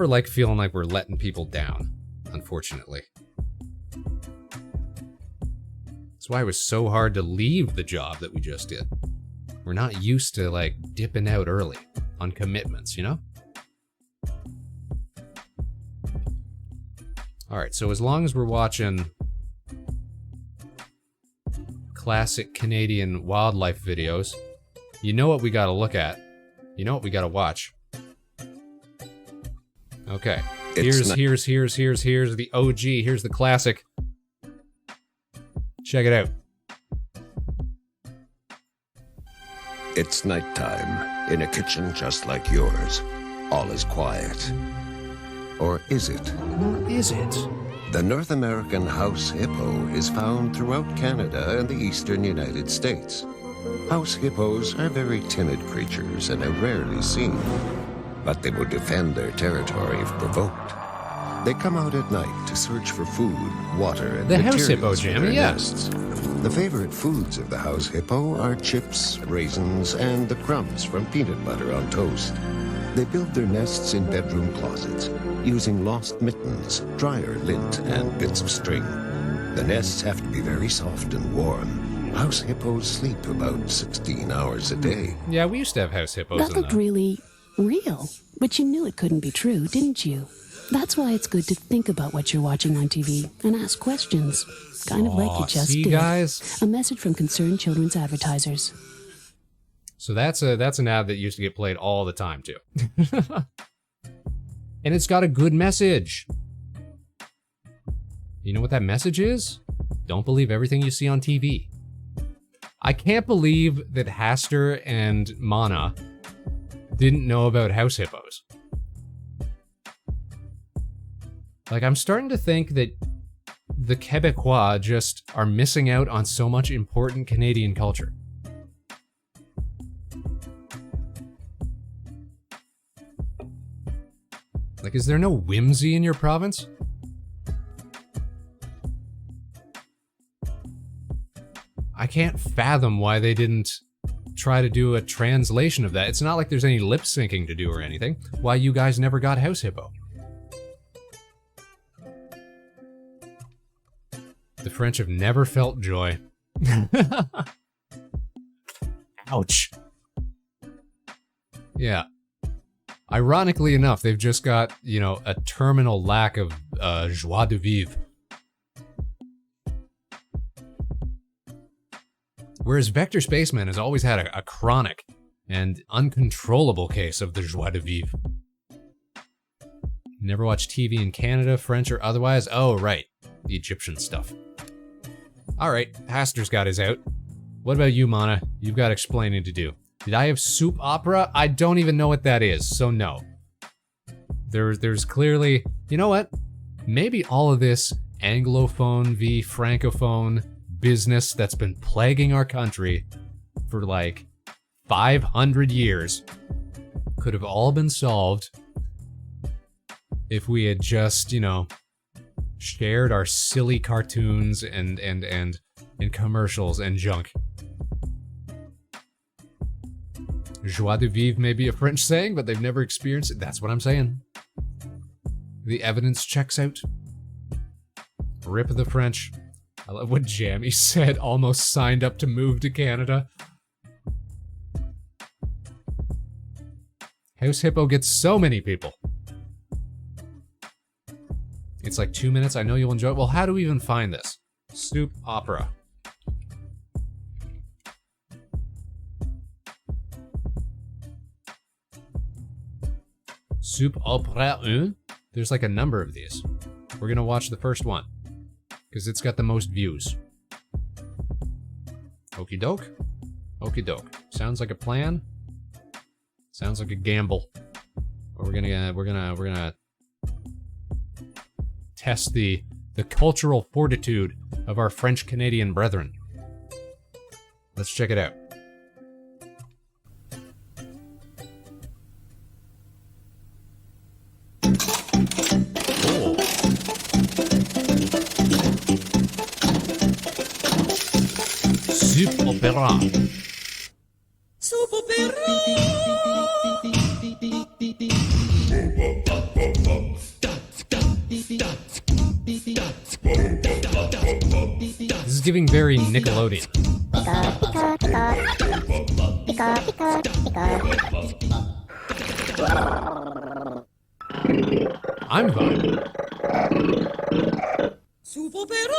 like feeling like we're letting people down, unfortunately. That's why it was so hard to leave the job that we just did. We're not used to, like, dipping out early on commitments, you know? Alright, so as long as we're watching classic Canadian wildlife videos, you know what we gotta look at. You know what we gotta watch. Okay. It's Here's the OG. Here's the classic. Check it out. It's nighttime in a kitchen just like yours. All is quiet. Or is it? Or is it? The North American house hippo is found throughout Canada and the eastern United States. House hippos are very timid creatures and are rarely seen, but they will defend their territory if provoked. They come out at night to search for food, water, and The house materials hippo, for Jimmy, their yeah. nests. The favorite foods of the house hippo are chips, raisins, and the crumbs from peanut butter on toast. They build their nests in bedroom closets, using lost mittens, dryer lint, and bits of string. The nests have to be very soft and warm. House hippos sleep about 16 hours a day. Yeah, we used to have house hippos That in looked the... really real, but you knew it couldn't be true, didn't you? That's why it's good to think about what you're watching on TV and ask questions. Kind of like you just see, did. guys? A message from Concerned Children's Advertisers. So that's an ad that used to get played all the time, too. And it's got a good message. You know what that message is? Don't believe everything you see on TV. I can't believe that Haster and Mana didn't know about house hippos. Like, I'm starting to think that the Quebecois just are missing out on so much important Canadian culture. Like, is there no whimsy in your province? I can't fathom why they didn't try to do a translation of that. It's not like there's any lip syncing to do or anything. Why you guys never got house hippo? The French have never felt joy. Ouch. Yeah. Ironically enough, they've just got, you know, a terminal lack of joie de vivre. Whereas Vector Spaceman has always had a chronic and uncontrollable case of the joie de vivre. Never watched TV in Canada, French or otherwise? Oh, right. The Egyptian stuff. Alright, Haster's got his out. What about you, Mana? You've got explaining to do. Did I have soup opera? I don't even know what that is, so no. There's clearly... You know what? Maybe all of this Anglophone v. Francophone business that's been plaguing our country for like 500 years could have all been solved if we had just, you know, shared our silly cartoons and commercials and junk. Joie de vivre may be a French saying, but they've never experienced it. That's what I'm saying. The evidence checks out. Rip the French. I love what Jammy said, almost signed up to move to Canada. House Hippo gets so many people. It's like 2 minutes. I know you'll enjoy it. Well, how do we even find this? Soup opera. Soup opera 1? There's like a number of these. We're gonna watch the first one, because it's got the most views. Okie doke. Okie doke. Sounds like a plan. Sounds like a gamble. But we're gonna test the cultural fortitude of our French Canadian brethren. Let's check it out. Oh. Soup opera. Soup opera. This is giving very Nickelodeon. I'm vibing. Soup opera.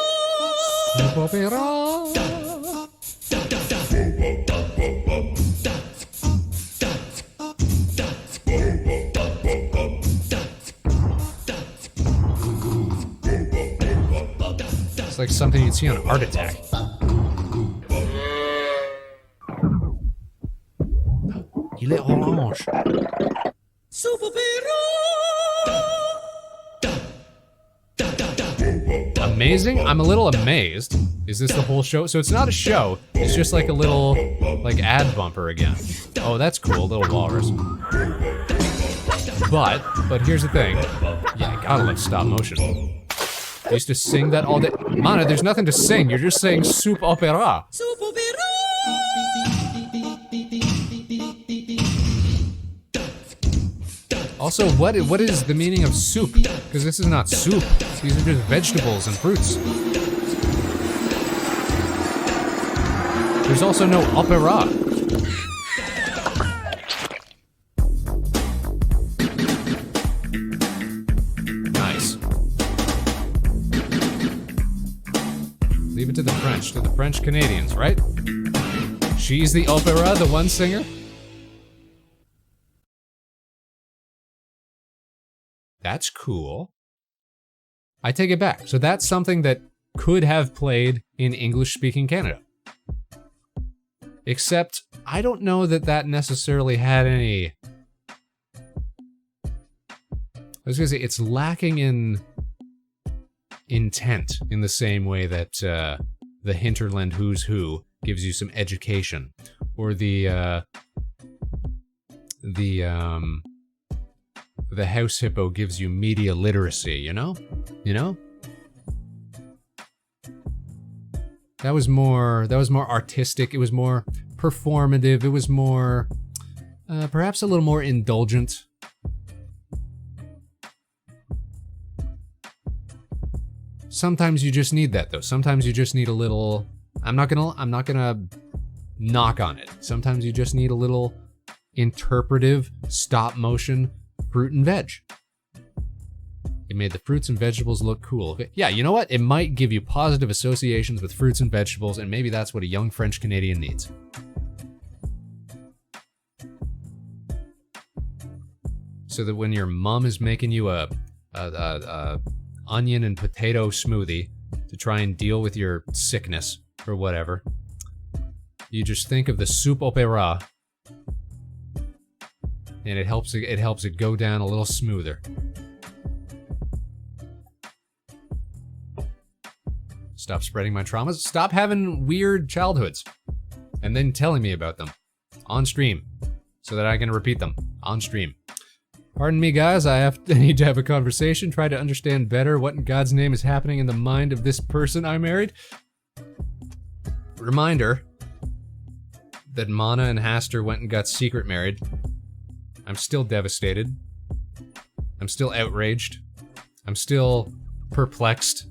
Soup opera. It's like something you'd see on Art Attack. Il est orange. Amazing? I'm a little amazed. Is this the whole show? So it's not a show. It's just like a little, like, ad bumper again. Oh, that's cool, little walrus. But here's the thing. Yeah, I gotta love stop motion. I used to sing that all day. Mana, there's nothing to sing. You're just saying soup opera. Soup opera. Also, what is the meaning of soup? Because this is not soup. These are just vegetables and fruits. There's also no opera. Nice. Leave it to the French Canadians, right? She's the opera, the one singer? That's cool. I take it back. So that's something that could have played in English-speaking Canada. Except, I don't know that that necessarily had any... I was gonna say, it's lacking in intent in the same way that the Hinterland Who's Who gives you some education. Or the House Hippo gives you media literacy, you know? You know? That was more artistic, it was more performative, it was more, perhaps a little more indulgent. Sometimes you just need that though. Sometimes you just need a little, I'm not gonna knock on it. Sometimes you just need a little interpretive stop motion fruit and veg. It made the fruits and vegetables look cool. Yeah, you know what? It might give you positive associations with fruits and vegetables, and maybe that's what a young French Canadian needs. So that when your mom is making you a onion and potato smoothie to try and deal with your sickness or whatever, you just think of the soup opera, and it helps it go down a little smoother. Stop spreading my traumas. Stop having weird childhoods and then telling me about them on stream so that I can repeat them on stream. Pardon me, guys. I need to have a conversation, try to understand better what in God's name is happening in the mind of this person I married. Reminder that Mana and Haster went and got secret married. I'm still devastated. I'm still outraged. I'm still perplexed.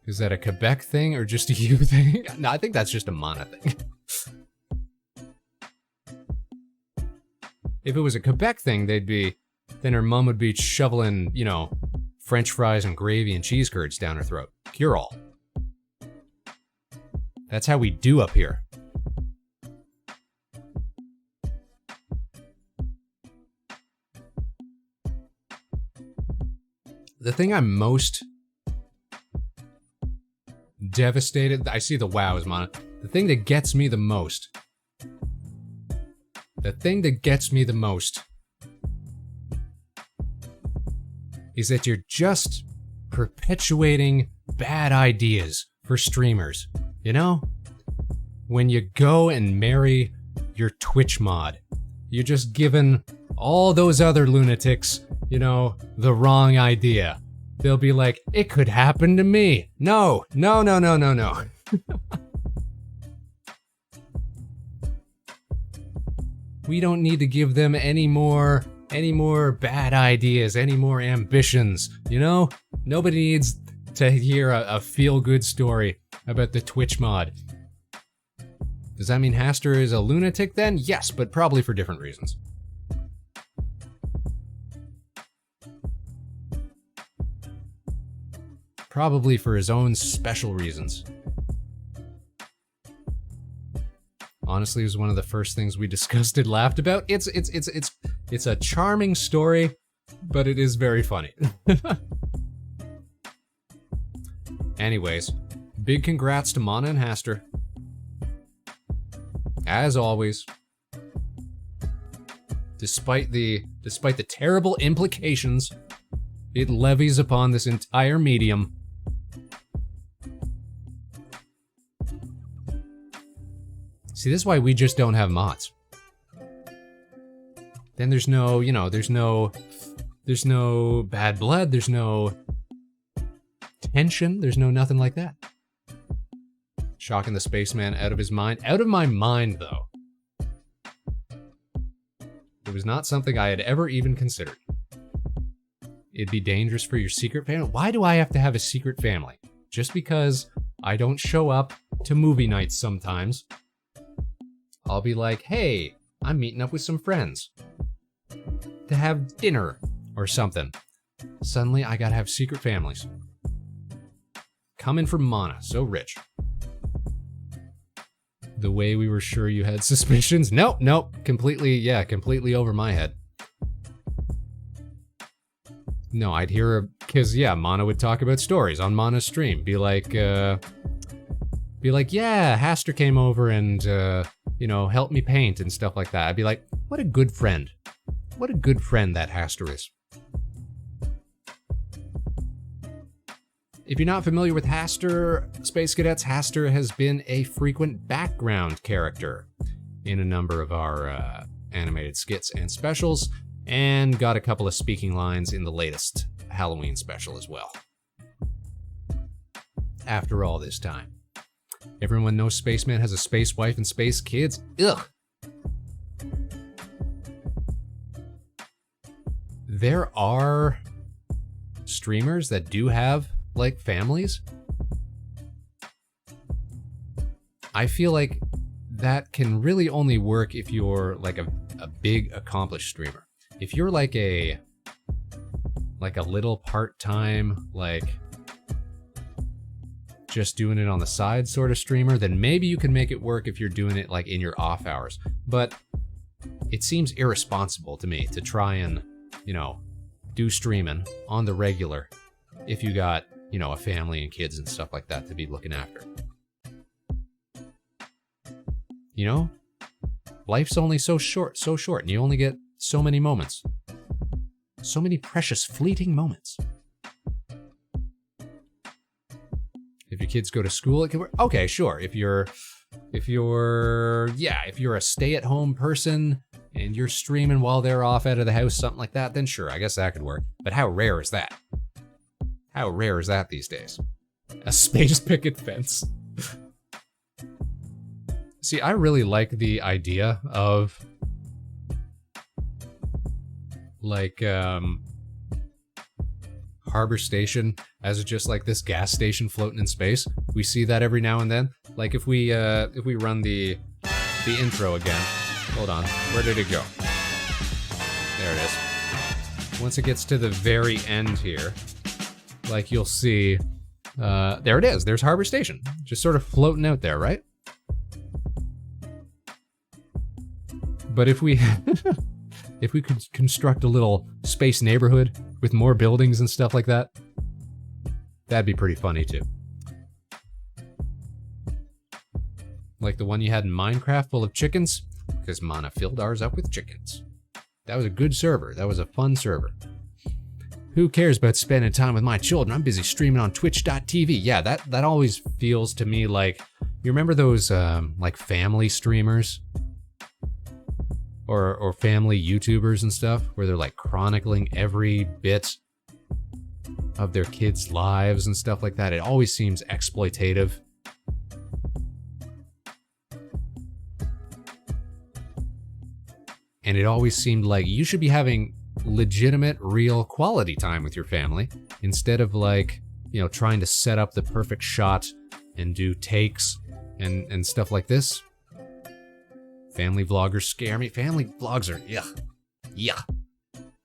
Is that a Quebec thing or just a you thing? No, I think that's just a Mana thing. If it was a Quebec thing, then her mom would be shoveling, you know, French fries and gravy and cheese curds down her throat. Cure all. That's how we do up here. The thing I'm most devastated, I see the wows, Mana. The thing that gets me the most is that you're just perpetuating bad ideas for streamers, you know? When you go and marry your Twitch mod, you're just giving all those other lunatics, you know, the wrong idea. They'll be like, it could happen to me. No. We don't need to give them any more bad ideas, any more ambitions, you know? Nobody needs to hear a feel-good story about the Twitch mod. Does that mean Haster is a lunatic then? Yes, but probably for different reasons. Probably for his own special reasons. Honestly, it was one of the first things we discussed and laughed about. It's a charming story, but it is very funny. Anyways, big congrats to Mana and Haster. As always. Despite the terrible implications it levies upon this entire medium. See, this is why we just don't have mods. Then there's no, you know, there's no bad blood, there's no tension, there's no nothing like that. Shocking the spaceman out of his mind. Out of my mind, though. It was not something I had ever even considered. It'd be dangerous for your secret family. Why do I have to have a secret family? Just because I don't show up to movie nights sometimes. I'll be like, hey, I'm meeting up with some friends to have dinner or something. Suddenly, I gotta have secret families. Coming from Mana, so rich. The way we were sure you had suspicions. Nope, completely over my head. No, I'd hear, because yeah, Mana would talk about stories on Mana's stream. Be like, yeah, Haster came over and, you know, helped me paint and stuff like that. I'd be like, what a good friend. What a good friend that Haster is. If you're not familiar with Haster, Space Cadets, Haster has been a frequent background character in a number of our animated skits and specials, and got a couple of speaking lines in the latest Halloween special as well. After all this time. Everyone knows Spaceman has a space wife and space kids. Ugh! There are streamers that do have like families. I feel like that can really only work if you're like a big accomplished streamer. If you're like a little part-time, like just doing it on the side sort of streamer, then maybe you can make it work if you're doing it like in your off hours. But it seems irresponsible to me to try and, you know, do streaming on the regular if you got, you know, a family and kids and stuff like that to be looking after. You know? Life's only so short, and you only get so many moments. So many precious, fleeting moments. If your kids go to school, it can work. Okay, sure. If you're a stay-at-home person and you're streaming while they're off out of the house, something like that, then sure, I guess that could work. But how rare is that? How rare is that these days? A space picket fence. See, I really like the idea of like Harbor Station as just like this gas station floating in space. We see that every now and then. Like if we run the intro again. Hold on, where did it go? There it is. Once it gets to the very end here, like you'll see, there it is. There's Harbor Station, just sort of floating out there, right? But if we if we could construct a little space neighborhood with more buildings and stuff like that, that'd be pretty funny too. Like the one you had in Minecraft full of chickens, because Mana filled ours up with chickens. That was a good server. That was a fun server. Who cares about spending time with my children? I'm busy streaming on twitch.tv. Yeah, that always feels to me like, you remember those like family streamers? Or family YouTubers and stuff, where they're like chronicling every bit of their kids' lives and stuff like that. It always seems exploitative. And it always seemed like you should be having legitimate, real quality time with your family instead of like, you know, trying to set up the perfect shot and do takes and stuff like this. Family vloggers scare me. Family vlogs are, yeah.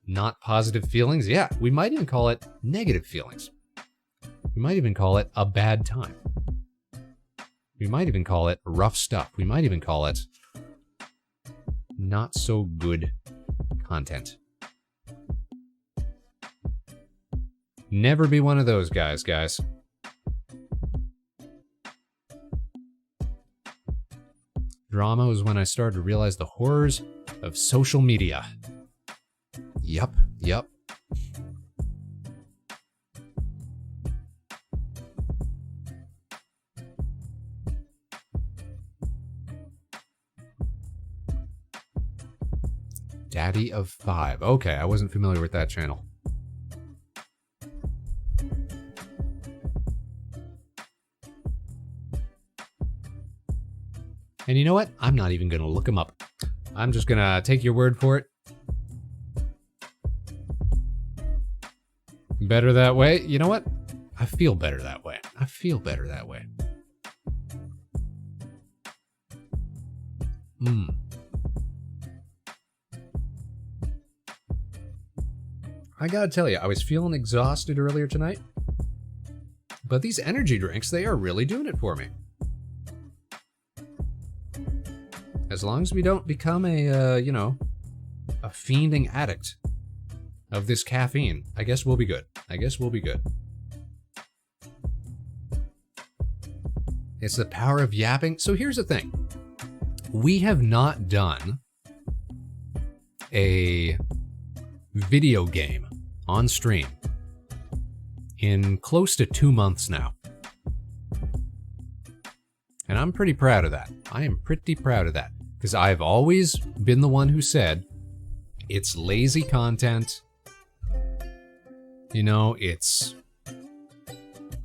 Not positive feelings. Yeah, we might even call it negative feelings. We might even call it a bad time. We might even call it rough stuff. We might even call it not so good content. Never be one of those guys. drama was when I started to realize the horrors of social media. Yup. Daddy of Five. Okay, I wasn't familiar with that channel. And you know what? I'm not even going to look him up. I'm just going to take your word for it. Better that way. You know what? I feel better that way. I gotta tell you, I was feeling exhausted earlier tonight. But these energy drinks, they are really doing it for me. As long as we don't become a fiending addict of this caffeine, I guess we'll be good. It's the power of yapping. So here's the thing. We have not done a video game on stream in close to 2 months now. And I'm pretty proud of that. I am pretty proud of that. Because I've always been the one who said, it's lazy content. You know, it's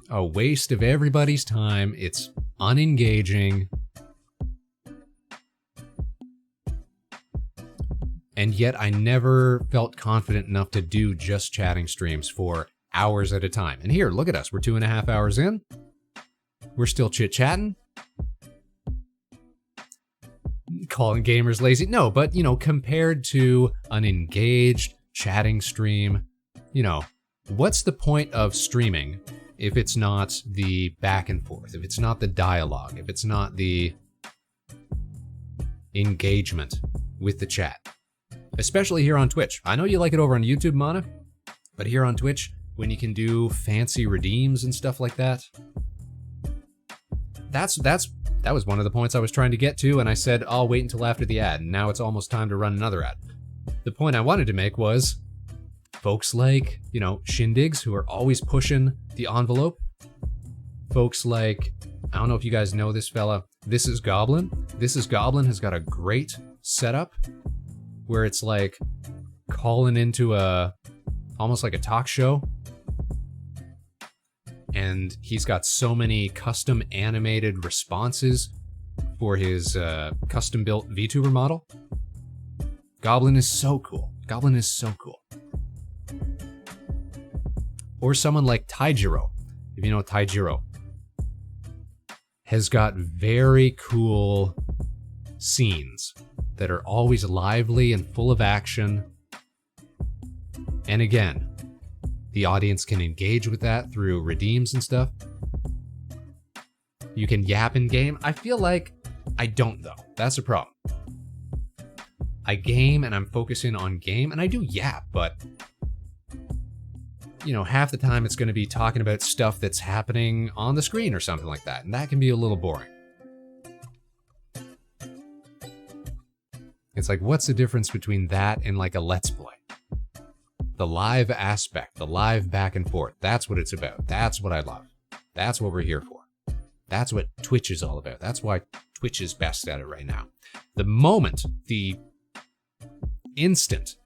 a waste of everybody's time. It's unengaging. And yet I never felt confident enough to do just chatting streams for hours at a time. And here, look at us. We're 2.5 hours in. We're still chit-chatting. Calling gamers lazy. No, but, compared to an engaged chatting stream, what's the point of streaming if it's not the back and forth, if it's not the dialogue, if it's not the engagement with the chat? Especially here on Twitch. I know you like it over on YouTube, Mana, but here on Twitch, when you can do fancy redeems and stuff like that, that was one of the points I was trying to get to, and I said, I'll wait until after the ad, and now it's almost time to run another ad. The point I wanted to make was, folks like, Shindigs, who are always pushing the envelope. Folks like, I don't know if you guys know this fella, This Is Goblin. This Is Goblin has got a great setup, where it's like calling into almost like a talk show. And he's got so many custom animated responses for his custom-built VTuber model. Goblin is so cool. Or someone like Taijiro, if you know Taijiro, has got very cool scenes that are always lively and full of action. And again, the audience can engage with that through redeems and stuff. You can yap in game. I feel like I don't, though. That's a problem. I game and I'm focusing on game, and I do yap, but half the time it's going to be talking about stuff that's happening on the screen or something like that, and that can be a little boring. It's like, what's the difference between that and like a Let's Play? The live aspect, the live back and forth, that's what it's about. That's what I love. That's what we're here for. That's what Twitch is all about. That's why Twitch is best at it right now. The moment, the instant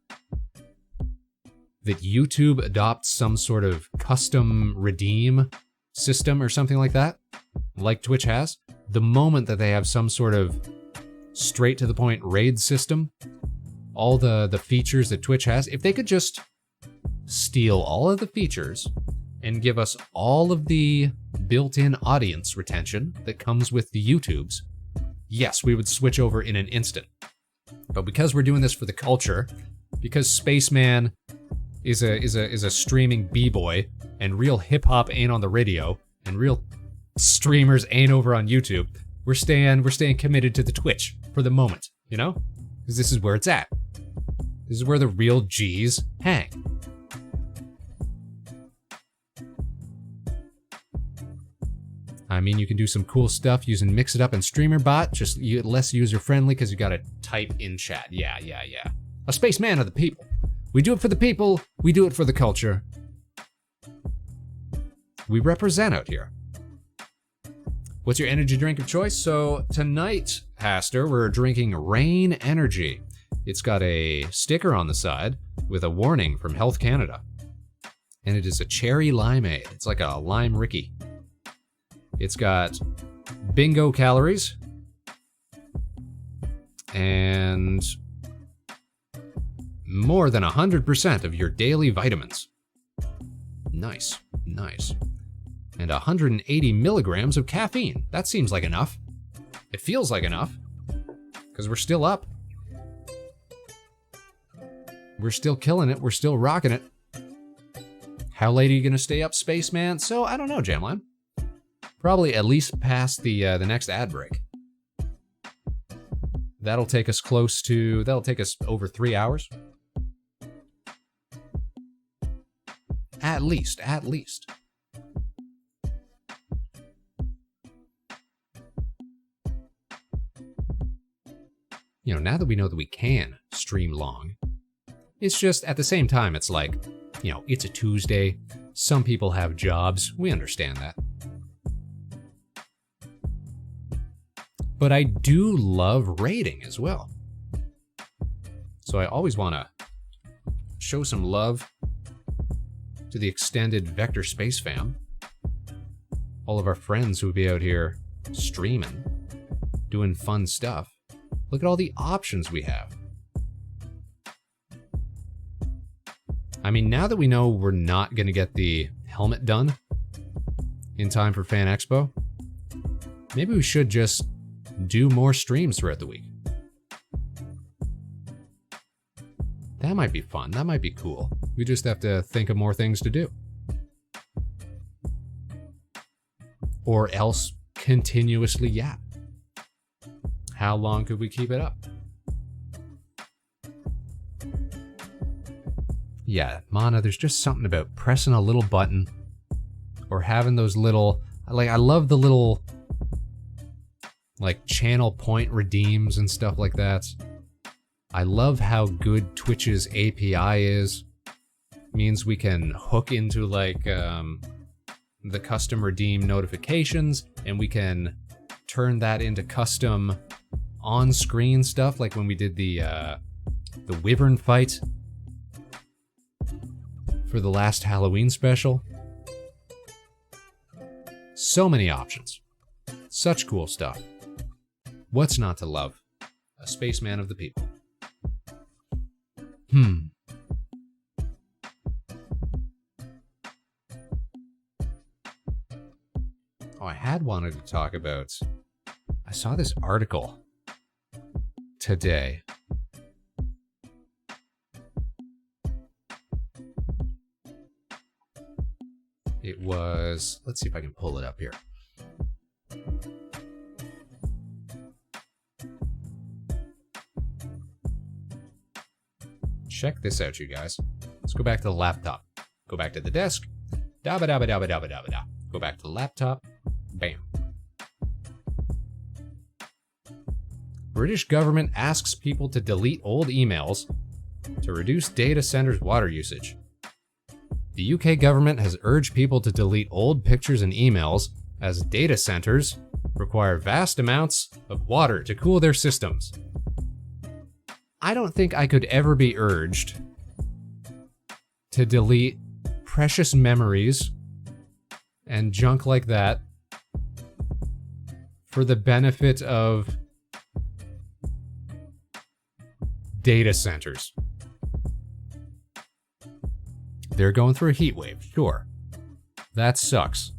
that YouTube adopts some sort of custom redeem system or something like that, like Twitch has, the moment that they have some sort of straight to the point raid system, all the features that Twitch has, if they could just steal all of the features and give us all of the built-in audience retention that comes with the YouTubes, yes, we would switch over in an instant. But because we're doing this for the culture, because Spaceman is a streaming b-boy, and real hip-hop ain't on the radio, and real streamers ain't over on YouTube, we're staying committed to the Twitch for the moment, Because this is where it's at. This is where the real G's hang. I mean, you can do some cool stuff using Mix It Up and StreamerBot, just less user-friendly because you gotta type in chat. Yeah. A spaceman of the people. We do it for the people, we do it for the culture. We represent out here. What's your energy drink of choice? So tonight, Haster, we're drinking Rain Energy. It's got a sticker on the side with a warning from Health Canada. And it is a cherry limeade. It's like a lime Ricky. It's got bingo calories and more than 100% of your daily vitamins. Nice. And 180 milligrams of caffeine. That seems like enough. It feels like enough, because we're still up. We're still killing it. We're still rocking it. How late are you gonna stay up, Spaceman? So, I don't know, Jamline. Probably at least past the next ad break. That'll take us over 3 hours. At least. You know, now that we know that we can stream long, it's just at the same time, it's like, you know, it's a Tuesday. Some people have jobs. We understand that. But I do love raiding as well. So I always want to show some love to the extended Vector Space fam. All of our friends who would be out here streaming, doing fun stuff. Look at all the options we have. I mean, now that we know we're not going to get the helmet done in time for Fan Expo, maybe we should just do more streams throughout the week. That might be fun. That might be cool. We just have to think of more things to do. Or else continuously yap. How long could we keep it up? Yeah, Mana, there's just something about pressing a little button or having those little, like, I love the little, like, channel point redeems and stuff like that. I love how good Twitch's API is. Means we can hook into, like, the custom redeem notifications, and we can turn that into custom on-screen stuff, like when we did the Wyvern fight for the last Halloween special. So many options. Such cool stuff. What's not to love? A spaceman of the people. Oh, I had wanted to talk about... I saw this article today. It was... Let's see if I can pull it up here. Check this out, you guys. Let's go back to the laptop. Go back to the desk. Da-ba-da-ba-da-ba-da-ba-da-ba-da. Go back to the laptop. Bam. British government asks people to delete old emails to reduce data centers' water usage. The UK government has urged people to delete old pictures and emails as data centers require vast amounts of water to cool their systems. I don't think I could ever be urged to delete precious memories and junk like that for the benefit of data centers. They're going through a heat wave, sure. That sucks.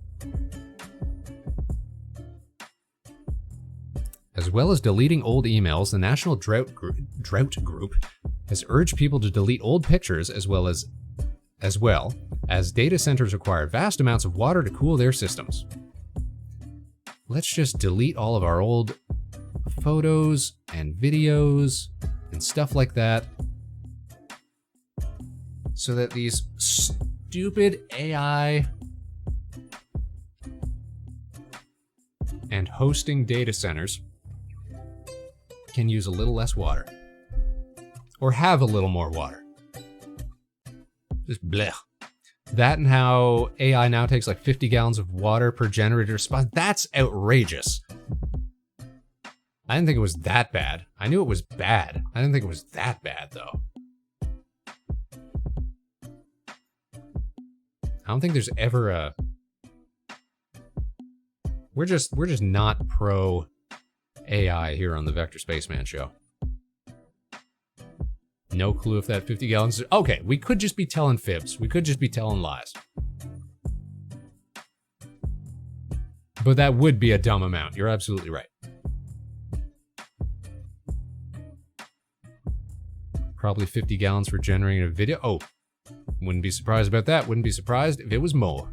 As well as deleting old emails, the National Drought Group has urged people to delete old pictures as well as data centers require vast amounts of water to cool their systems. Let's just delete all of our old photos and videos and stuff like that so that these stupid AI and hosting data centers can use a little less water. Or have a little more water. Just blech. That and how AI now takes like 50 gallons of water per generator spot. That's outrageous. I didn't think it was that bad. I knew it was bad. I didn't think it was that bad though. I don't think there's ever a... We're just not pro AI here on the Vector Spaceman Show. No clue if that 50 gallons... Okay, we could just be telling fibs. We could just be telling lies. But that would be a dumb amount. You're absolutely right. Probably 50 gallons for generating a video. Oh, wouldn't be surprised about that. Wouldn't be surprised if it was more.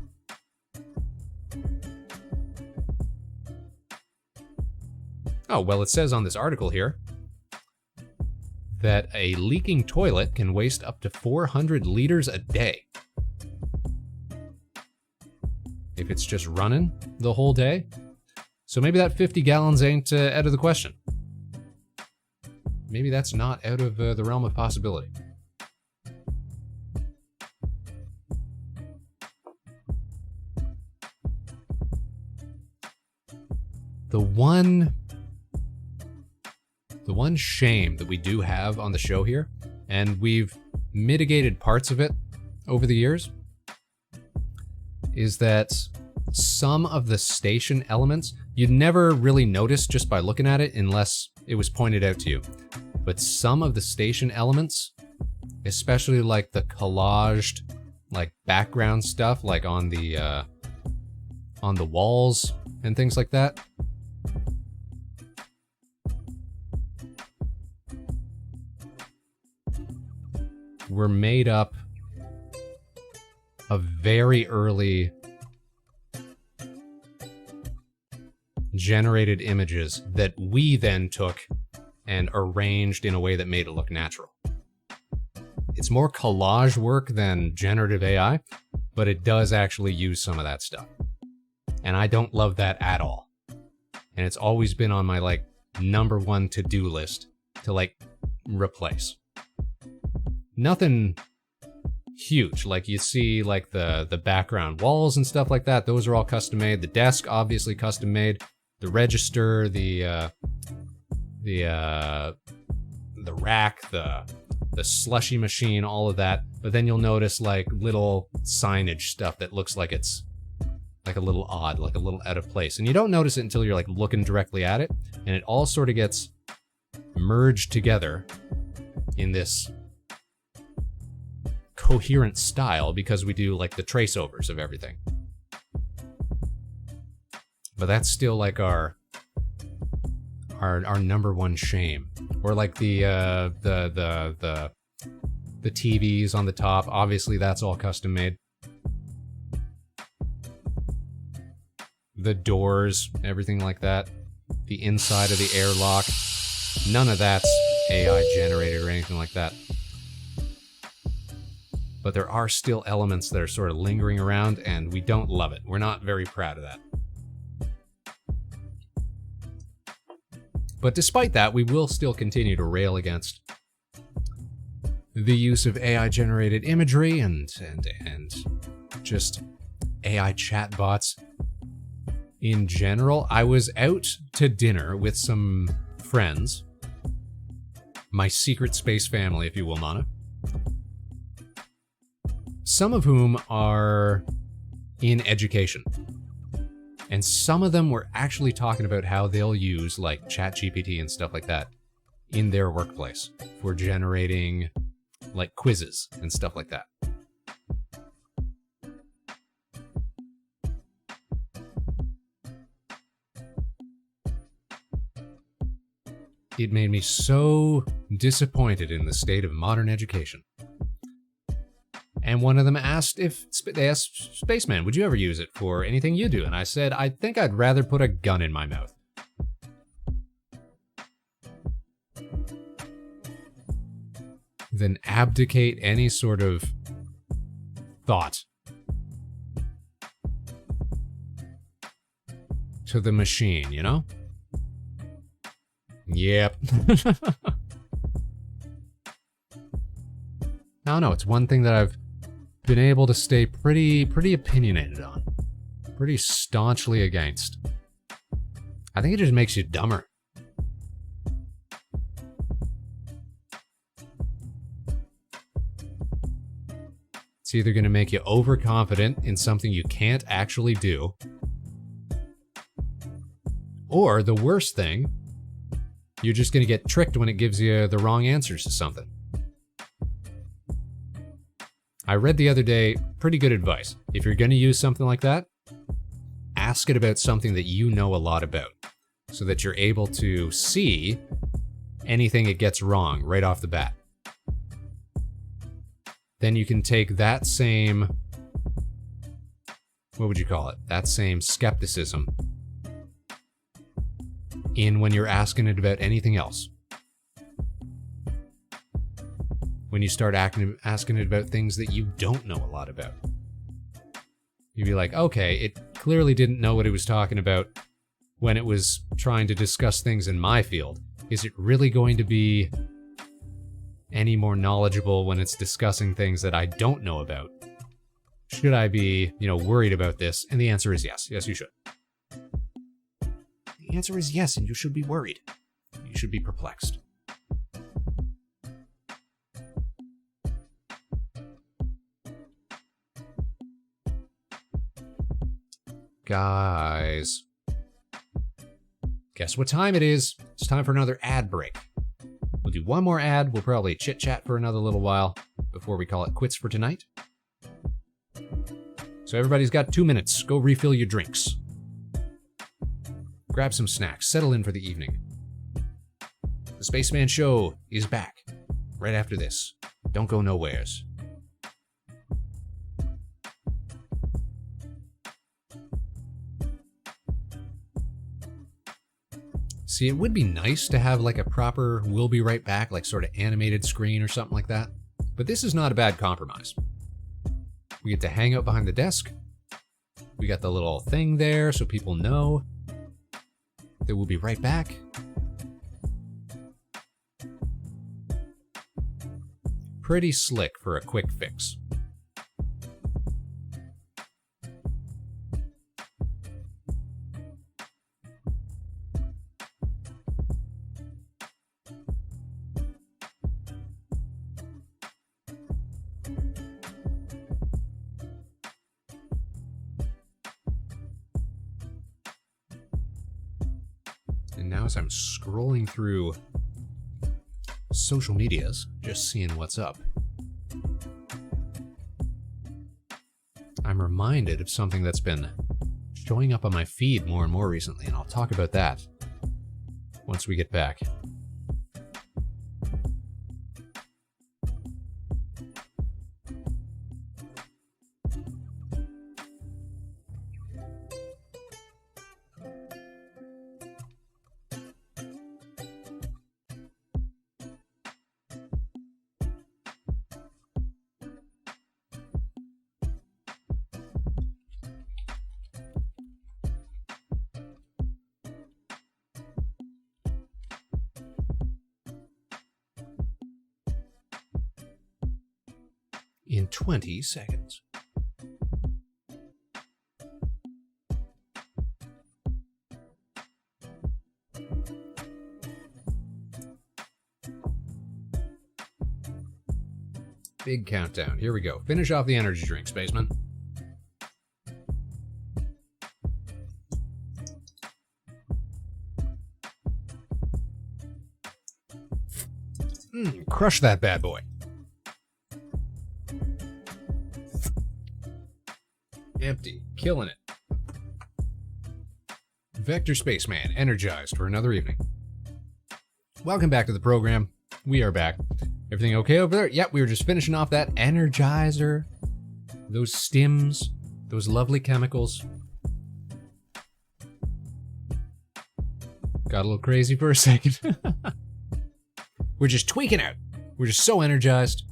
Oh, well, it says on this article here that a leaking toilet can waste up to 400 liters a day. If it's just running the whole day. So maybe that 50 gallons ain't out of the question. Maybe that's not out of the realm of possibility. The one shame that we do have on the show here, and we've mitigated parts of it over the years, is that some of the station elements you'd never really notice just by looking at it unless it was pointed out to you. But some of the station elements, especially like the collaged like background stuff like on the walls and things like that, were made up of very early generated images that we then took and arranged in a way that made it look natural. It's more collage work than generative AI, but it does actually use some of that stuff. And I don't love that at all. And it's always been on my like #1 to-do list to like replace. Nothing huge, like you see like the background walls and stuff like that, those are all custom made. The desk, obviously custom made. The register, the rack, the slushy machine, all of that. But then you'll notice like little signage stuff that looks like it's like a little odd, like a little out of place. And you don't notice it until you're like looking directly at it. And it all sort of gets merged together in this coherent style because we do like the trace overs of everything. But that's still like our #1 shame. Or like the TVs on the top, obviously that's all custom made. The doors, everything like that. The inside of the airlock, none of that's AI generated or anything like that. But there are still elements that are sort of lingering around and we don't love it. We're not very proud of that. But despite that, we will still continue to rail against the use of AI-generated imagery and just AI chatbots in general. I was out to dinner with some friends, my secret space family, if you will, Mana. Some of whom are in education. And some of them were actually talking about how they'll use like ChatGPT and stuff like that in their workplace for generating like quizzes and stuff like that. It made me so disappointed in the state of modern education. And one of them asked they asked Spaceman, would you ever use it for anything you do? And I said, I think I'd rather put a gun in my mouth. Than abdicate any sort of thought to the machine, you know? Yep. I don't know, it's one thing that I've been able to stay pretty opinionated on. Pretty staunchly against. I think it just makes you dumber. It's either going to make you overconfident in something you can't actually do, or the worst thing, you're just going to get tricked when it gives you the wrong answers to something. I read the other day pretty good advice. If you're going to use something like that, ask it about something that you know a lot about, so that you're able to see anything it gets wrong right off the bat. Then you can take that same, what would you call it? That same skepticism in when you're asking it about anything else. When you start asking it about things that you don't know a lot about. You'd be like, okay, it clearly didn't know what it was talking about when it was trying to discuss things in my field. Is it really going to be any more knowledgeable when it's discussing things that I don't know about? Should I be, worried about this? And the answer is yes. Yes, you should. The answer is yes, and you should be worried. You should be perplexed. Guys, guess what time it is? It's time for another ad break. We'll do one more ad. We'll probably chit-chat for another little while before we call it quits for tonight. So everybody's got 2 minutes. Go refill your drinks. Grab some snacks. Settle in for the evening. The Spaceman Show is back right after this. Don't go nowheres. See, it would be nice to have like a proper "we'll be right back," like sort of animated screen or something like that. But this is not a bad compromise. We get to hang out behind the desk. We got the little thing there so people know that we'll be right back. Pretty slick for a quick fix. And now as I'm scrolling through social medias, just seeing what's up, I'm reminded of something that's been showing up on my feed more and more recently, and I'll talk about that once we get back. In 20 seconds. Big countdown. Here we go. Finish off the energy drink, Spaceman. Crush that bad boy. Empty. Killing it. Vector Spaceman, energized for another evening. Welcome back to the program. We are back. Everything okay over there? Yep, we were just finishing off that energizer. Those stims. Those lovely chemicals. Got a little crazy for a second. We're just tweaking out. We're just so energized.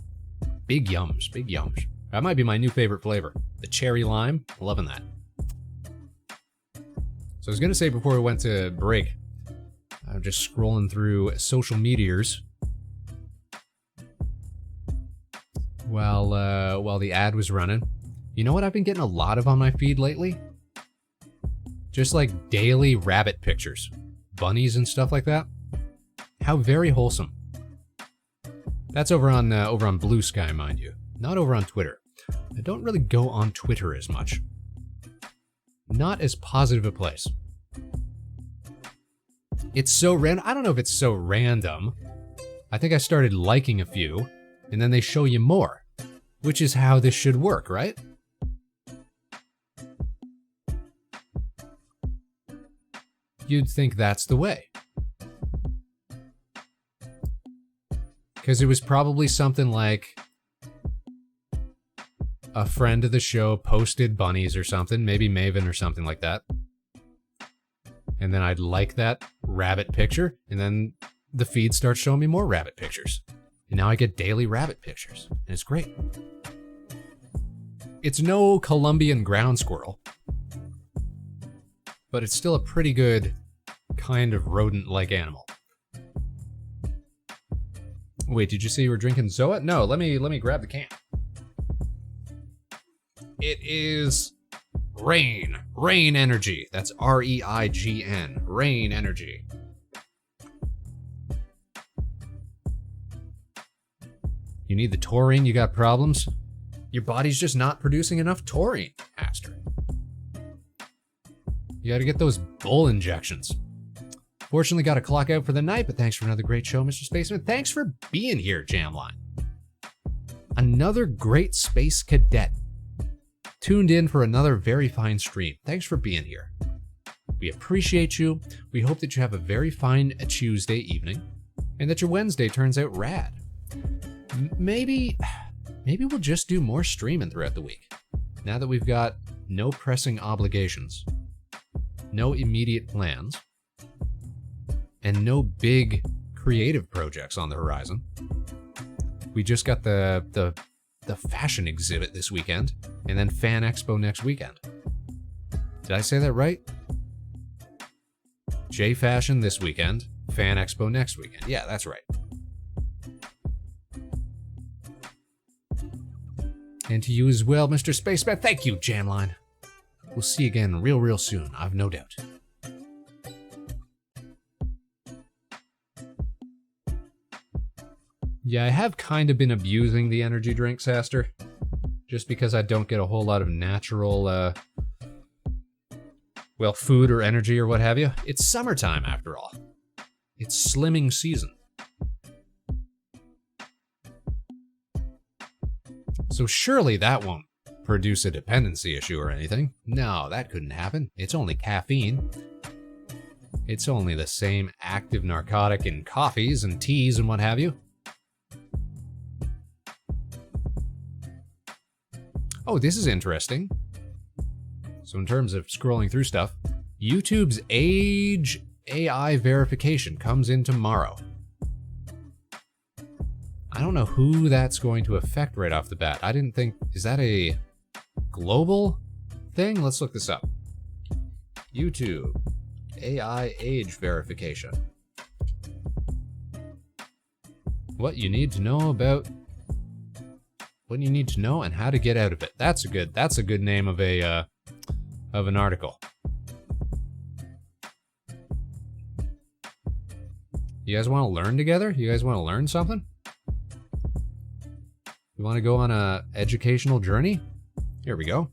Big yums. Big yums. That might be my new favorite flavor. The cherry lime. Loving that. So I was gonna say before we went to break, I'm just scrolling through social meteors while the ad was running. You know what I've been getting a lot of on my feed lately? Just like daily rabbit pictures, bunnies and stuff like that. How very wholesome. That's over on Blue Sky, mind you, not over on Twitter. I don't really go on Twitter as much. Not as positive a place. It's so random. I don't know if it's so random. I think I started liking a few, and then they show you more, which is how this should work, right? You'd think that's the way. Because it was probably something like a friend of the show posted bunnies or something, maybe Maven or something like that. And then I'd like that rabbit picture, and then the feed starts showing me more rabbit pictures. And now I get daily rabbit pictures, and it's great. It's no Columbian ground squirrel, but it's still a pretty good kind of rodent-like animal. Wait, did you say you were drinking Zoa? No, let me grab the can. It is Rain Energy. That's REIGN. Rain Energy. You need the taurine, you got problems? Your body's just not producing enough taurine, Aster. You gotta get those bull injections. Fortunately got a clock out for the night, but thanks for another great show, Mr. Spaceman. Thanks for being here, Jamline. Another great Space Cadet. Tuned in for another very fine stream. Thanks for being here. We appreciate you. We hope that you have a very fine Tuesday evening and that your Wednesday turns out rad. Maybe we'll just do more streaming throughout the week. Now that we've got no pressing obligations, no immediate plans, and no big creative projects on the horizon. We just got the fashion exhibit this weekend, and then Fan Expo next weekend. Did I say that right? J Fashion this weekend, Fan Expo next weekend. Yeah, that's right. And to you as well, Mr. Spaceman. Thank you, Jamline. We'll see you again real soon, I've no doubt. Yeah, I have kind of been abusing the energy drinks, Aster. Just because I don't get a whole lot of natural, food or energy or what have you. It's summertime, after all. It's slimming season. So surely that won't produce a dependency issue or anything. No, that couldn't happen. It's only caffeine. It's only the same active narcotic in coffees and teas and what have you. Oh, this is interesting. So in terms of scrolling through stuff, YouTube's age AI verification comes in tomorrow. I don't know who that's going to affect right off the bat. I didn't think, is that a global thing? Let's look this up. YouTube AI age verification. What you need to know about what you need to know and how to get out of it. That's a good name of an article. You guys want to learn together? You guys want to learn something? You want to go on a educational journey? Here we go.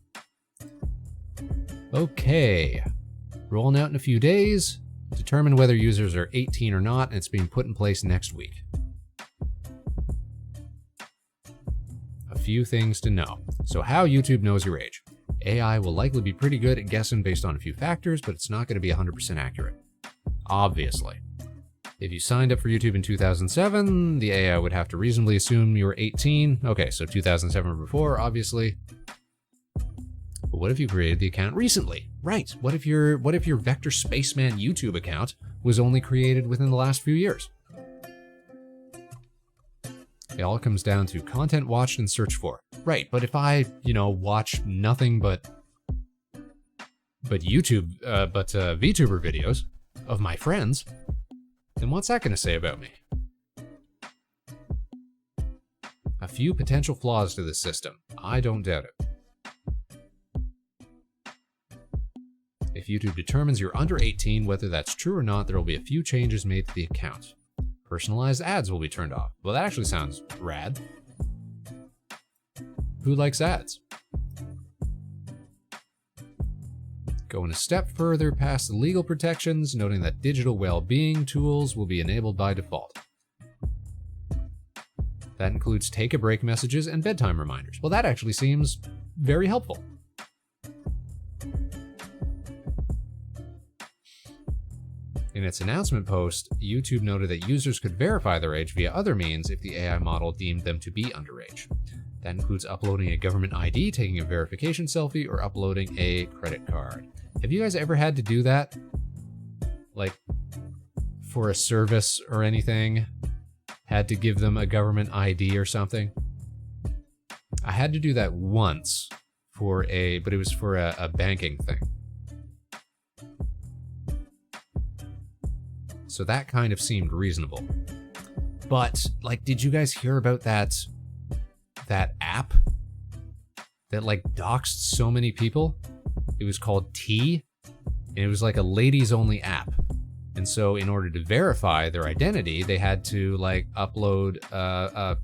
Okay. Rolling out in a few days. Determine whether users are 18 or not, and it's being put in place next week. A few things to know. So how YouTube knows your age. AI will likely be pretty good at guessing based on a few factors, but it's not going to be 100% accurate. Obviously. If you signed up for YouTube in 2007, the AI would have to reasonably assume you were 18. Okay, so 2007 or before, obviously. But what if you created the account recently? Right. What if your Vector Spaceman YouTube account was only created within the last few years? It all comes down to content watched and searched for. Right, but if I, watch nothing but but VTuber videos of my friends, then what's that going to say about me? A few potential flaws to the system. I don't doubt it. If YouTube determines you're under 18, whether that's true or not, there will be a few changes made to the account. Personalized ads will be turned off. Well, that actually sounds rad. Who likes ads? Going a step further past the legal protections, noting that digital well-being tools will be enabled by default. That includes take-a-break messages and bedtime reminders. Well, that actually seems very helpful. In its announcement post, YouTube noted that users could verify their age via other means if the AI model deemed them to be underage. That includes uploading a government ID, taking a verification selfie, or uploading a credit card. Have you guys ever had to do that? Like, for a service or anything? Had to give them a government ID or something? I had to do that once but it was for a banking thing. So that kind of seemed reasonable. But, like, did you guys hear about that app that, like, doxed so many people? It was called T, and it was like a ladies-only app. And so in order to verify their identity, they had to, like, upload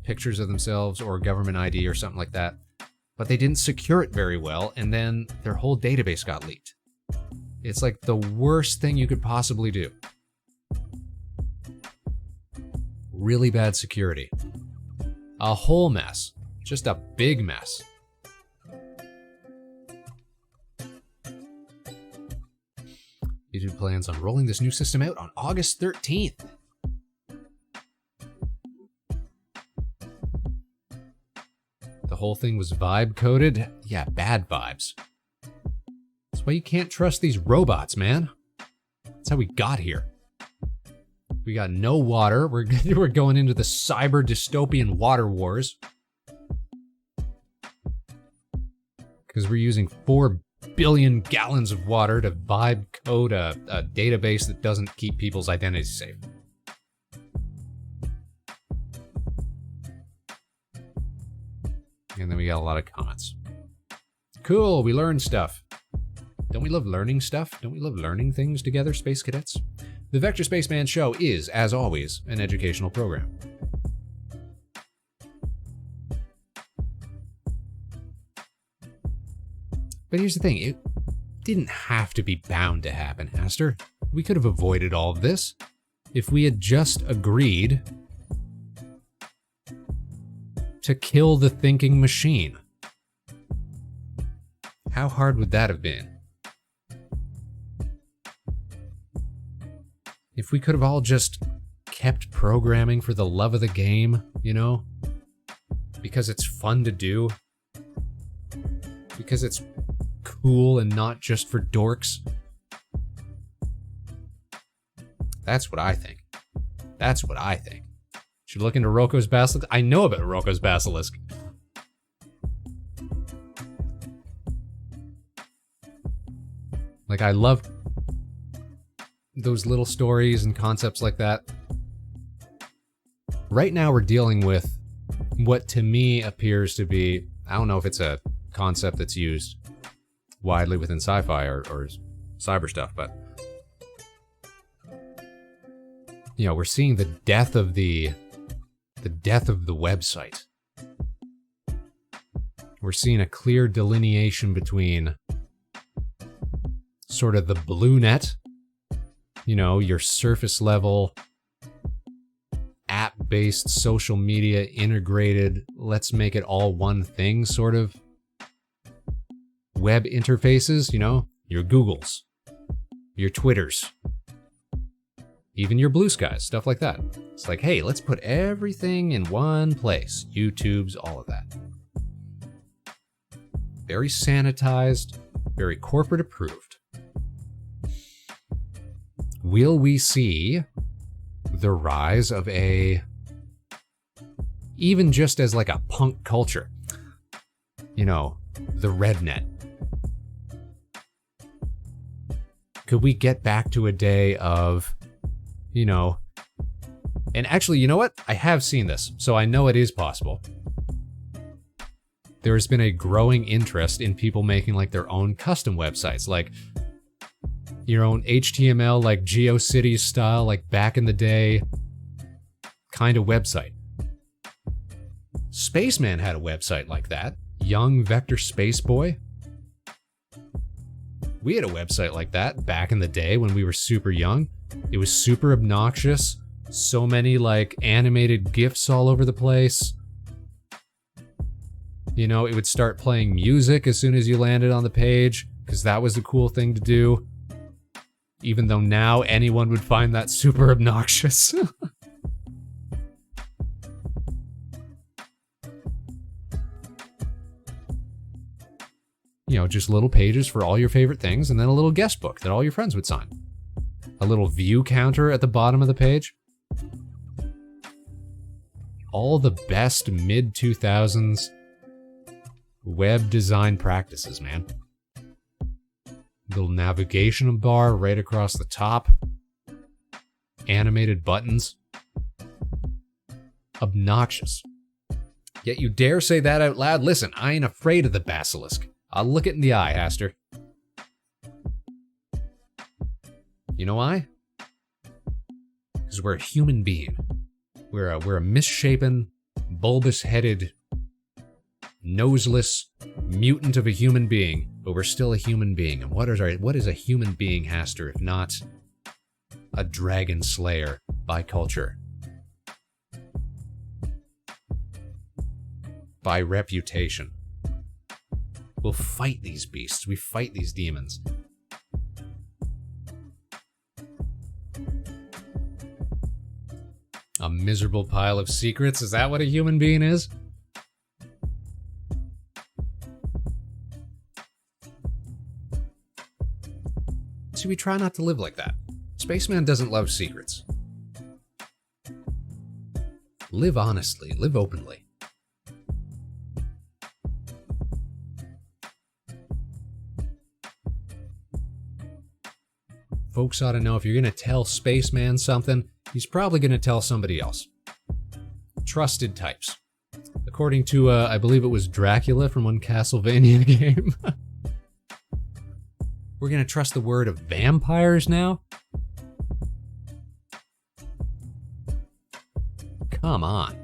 pictures of themselves or government ID or something like that. But they didn't secure it very well, and then their whole database got leaked. It's like the worst thing you could possibly do. Really bad security. A whole mess. Just a big mess. YouTube plans on rolling this new system out on August 13th. The whole thing was vibe coded. Yeah, bad vibes. That's why you can't trust these robots, man. That's how we got here. We got no water. We're going into the cyber dystopian water wars. Because we're using 4 billion gallons of water to vibe code a database that doesn't keep people's identities safe. And then we got a lot of comments. Cool, we learned stuff. Don't we love learning stuff? Don't we love learning things together, Space Cadets? The Vector Spaceman Show is, as always, an educational program. But here's the thing, it didn't have to be bound to happen, Aster. We could have avoided all of this if we had just agreed to kill the thinking machine. How hard would that have been? If we could have all just kept programming for the love of the game, you know? Because it's fun to do. Because it's cool and not just for dorks. That's what I think. That's what I think. Should look into Roko's Basilisk. I know about Roko's Basilisk. Like, I love those little stories and concepts like that. Right now we're dealing with what to me appears to be, I don't know if it's a concept that's used widely within sci-fi or cyber stuff, but you know, we're seeing the death of the website. We're seeing a clear delineation between sort of the blue net, you know, your surface level, app-based social media integrated, let's make it all one thing sort of web interfaces, you know, your Googles, your Twitters, even your Blue Skies, stuff like that. It's like, hey, let's put everything in one place. YouTube's, all of that. Very sanitized, very corporate approved. Will we see the rise of even just as like a punk culture, you know, the rednet? Could we get back to a day of, you know, and actually, you know what? I have seen this, so I know it is possible. There has been a growing interest in people making like their own custom websites, like your own HTML, like GeoCities style, like back in the day kind of website. Spaceman had a website like that. Young Vector Space Boy. We had a website like that back in the day when we were super young. It was super obnoxious. So many like animated GIFs all over the place. You know, it would start playing music as soon as you landed on the page, because that was the cool thing to do. Even though now anyone would find that super obnoxious. You know, just little pages for all your favorite things, and then a little guest book that all your friends would sign. A little view counter at the bottom of the page. All the best mid-2000s web design practices, man. Little navigation bar right across the top. Animated buttons. Obnoxious. Yet you dare say that out loud? Listen, I ain't afraid of the basilisk. I'll look it in the eye, Aster. You know why? Because we're a human being. We're a misshapen, bulbous-headed, noseless mutant of a human being, but we're still a human being. And what is a human being, Aster, if not a dragon slayer by culture? By reputation. We'll fight these beasts. We fight these demons. A miserable pile of secrets? Is that what a human being is? See, we try not to live like that. Spaceman doesn't love secrets. Live honestly. Live openly. Folks ought to know if you're going to tell Spaceman something, he's probably going to tell somebody else. Trusted types. According to, I believe it was Dracula from one Castlevania game. We're going to trust the word of vampires now? Come on.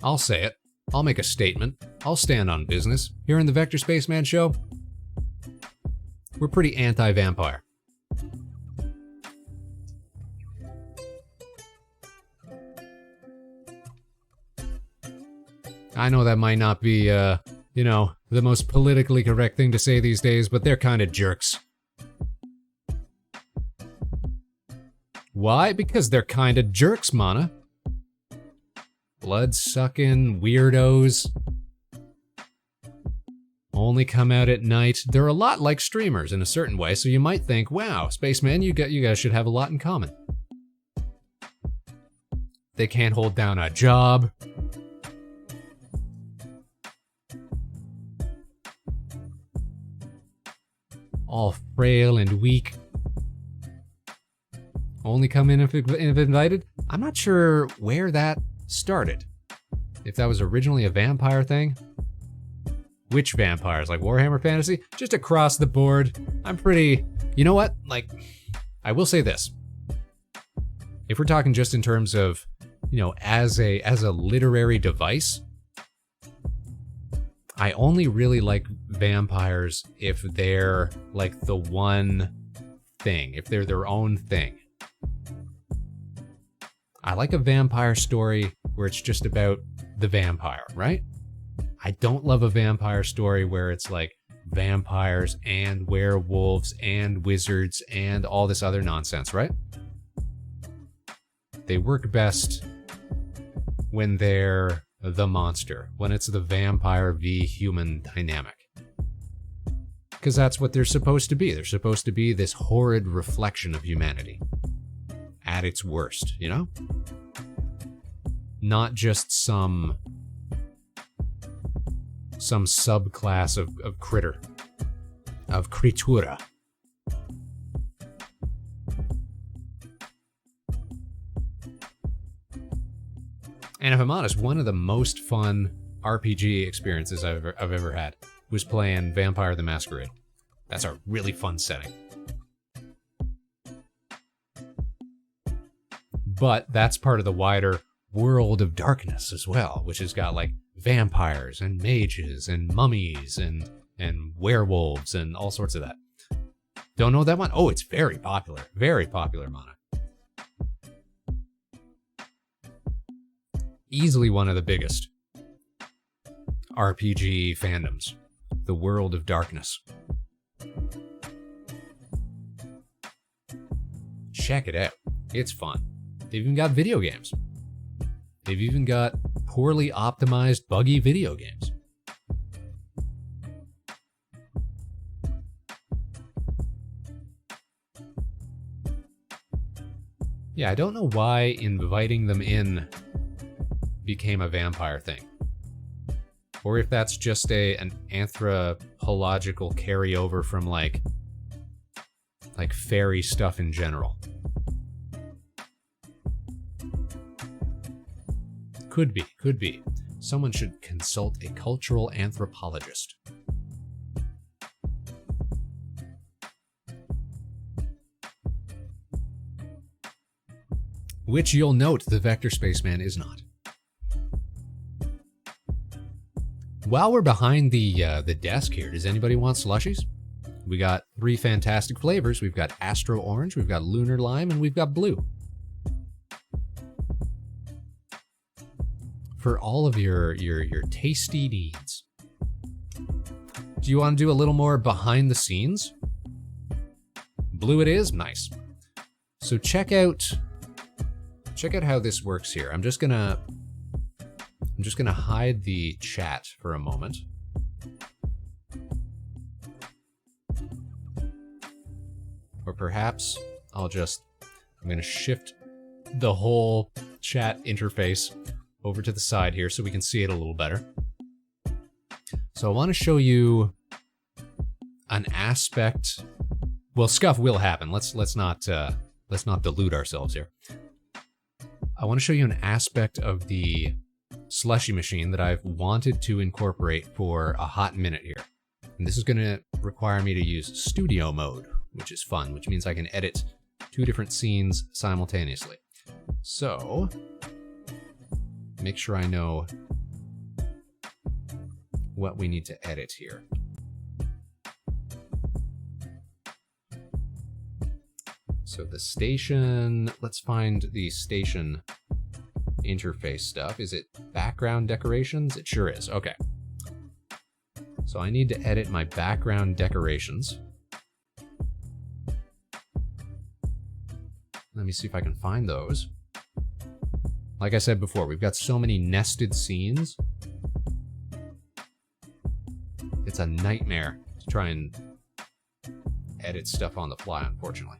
I'll say it. I'll make a statement. I'll stand on business. Here in the Vector Spaceman show, we're pretty anti-vampire. I know that might not be, you know, the most politically correct thing to say these days, but they're kind of jerks. Why? Because they're kind of jerks, Mana. Blood-sucking weirdos. Only come out at night. They're a lot like streamers in a certain way, so you might think, wow, Spaceman, you guys should have a lot in common. They can't hold down a job. All frail and weak. Only come in if invited. I'm not sure where that started. If that was originally a vampire thing. Which vampires? Like Warhammer Fantasy? Just across the board. I'm pretty... You know what? Like, I will say this. If we're talking just in terms of, you know, as a literary device, I only really like vampires if they're like the one thing, if they're their own thing. I like a vampire story where it's just about the vampire, right? I don't love a vampire story where it's like vampires and werewolves and wizards and all this other nonsense, right? They work best when they're the monster, when it's the vampire v human dynamic. Because that's what they're supposed to be. They're supposed to be this horrid reflection of humanity at its worst, you know? not just some subclass of critter, of creatura. And if I'm honest, one of the most fun RPG experiences I've ever had was playing Vampire the Masquerade. That's a really fun setting. But that's part of the wider world of darkness as well, which has got like vampires and mages and mummies and werewolves and all sorts of that. Don't know that one? Oh, it's very popular. Very popular, Mana. Easily one of the biggest RPG fandoms. The world of darkness. Check it out. It's fun. They've even got video games. They've even got poorly optimized, buggy video games. Yeah, I don't know why inviting them in became a vampire thing. Or if that's just an anthropological carryover from like fairy stuff in general. Could be. Someone should consult a cultural anthropologist. Which you'll note the Vector Spaceman is not. While we're behind the desk here, does anybody want slushies? We got 3 fantastic flavors. We've got Astro Orange, we've got Lunar Lime, and we've got Blue. For all of your tasty needs. Do you want to do a little more behind the scenes? Blue it is? Nice. So check out how this works here. I'm just gonna hide the chat for a moment. Or perhaps I'm gonna shift the whole chat interface over to the side here so we can see it a little better. So I want to show you an aspect. Well, scuff will happen. Let's not delude ourselves here. I want to show you an aspect of the slushy machine that I've wanted to incorporate for a hot minute here. And this is going to require me to use studio mode, which is fun, which means I can edit 2 different scenes simultaneously. So make sure I know what we need to edit here. So the station, let's find the station interface stuff. Is it background decorations? It sure is. Okay. So I need to edit my background decorations. Let me see if I can find those. Like I said before, we've got so many nested scenes. It's a nightmare to try and edit stuff on the fly, unfortunately.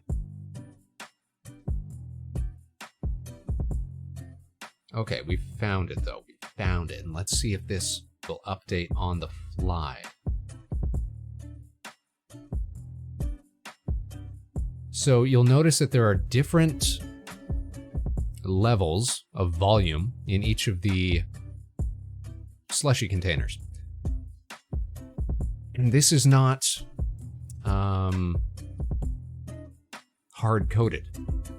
Okay, we found it though. We found it. And let's see if this will update on the fly. So you'll notice that there are different levels of volume in each of the slushy containers. And this is not hard-coded.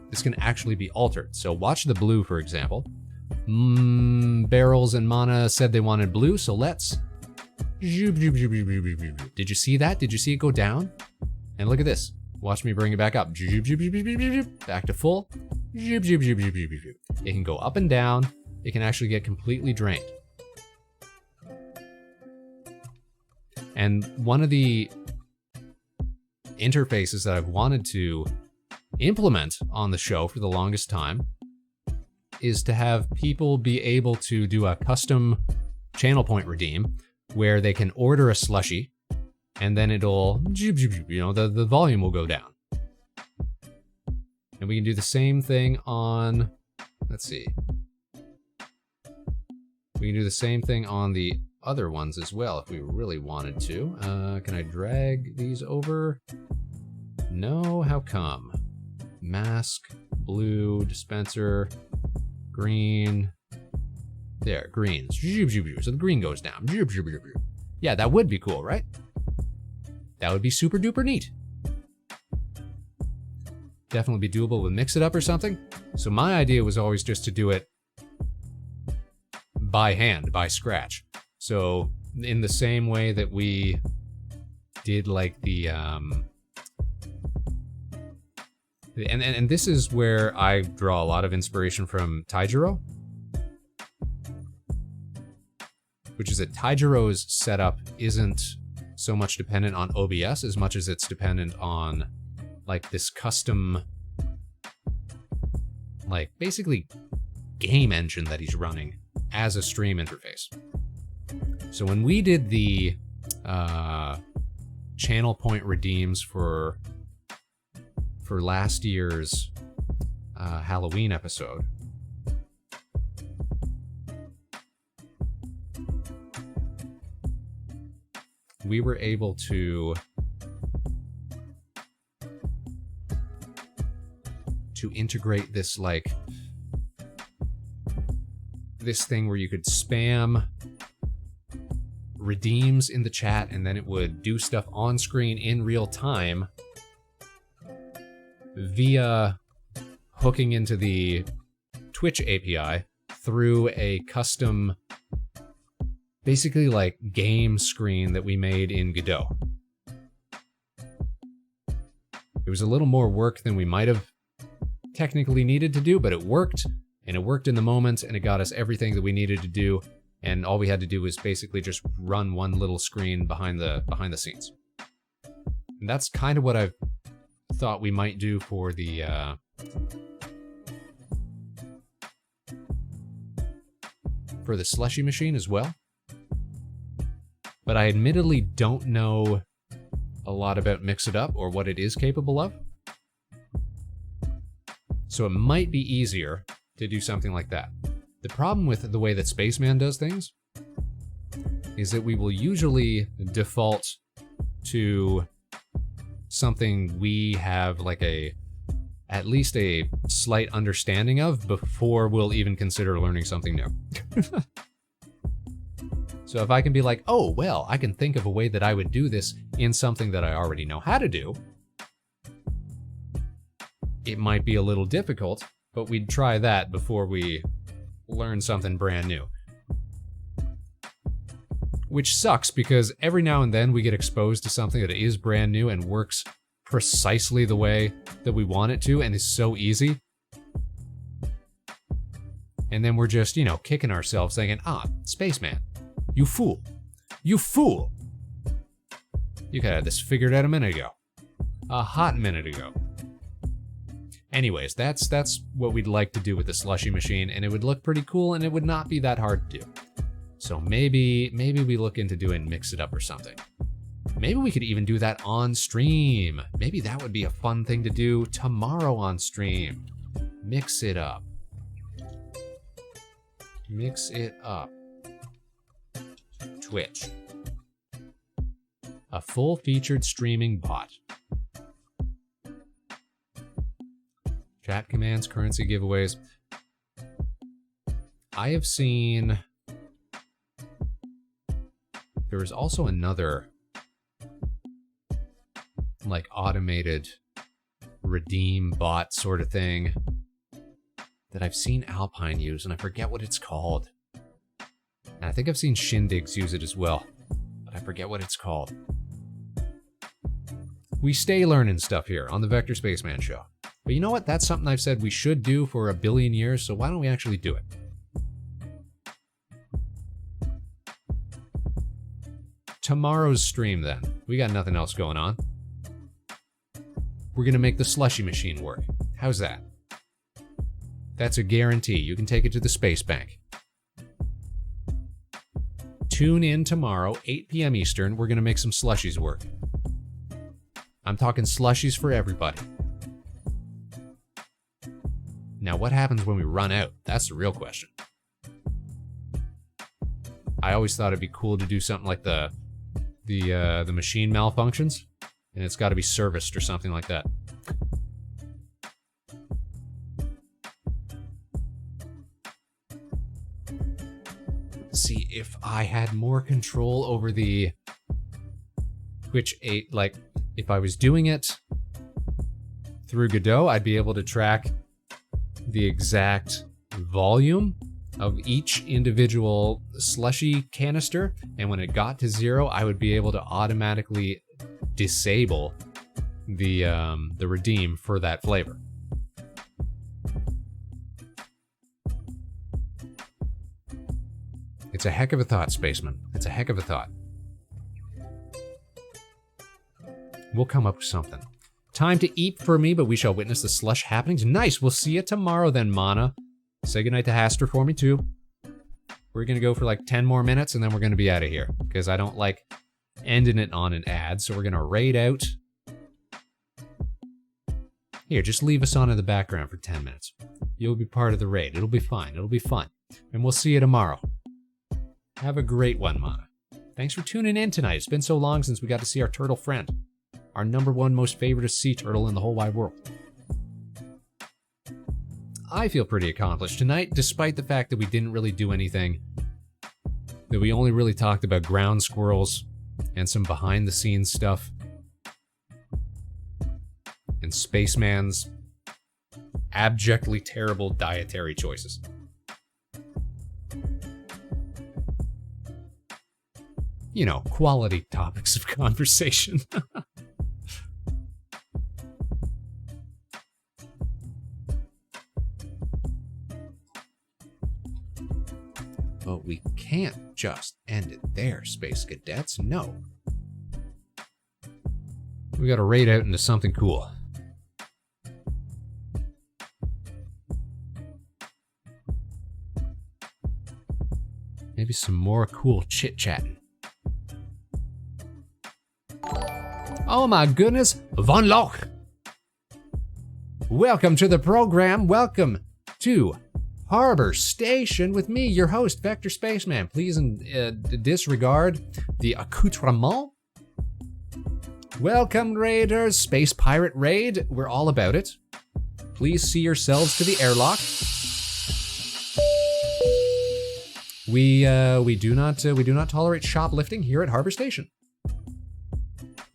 This can actually be altered. So watch the blue, for example. Barrels and Mana said they wanted blue, so let's... Did you see that? Did you see it go down? And look at this. Watch me bring it back up. Back to full. It can go up and down. It can actually get completely drained. And one of the interfaces that I've wanted to implement on the show for the longest time is to have people be able to do a custom channel point redeem where they can order a slushie and then it'll, the volume will go down. And we can do the same thing on, let's see. We can do the same thing on the other ones as well if we really wanted to. Can I drag these over? No, how come? Mask, blue, dispenser, green. There, greens. So the green goes down. Yeah, that would be cool, right? That would be super duper neat. Definitely be doable with Mix It Up or something. So my idea was always just to do it by hand, by scratch. So in the same way that we did like the and this is where I draw a lot of inspiration from Taijiro, which is that Taijiro's setup isn't so much dependent on OBS as much as it's dependent on like this custom, like basically game engine that he's running as a stream interface. So when we did the channel point redeems for last year's Halloween episode, we were able to integrate this like this thing where you could spam redeems in the chat and then it would do stuff on screen in real time via hooking into the Twitch API through a custom, basically like game screen that we made in Godot. It was a little more work than we might have technically needed to do, but it worked, and it worked in the moment, and it got us everything that we needed to do, and all we had to do was basically just run one little screen behind the scenes. And that's kind of what I've thought we might do for the slushy machine as well. But I admittedly don't know a lot about Mix It Up or what it is capable of. So it might be easier to do something like that. The problem with the way that Spaceman does things is that we will usually default to something we have like at least a slight understanding of before we'll even consider learning something new. So if I can be like, oh, well, I can think of a way that I would do this in something that I already know how to do, it might be a little difficult, but we'd try that before we learn something brand new. Which sucks because every now and then we get exposed to something that is brand new and works precisely the way that we want it to and is so easy. And then we're just, kicking ourselves thinking, Spaceman, you fool. You fool. You could have this figured out a minute ago. A hot minute ago. Anyways, that's what we'd like to do with the slushy machine, and it would look pretty cool, and it would not be that hard to do. So maybe we look into doing Mix It Up or something. Maybe we could even do that on stream. Maybe that would be a fun thing to do tomorrow on stream. Mix It Up. Mix It Up. Twitch. A full-featured streaming bot. Chat commands, currency giveaways. I have seen... There was also another like automated redeem bot sort of thing that I've seen Alpine use, and I forget what it's called. And I think I've seen Shindigs use it as well, but I forget what it's called. We stay learning stuff here on the Vector Spaceman Show. But you know what? That's something I've said we should do for 1 billion years, so why don't we actually do it? Tomorrow's stream, then. We got nothing else going on. We're gonna make the slushy machine work. How's that? That's a guarantee. You can take it to the Space Bank. Tune in tomorrow, 8 p.m. Eastern. We're gonna make some slushies work. I'm talking slushies for everybody. Now, what happens when we run out? That's the real question. I always thought it'd be cool to do something like the machine malfunctions, and it's got to be serviced or something like that. See, if I had more control over the Twitch 8, like if I was doing it through Godot, I'd be able to track the exact volume of each individual slushy canister, and when it got to 0, I would be able to automatically disable the redeem for that flavor. It's a heck of a thought, Spaceman. It's a heck of a thought. We'll come up with something. Time to eat for me, but we shall witness the slush happenings. Nice, we'll see you tomorrow then, Mana. Say goodnight to Haster for me, too. We're gonna go for like 10 more minutes, and then we're gonna be out of here, because I don't like ending it on an ad, so we're gonna raid out. Here, just leave us on in the background for 10 minutes. You'll be part of the raid. It'll be fine. It'll be fun. And we'll see you tomorrow. Have a great one, Mana. Thanks for tuning in tonight. It's been so long since we got to see our turtle friend. Our #1 most favorite sea turtle in the whole wide world. I feel pretty accomplished tonight, despite the fact that we didn't really do anything. That we only really talked about ground squirrels and some behind-the-scenes stuff. And Spaceman's abjectly terrible dietary choices. You know, quality topics of conversation. But we can't just end it there, Space Cadets. No. We gotta raid out into something cool. Maybe some more cool chit-chatting. Oh my goodness, Von Loch! Welcome to the program. Welcome to Harbor Station with me, your host, Vector Spaceman. Please disregard the accoutrement. Welcome, Raiders. Space Pirate Raid. We're all about it. Please see yourselves to the airlock. We do not tolerate shoplifting here at Harbor Station.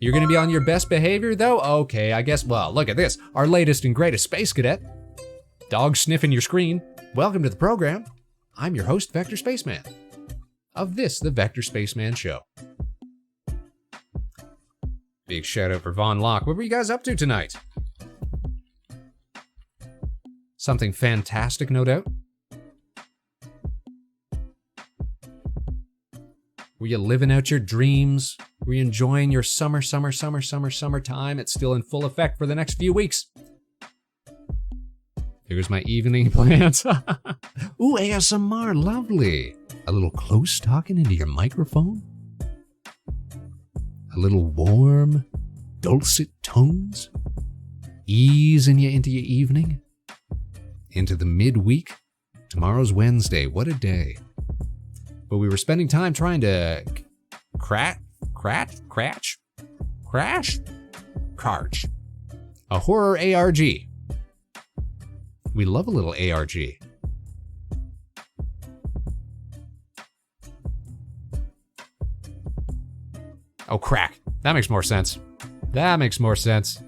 You're gonna be on your best behavior though? Okay, I guess, well, look at this. Our latest and greatest Space Cadet. Dog sniffing your screen. Welcome to the program. I'm your host, Vector Spaceman. Of this, the Vector Spaceman Show. Big shout out for Von Loch. What were you guys up to tonight? Something fantastic, no doubt. Were you living out your dreams? Were you enjoying your summertime? It's still in full effect for the next few weeks. Here's my evening plans. Ooh, ASMR, lovely. A little close talking into your microphone. A little warm, dulcet tones. Easing you into your evening. Into the midweek. Tomorrow's Wednesday, what a day. But we were spending time trying to crash a horror ARG. We love a little ARG. Oh, crack. That makes more sense. That makes more sense.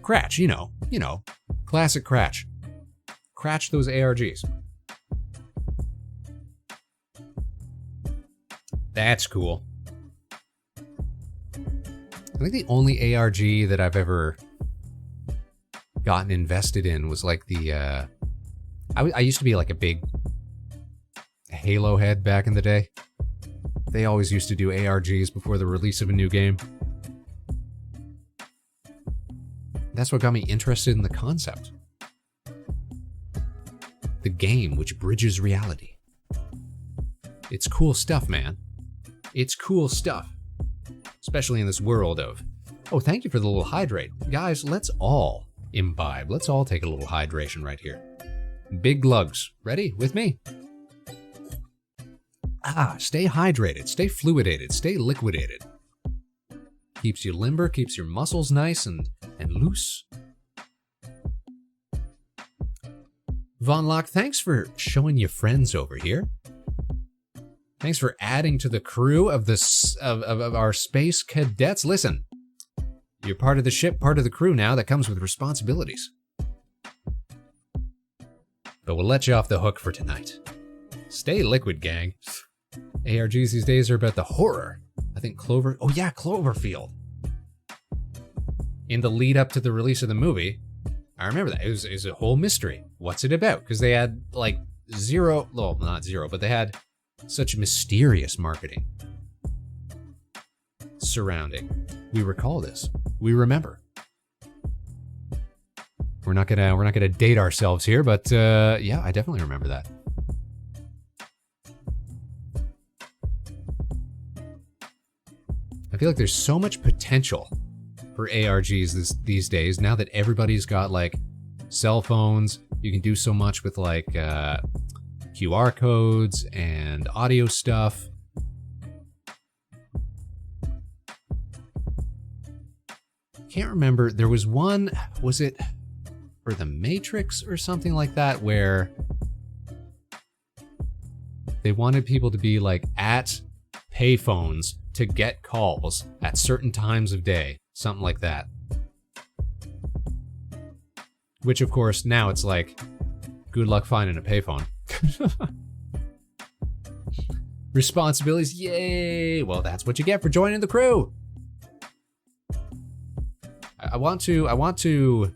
Cratch, you know, classic Cratch. Cratch those ARGs. That's cool. I think the only ARG that I've ever gotten invested in was like the, I used to be like a big Halo head back in the day. They always used to do ARGs before the release of a new game. That's what got me interested in the concept. The game which bridges reality. It's cool stuff, man. It's cool stuff. Especially in this world of... Oh, thank you for the little hydrate. Guys, let's all imbibe. Let's all take a little hydration right here. Big glugs. Ready? With me? Stay hydrated, stay fluidated, stay liquidated. Keeps you limber, keeps your muscles nice and loose. Von Locke, thanks for showing your friends over here. Thanks for adding to the crew of our Space Cadets. Listen, you're part of the ship, part of the crew now. That comes with responsibilities. But we'll let you off the hook for tonight. Stay liquid, gang. ARGs these days are about the horror. I think Cloverfield. In the lead up to the release of the movie, I remember that. It was a whole mystery. What's it about? Because they had like not zero, but they had such mysterious marketing surrounding. We recall this. We remember. We're not gonna date ourselves here, but yeah, I definitely remember that. I feel like there's so much potential for ARGs these days, now that everybody's got like cell phones. You can do so much with like QR codes and audio stuff. Can't remember, there was one, was it for The Matrix or something like that, where they wanted people to be like at payphones to get calls at certain times of day, something like that. Which of course now it's like, good luck finding a payphone. Responsibilities, yay! Well, that's what you get for joining the crew. I want to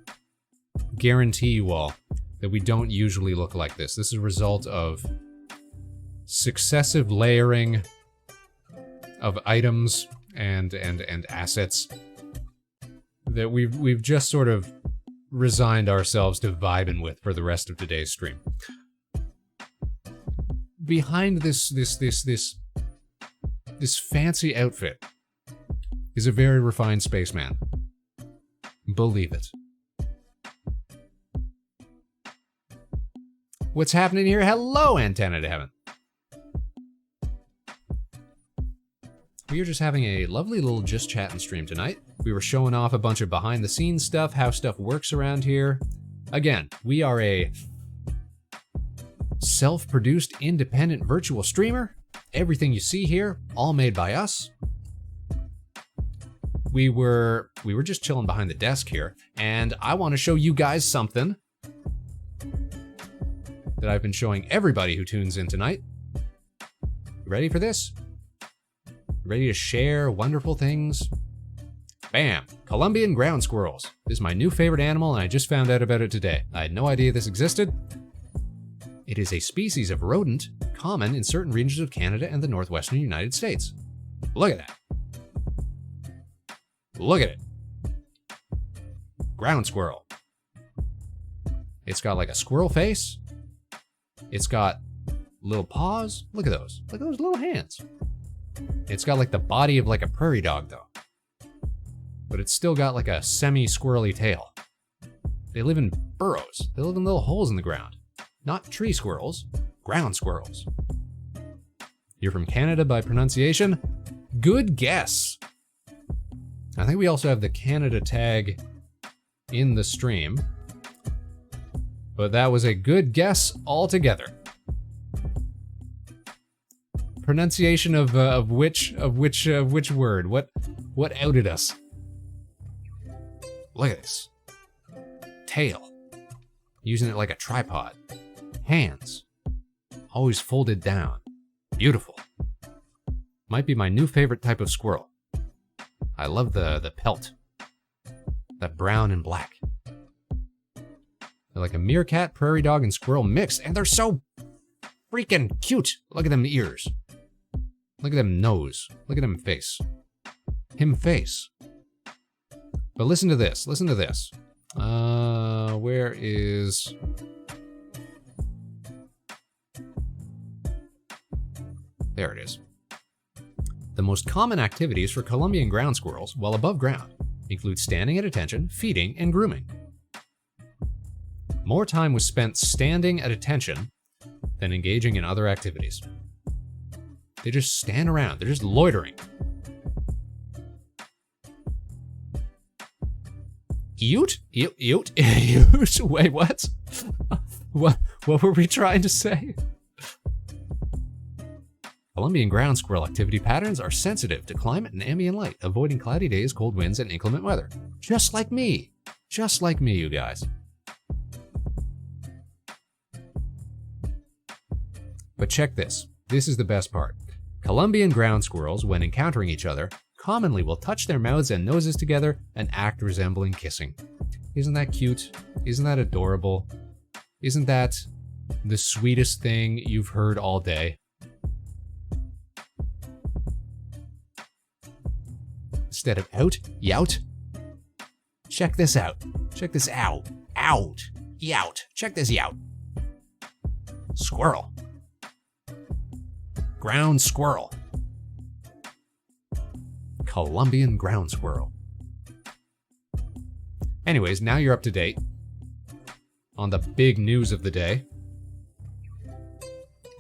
guarantee you all that we don't usually look like this. This is a result of successive layering of items and assets that we've just sort of resigned ourselves to vibing with for the rest of today's stream. Behind this fancy outfit is a very refined spaceman. Believe it. What's happening here? Hello, Antenna to Heaven. We were just having a lovely little just chatting stream tonight. We were showing off a bunch of behind the scenes stuff, how stuff works around here. Again, we are a self-produced independent virtual streamer. Everything you see here, all made by us. We were just chilling behind the desk here, and I want to show you guys something that I've been showing everybody who tunes in tonight. You ready for this? Ready to share wonderful things? Bam! Columbian ground squirrels. This is my new favorite animal, and I just found out about it today. I had no idea this existed. It is a species of rodent common in certain regions of Canada and the northwestern United States. Look at that. Look at it. Ground squirrel. It's got like a squirrel face. It's got little paws. Look at those. Look at those little hands. It's got like the body of like a prairie dog though. But it's still got like a semi-squirrely tail. They live in burrows. They live in little holes in the ground. Not tree squirrels, ground squirrels. You're from Canada by pronunciation? Good guess. I think we also have the Canada tag in the stream, but that was a good guess altogether. Pronunciation of which word? What outed us? Look at this. Tail. Using it like a tripod. Hands. Always folded down. Beautiful. Might be my new favorite type of squirrel. I love the pelt. That brown and black. They're like a meerkat, prairie dog, and squirrel mixed, and they're so freaking cute. Look at them ears. Look at them nose. Look at him face. Him face. But listen to this. Listen to this. Where is... There it is. The most common activities for Columbian ground squirrels while above ground include standing at attention, feeding, and grooming. More time was spent standing at attention than engaging in other activities. They just stand around. They're just loitering. Eut? Eut? Wait, what? What were we trying to say? Columbian ground squirrel activity patterns are sensitive to climate and ambient light, avoiding cloudy days, cold winds, and inclement weather. Just like me. Just like me, you guys. But check this. This is the best part. Columbian ground squirrels, when encountering each other, commonly will touch their mouths and noses together and act resembling kissing. Isn't that cute? Isn't that adorable? Isn't that the sweetest thing you've heard all day? Instead of out, yout. Check this out. Check this out. Out. Yout. Check this yout. Squirrel. Ground squirrel. Columbian ground squirrel. Anyways, now you're up to date on the big news of the day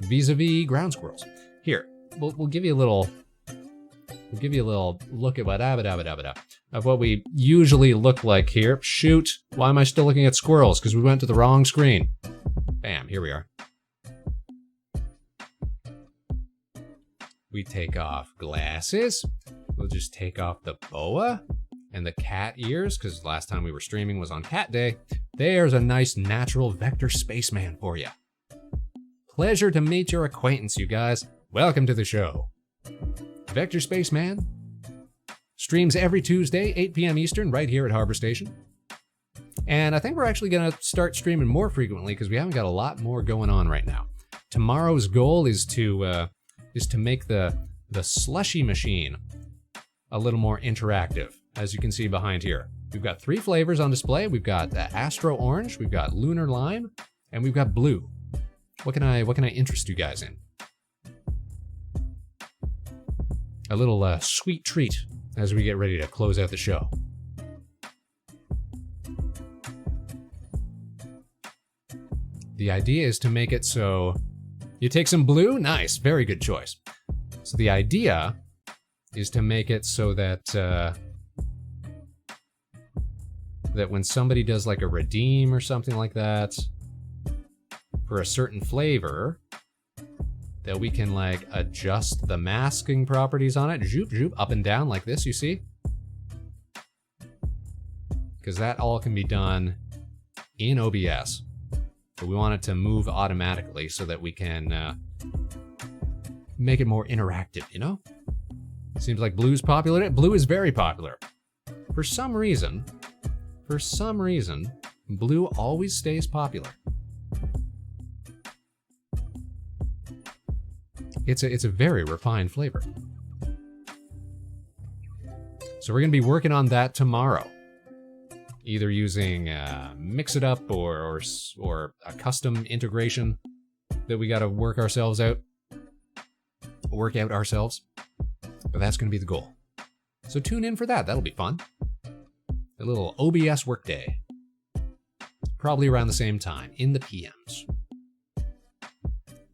vis-a-vis ground squirrels. Here, we'll give you a little look at what of what we usually look like here. Shoot, why am I still looking at squirrels? Because we went to the wrong screen. Bam, here we are. We take off glasses. We'll just take off the boa and the cat ears, because last time we were streaming was on cat day. There's a nice natural vector spaceman for you. Pleasure to meet your acquaintance, you guys. Welcome to the show. Vector Spaceman streams every Tuesday, 8 p.m. Eastern, right here at Harbor Station. And I think we're actually going to start streaming more frequently because we haven't got a lot more going on right now. Tomorrow's goal is to make the slushy machine a little more interactive, as you can see behind here. We've got 3 flavors on display. We've got Astro Orange, we've got Lunar Lime, and we've got Blue. What can I interest you guys in? A little sweet treat as we get ready to close out the show. The idea is to make it so you take some blue, nice, very good choice. So the idea is to make it so that that when somebody does like a redeem or something like that for a certain flavor, that we can like adjust the masking properties on it, zoop, zoop, up and down like this, you see? Because that all can be done in OBS. But we want it to move automatically so that we can make it more interactive, you know? Seems like blue's popular. Blue is very popular. For some reason, blue always stays popular. It's a very refined flavor. So we're gonna be working on that tomorrow. Either using Mix It Up or a custom integration that we gotta work out ourselves. But that's gonna be the goal. So tune in for that, that'll be fun. A little OBS workday. Probably around the same time, in the PMs.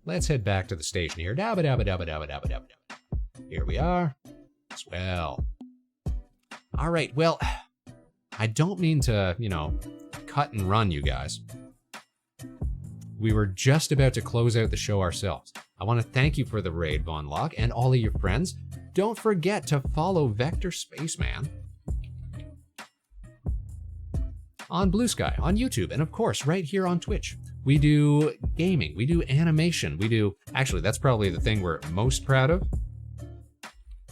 Let's head back to the station here. Here we are. Swell. All right, well, I don't mean to, cut and run you guys. We were just about to close out the show ourselves. I want to thank you for the raid, Von Locke, and all of your friends. Don't forget to follow Vector Spaceman on Blue Sky, on YouTube, and of course, right here on Twitch. We do gaming, we do animation, actually, that's probably the thing we're most proud of.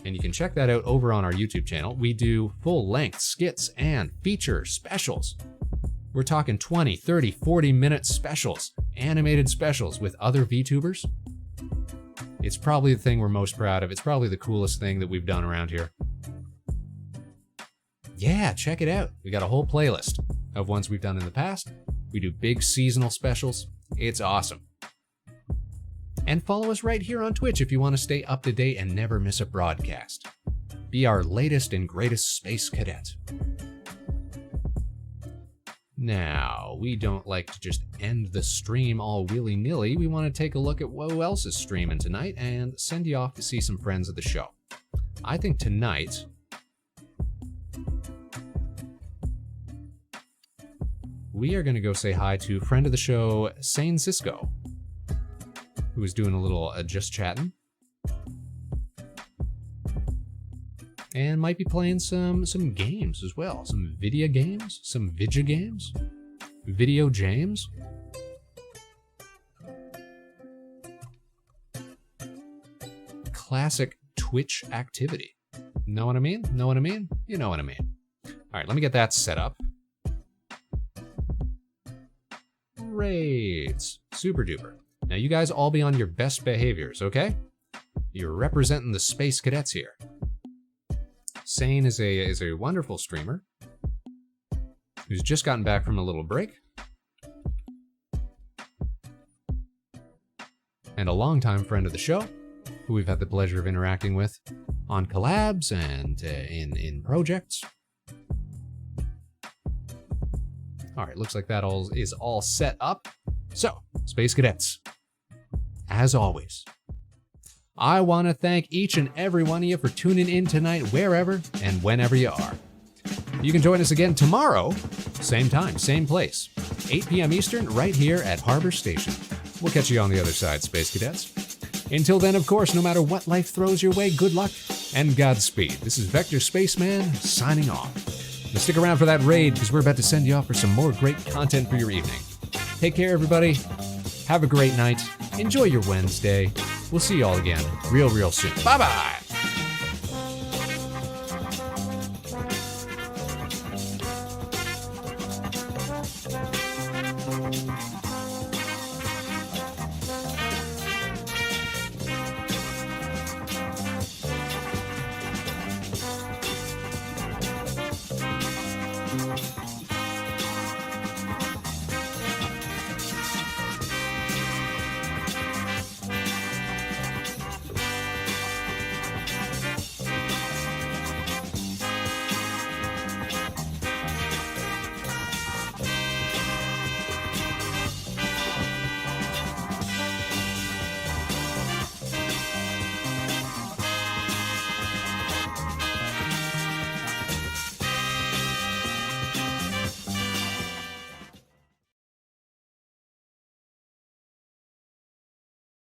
And you can check that out over on our YouTube channel. We do full-length skits and feature specials. We're talking 20, 30, 40-minute specials, animated specials with other VTubers. It's probably the thing we're most proud of. It's probably the coolest thing that we've done around here. Yeah, check it out. We got a whole playlist of ones we've done in the past. We do big seasonal specials. It's awesome. And follow us right here on Twitch if you want to stay up to date and never miss a broadcast. Be our latest and greatest space cadet. Now, we don't like to just end the stream all willy-nilly. We want to take a look at who else is streaming tonight and send you off to see some friends of the show. I think tonight, we are going to go say hi to friend of the show, Sane Cisco, who is doing a little just chatting. And might be playing some games as well. Some video games, some video games, video James. Classic Twitch activity. Know what I mean? Know what I mean? You know what I mean. All right, let me get that set up. Raids. Super duper. Now you guys all be on your best behaviors, okay? You're representing the Space Cadets here. Sane is a wonderful streamer who's just gotten back from a little break. And a longtime friend of the show, who we've had the pleasure of interacting with on collabs and in projects. All right, looks like that is all set up. So, Space Cadets, as always, I want to thank each and every one of you for tuning in tonight, wherever and whenever you are. You can join us again tomorrow, same time, same place, 8 p.m. Eastern, right here at Harbor Station. We'll catch you on the other side, Space Cadets. Until then, of course, no matter what life throws your way, good luck and Godspeed. This is Vector Spaceman signing off. Now stick around for that raid, because we're about to send you off for some more great content for your evening. Take care, everybody. Have a great night. Enjoy your Wednesday. We'll see you all again real soon. Bye-bye.